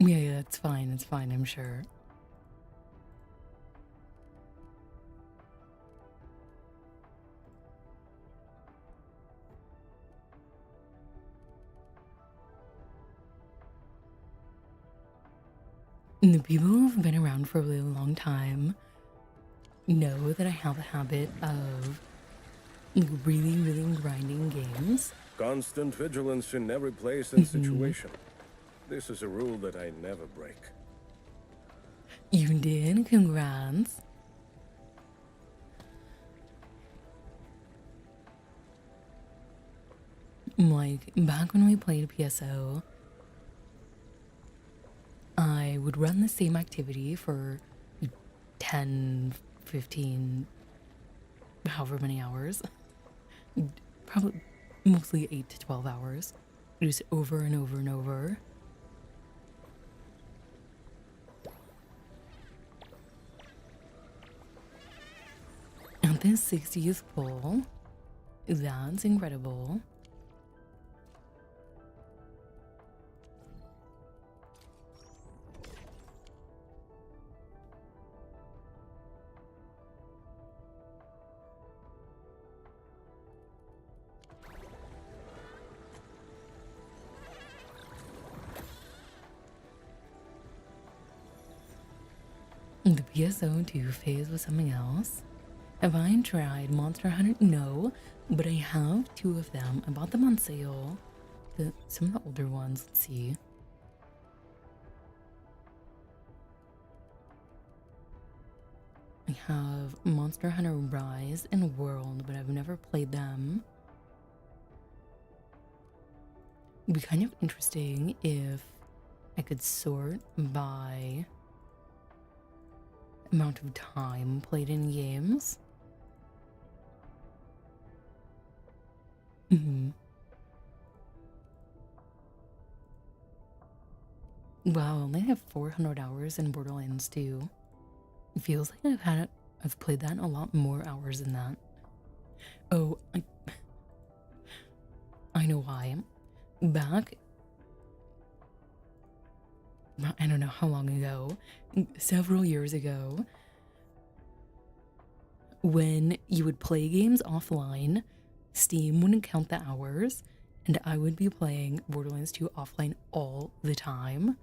Yeah, it's fine, I'm sure. And the people who've been around for a really long time know that I have a habit of really grinding games. Constant vigilance in every place and situation. This is a rule that I never break. You did? Congrats. Like, back when we played PSO, I would run the same activity for 10, 15, however many hours. Probably mostly 8 to 12 hours. Just over and over and over. At this 60th pull, that's incredible. The PSO 2 phase was something else. Have I tried Monster Hunter? No, but I have 2 of them. I bought them on sale. Some of the older ones, let's see. I have Monster Hunter Rise and World, but I've never played them. It'd be kind of interesting if I could sort by amount of time played in games. Wow, I only have 400 hours in Borderlands 2. It feels like I've played that a lot more hours than that. Oh, I know why. Back, I don't know how long ago, several years ago, when you would play games offline, Steam wouldn't count the hours, and I would be playing Borderlands 2 offline all the time.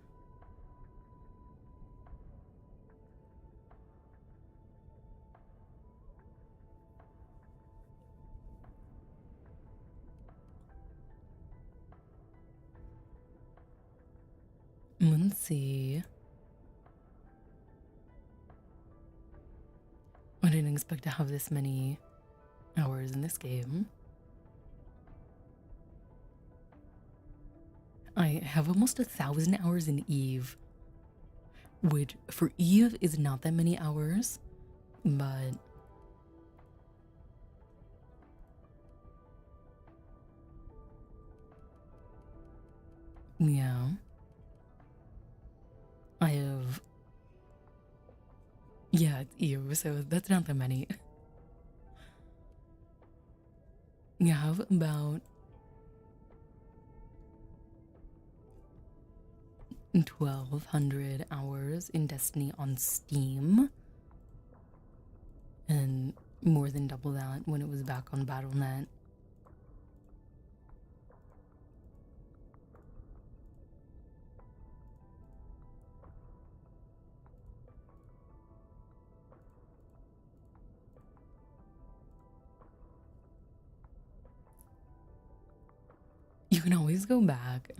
Let's see. I didn't expect to have this many hours in this game. I have almost 1,000 hours in Eve, which for Eve is not that many hours, but yeah. I have, yeah, it's Eve, so that's not that many. You have about 1,200 hours in Destiny on Steam, and more than double that when it was back on Battle.net. You can always go back.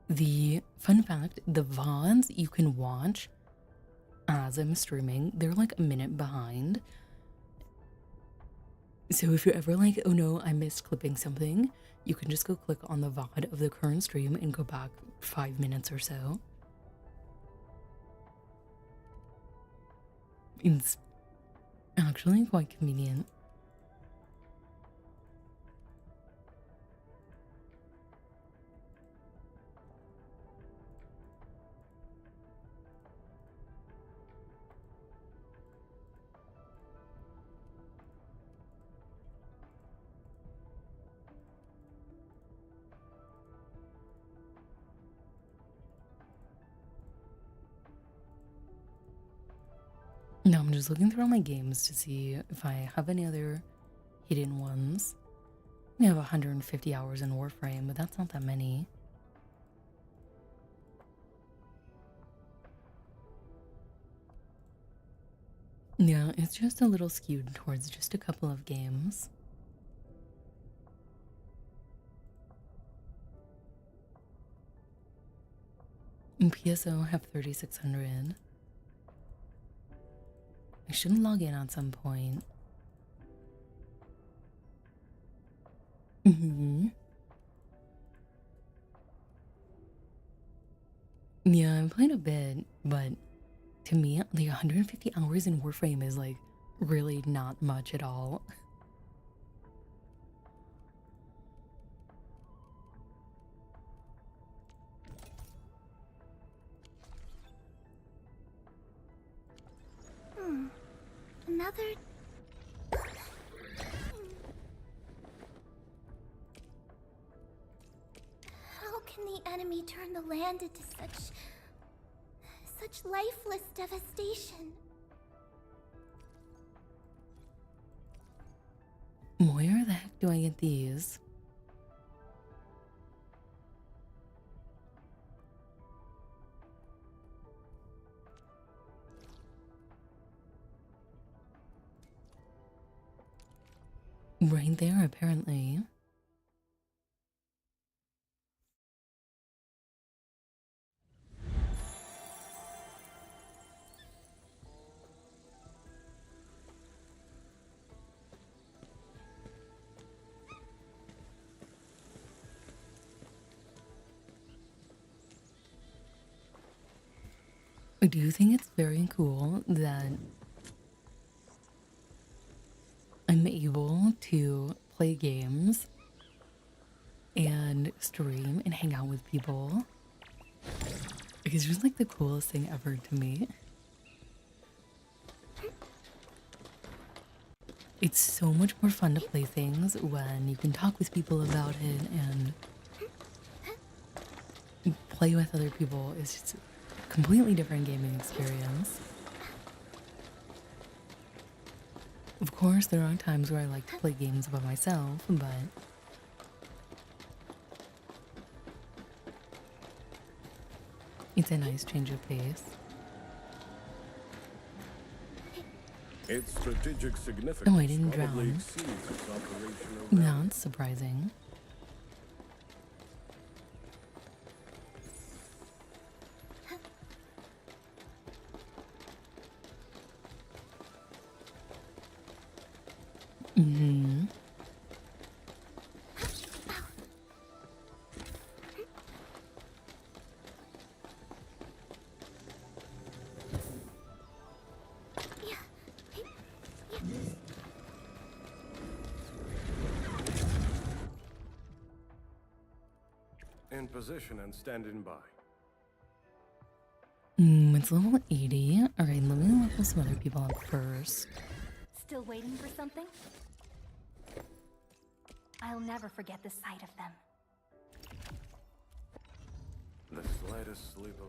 The fun fact, the VODs you can watch as I'm streaming, they're like a minute behind. So if you're ever like, oh no, I missed clipping something, you can just go click on the VOD of the current stream and go back 5 minutes or so. It's actually quite convenient. No, I'm just looking through all my games to see if I have any other hidden ones. We have 150 hours in Warframe, but that's not that many. Yeah, it's just a little skewed towards just a couple of games. In PSO, I have 3,600. I should log in at some point. Yeah, I've played a bit, but to me, like 150 hours in Warframe is like really not much at all. Another... How can the enemy turn the land into such lifeless devastation? Where the heck do I get these? Right there, apparently. I do think it's very cool that I'm able to play games and stream and hang out with people. Like, it's just like the coolest thing ever to me. It's so much more fun to play things when you can talk with people about it and play with other people. It's just a completely different gaming experience. Of course, there are times where I like to play games by myself, but it's a nice change of pace. Its strategic Oh, I significance didn't probably drown. exceeds its operational value. Not surprising. Mm-hmm. In position and standing by. It's level 80. Alright, let me level some other people up first. Still waiting for something? I'll never forget the sight of them. The slightest slip of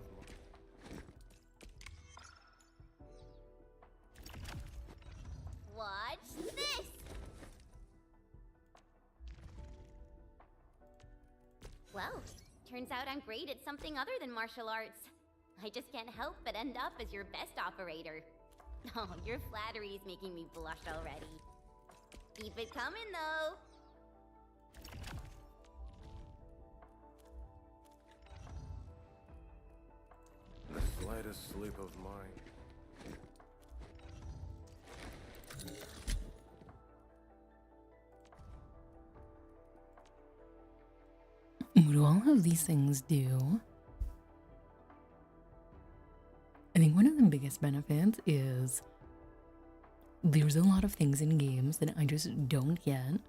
Watch this! Well, turns out I'm great at something other than martial arts. I just can't help but end up as your best operator. Oh, your flattery is making me blush already. Keep it coming, though. the slightest slip of mine. What do all of these things do? I think one of the biggest benefits is there's a lot of things in games that I just don't get,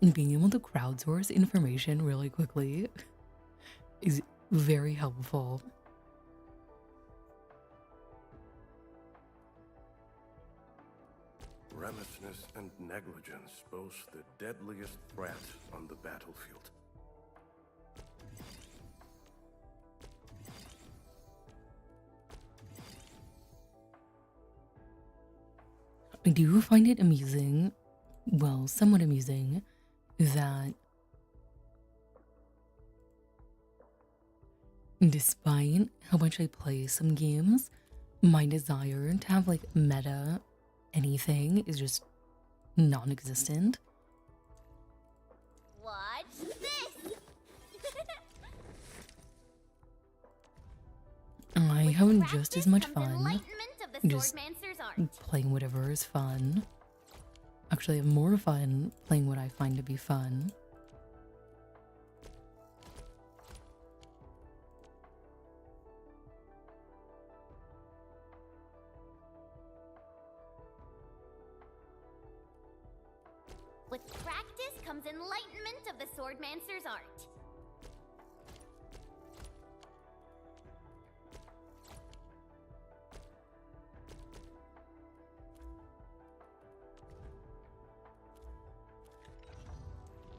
and being able to crowdsource information really quickly is very helpful. Remissness and negligence pose the deadliest threat on the battlefield. I do find it amusing, well, somewhat amusing, that despite how much I play some games, my desire to have like meta anything is just non-existent. Watch this! I have just as much fun Enlightenment of the just Swordmancer's art. playing whatever is fun. Actually, I have more fun playing what I find to be fun. With practice comes enlightenment of the Swordmancer's art.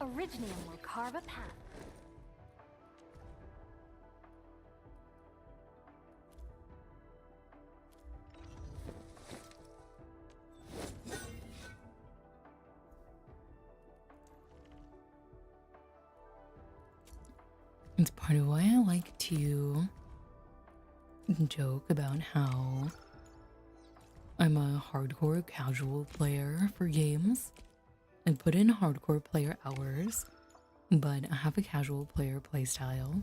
Originium will carve a path. It's part of why I like to joke about how I'm a hardcore casual player for games. I put in hardcore player hours, but I have a casual player playstyle.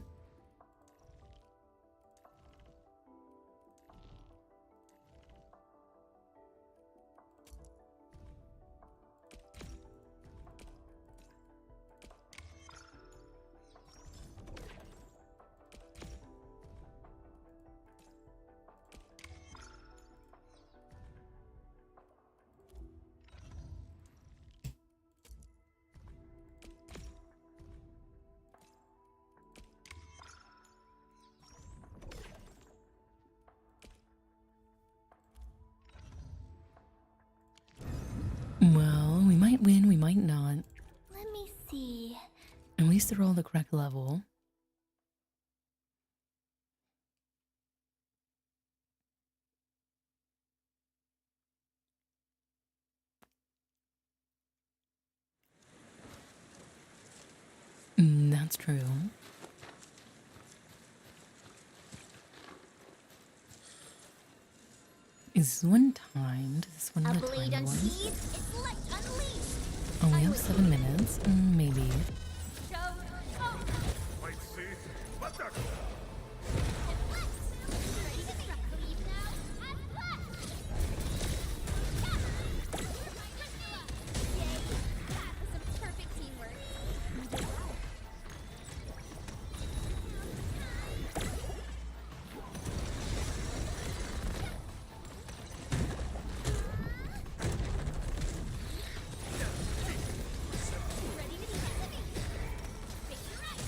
Well, we might win, we might not. Let me see. At least they're all the correct level. That's true. Is this one timed? Is this one A of the blade timed ones? unsheathed, its light unleashed. Oh, we have 7 minutes? Maybe. Show off. Ready to struck the lead now. And blast. Yay, that was some perfect teamwork. Ready to be face your right.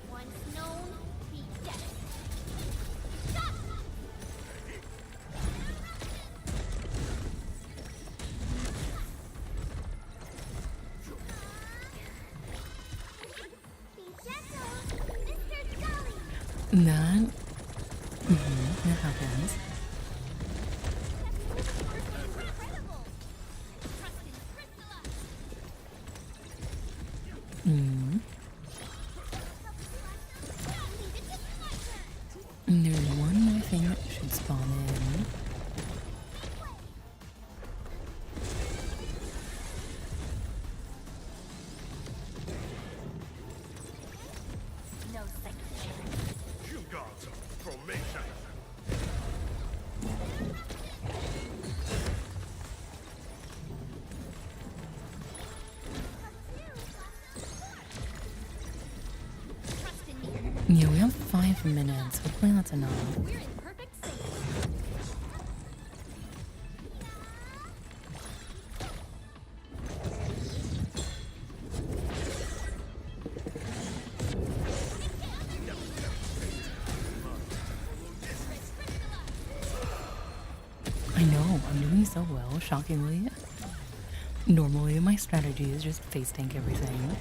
Once known, be dead. Stop! Be gentle, Mr. Jolly. That happens. Incredible. Trust in Crystalla. Leave it to my turn. There's one more thing that should spawn in. No second chance. You got formation. Trust in me. Yeah, we have 5 minutes. Hopefully that's enough. We're in perfect sync. I know, I'm doing so well, shockingly. Normally, my strategy is just face tank everything.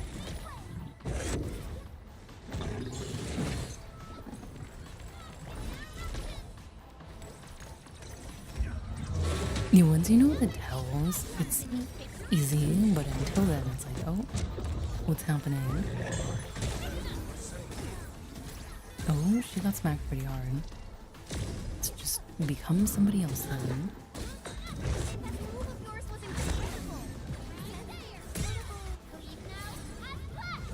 Yeah, once you know the tells, it's easy, but until then, it's like, oh, what's happening? Oh, she got smacked pretty hard. Let's just become somebody else then. That move of yours was incredible. Leave now and blast.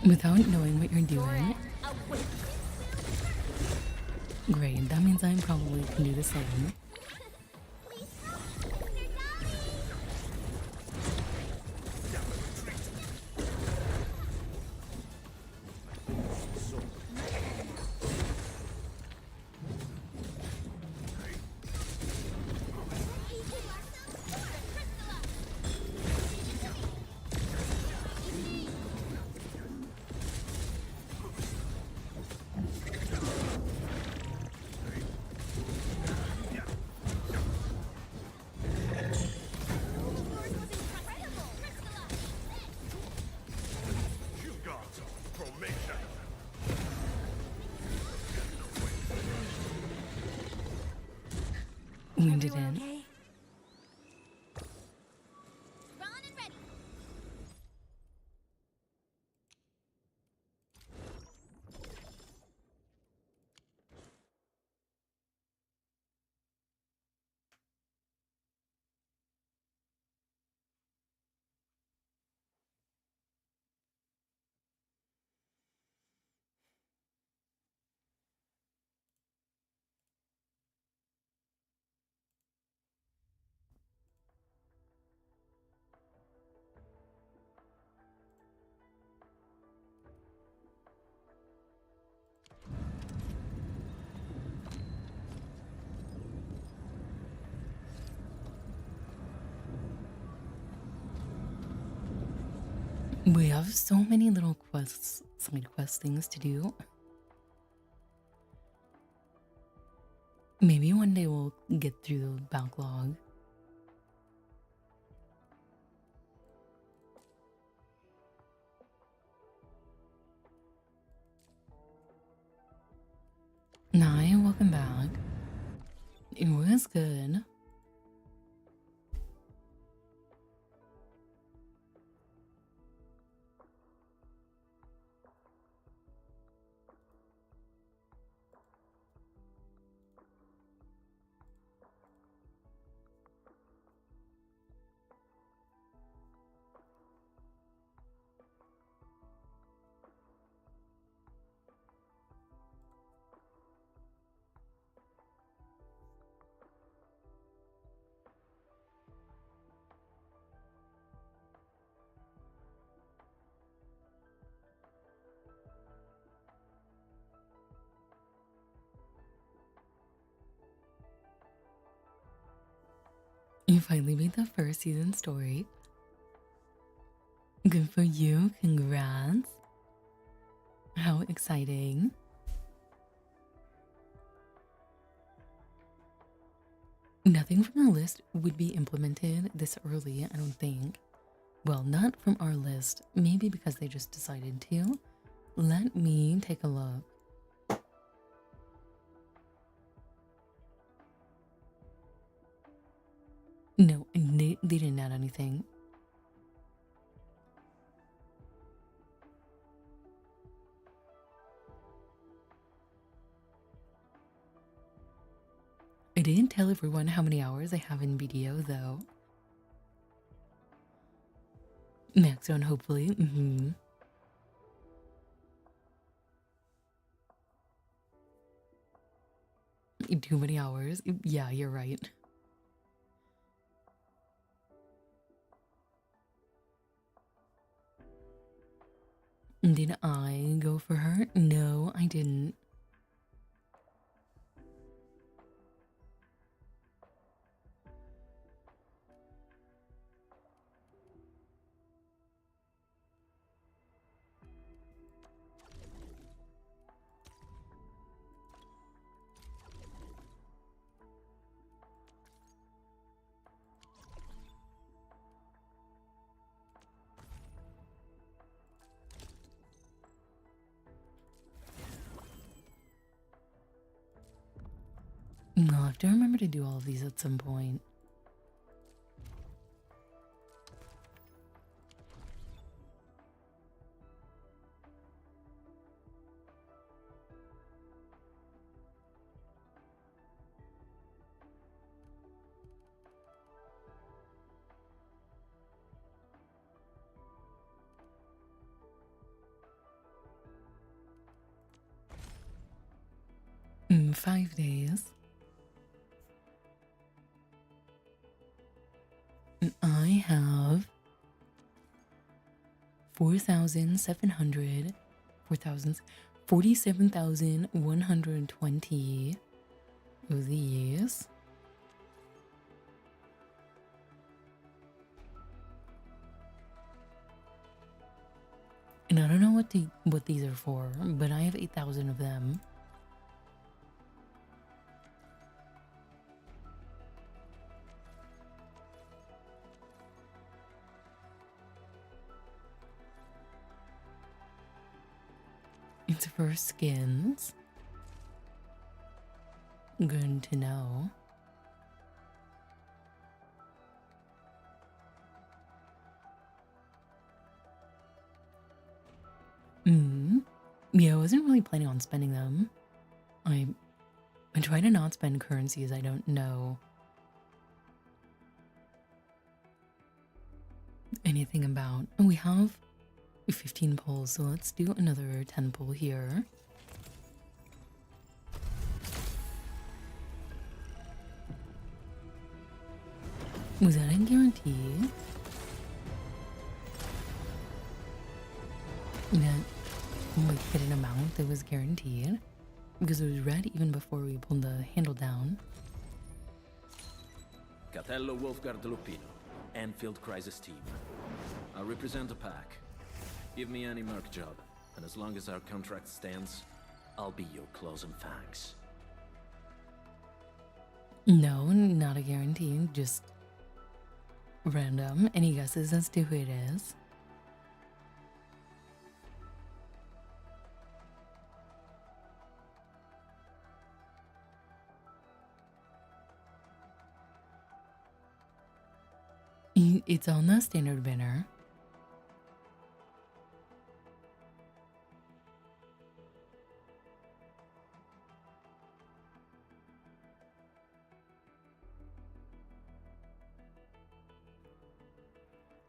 Without knowing what you're doing. Great, that means I probably can do the same. Please help, Mr. Jolly. You got formation. We Everyone didn't. okay? Drawn and ready. We have so many little quests, side quest things to do. Maybe one day we'll get through the backlog. Nye, welcome back. It was good. You finally made the first season story. Good for you. Congrats. How exciting. Nothing from the list would be implemented this early, I don't think. Well, not from our list. Maybe because they just decided to. Let me take a look. No, they didn't add anything. I didn't tell everyone how many hours I have in BDO though. Next one, hopefully. Too many hours. Yeah, you're right. Did I go for her? No, I didn't. I'll have to remember to do all of these at some point. In 5 days. And I have 47,120 of these. And I don't know what these are for, but I have 8,000 of them. It's for skins. Good to know. Yeah, I wasn't really planning on spending them. I try to not spend currencies I don't know anything about. We have 15 pulls, so let's do another 10 pull here. Was that a guarantee? That like hit an amount that was guaranteed? Because it was red even before we pulled the handle down. Catello Wolfguard Lupino, Endfield Crisis Team. I represent the pack. Give me any merc job, and as long as our contract stands, I'll be your claws and fangs. No, not a guarantee. Just random. Any guesses as to who it is? It's on the standard banner.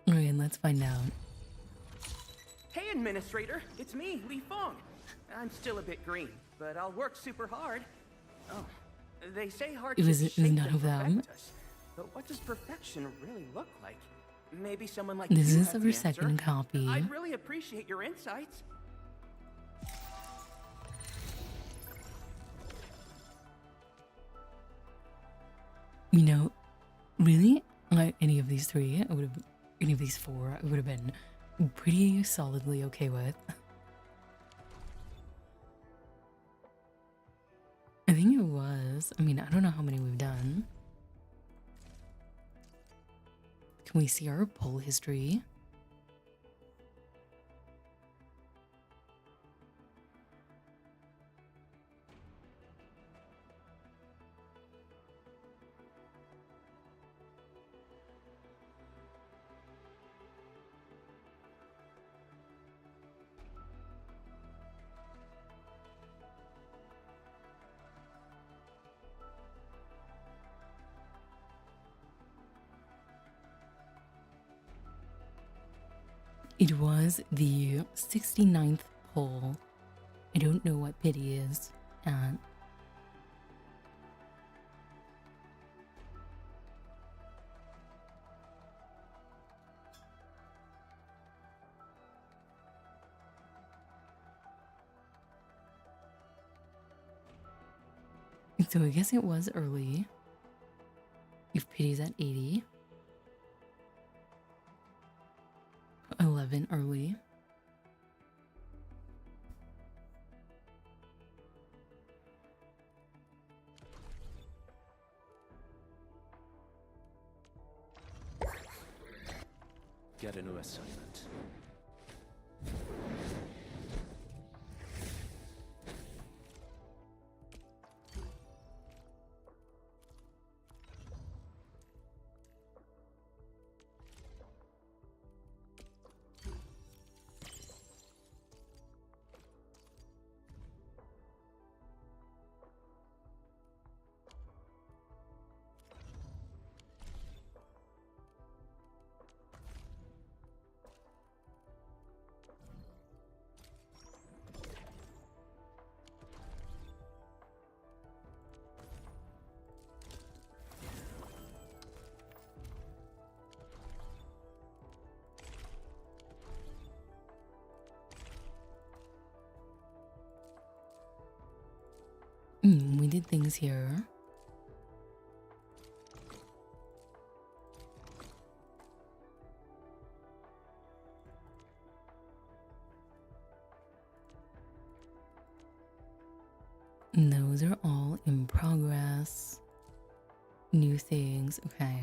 Okay, let's find out. Hey, Administrator, it's me, Li Fong. I'm still a bit green, but I'll work super hard. Oh, they say It hardships was shape none and of them. perfect us. But what does perfection really look like? Maybe someone like This you is has our the second answer. copy. I'd really appreciate your insights. You know, really, like any of these three, I would have, any of these four, I would have been pretty solidly okay with. I think it was. I mean, I don't know how many we've done. Can we see our poll history? It was the 69th poll. I don't know what pity is at. So I guess it was early. If pity's at 80. 11 early. Get a new assignment. We did things here. And those are all in progress. New things, okay.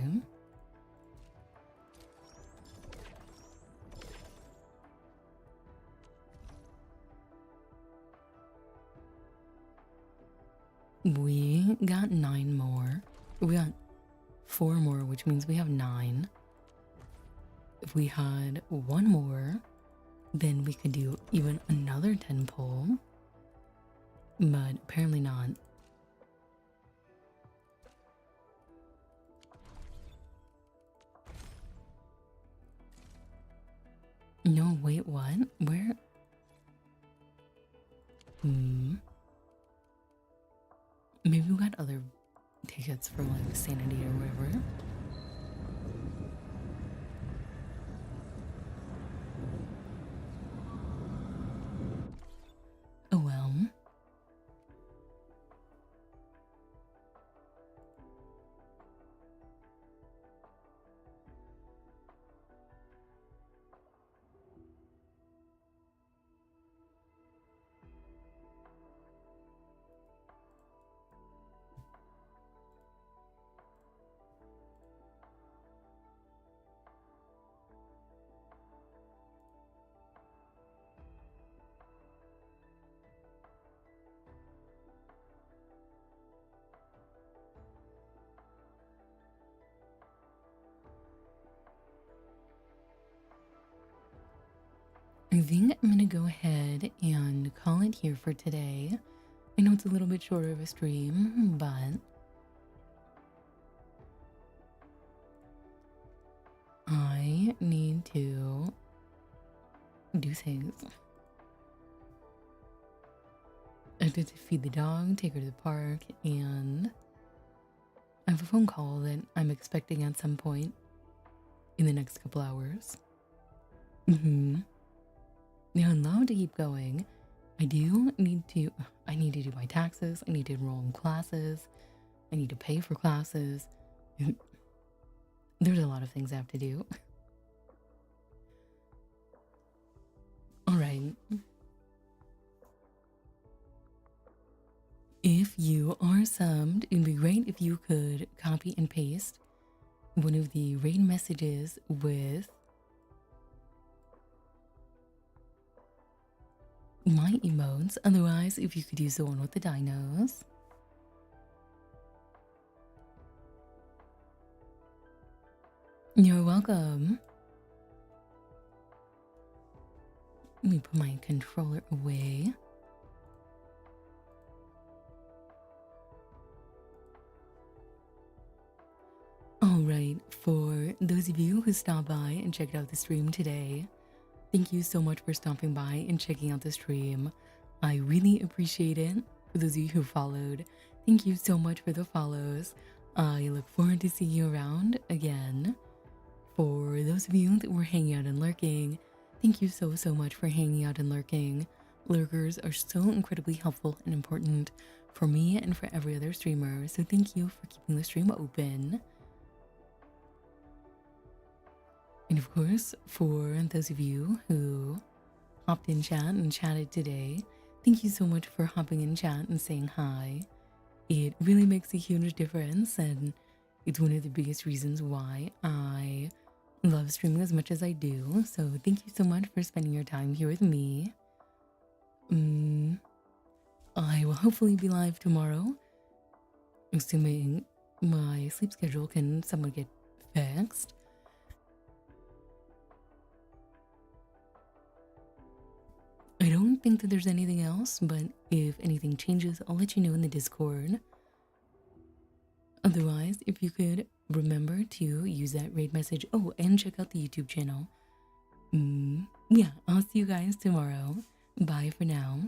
We got 9 more. We got 4 more, which means we have 9. If we had 1 more, then we could do even another 10 poll. But apparently not. No, wait, what? Where? Maybe we got other tickets for like sanity or whatever. Oh well. I think I'm gonna go ahead and call it here for today. I know it's a little bit shorter of a stream, but I need to do things. I have to feed the dog, take her to the park, and I have a phone call that I'm expecting at some point in the next couple hours. Now I'd love to keep going. I need to do my taxes. I need to enroll in classes. I need to pay for classes. There's a lot of things I have to do. All right. If you are subbed, it'd be great if you could copy and paste one of the raid messages with my emotes. Otherwise, if you could use the one with the dinos. You're welcome. Let me put my controller away. Alright, for those of you who stopped by and checked out the stream today, thank you so much for stopping by and checking out the stream. I really appreciate it. For those of you who followed, thank you so much for the follows. I look forward to seeing you around again. For those of you that were hanging out and lurking, thank you so much for hanging out and lurking. Lurkers are so incredibly helpful and important for me and for every other streamer, so thank you for keeping the stream open. And of course, for those of you who hopped in chat and chatted today, thank you so much for hopping in chat and saying hi. It really makes a huge difference, and it's one of the biggest reasons why I love streaming as much as I do. So thank you so much for spending your time here with me. I will hopefully be live tomorrow, assuming my sleep schedule can somewhat get fixed. I don't think that there's anything else, but if anything changes, I'll let you know in the Discord. Otherwise, if you could remember to use that raid message. Oh, and check out the YouTube channel. Yeah, I'll see you guys tomorrow. Bye for now.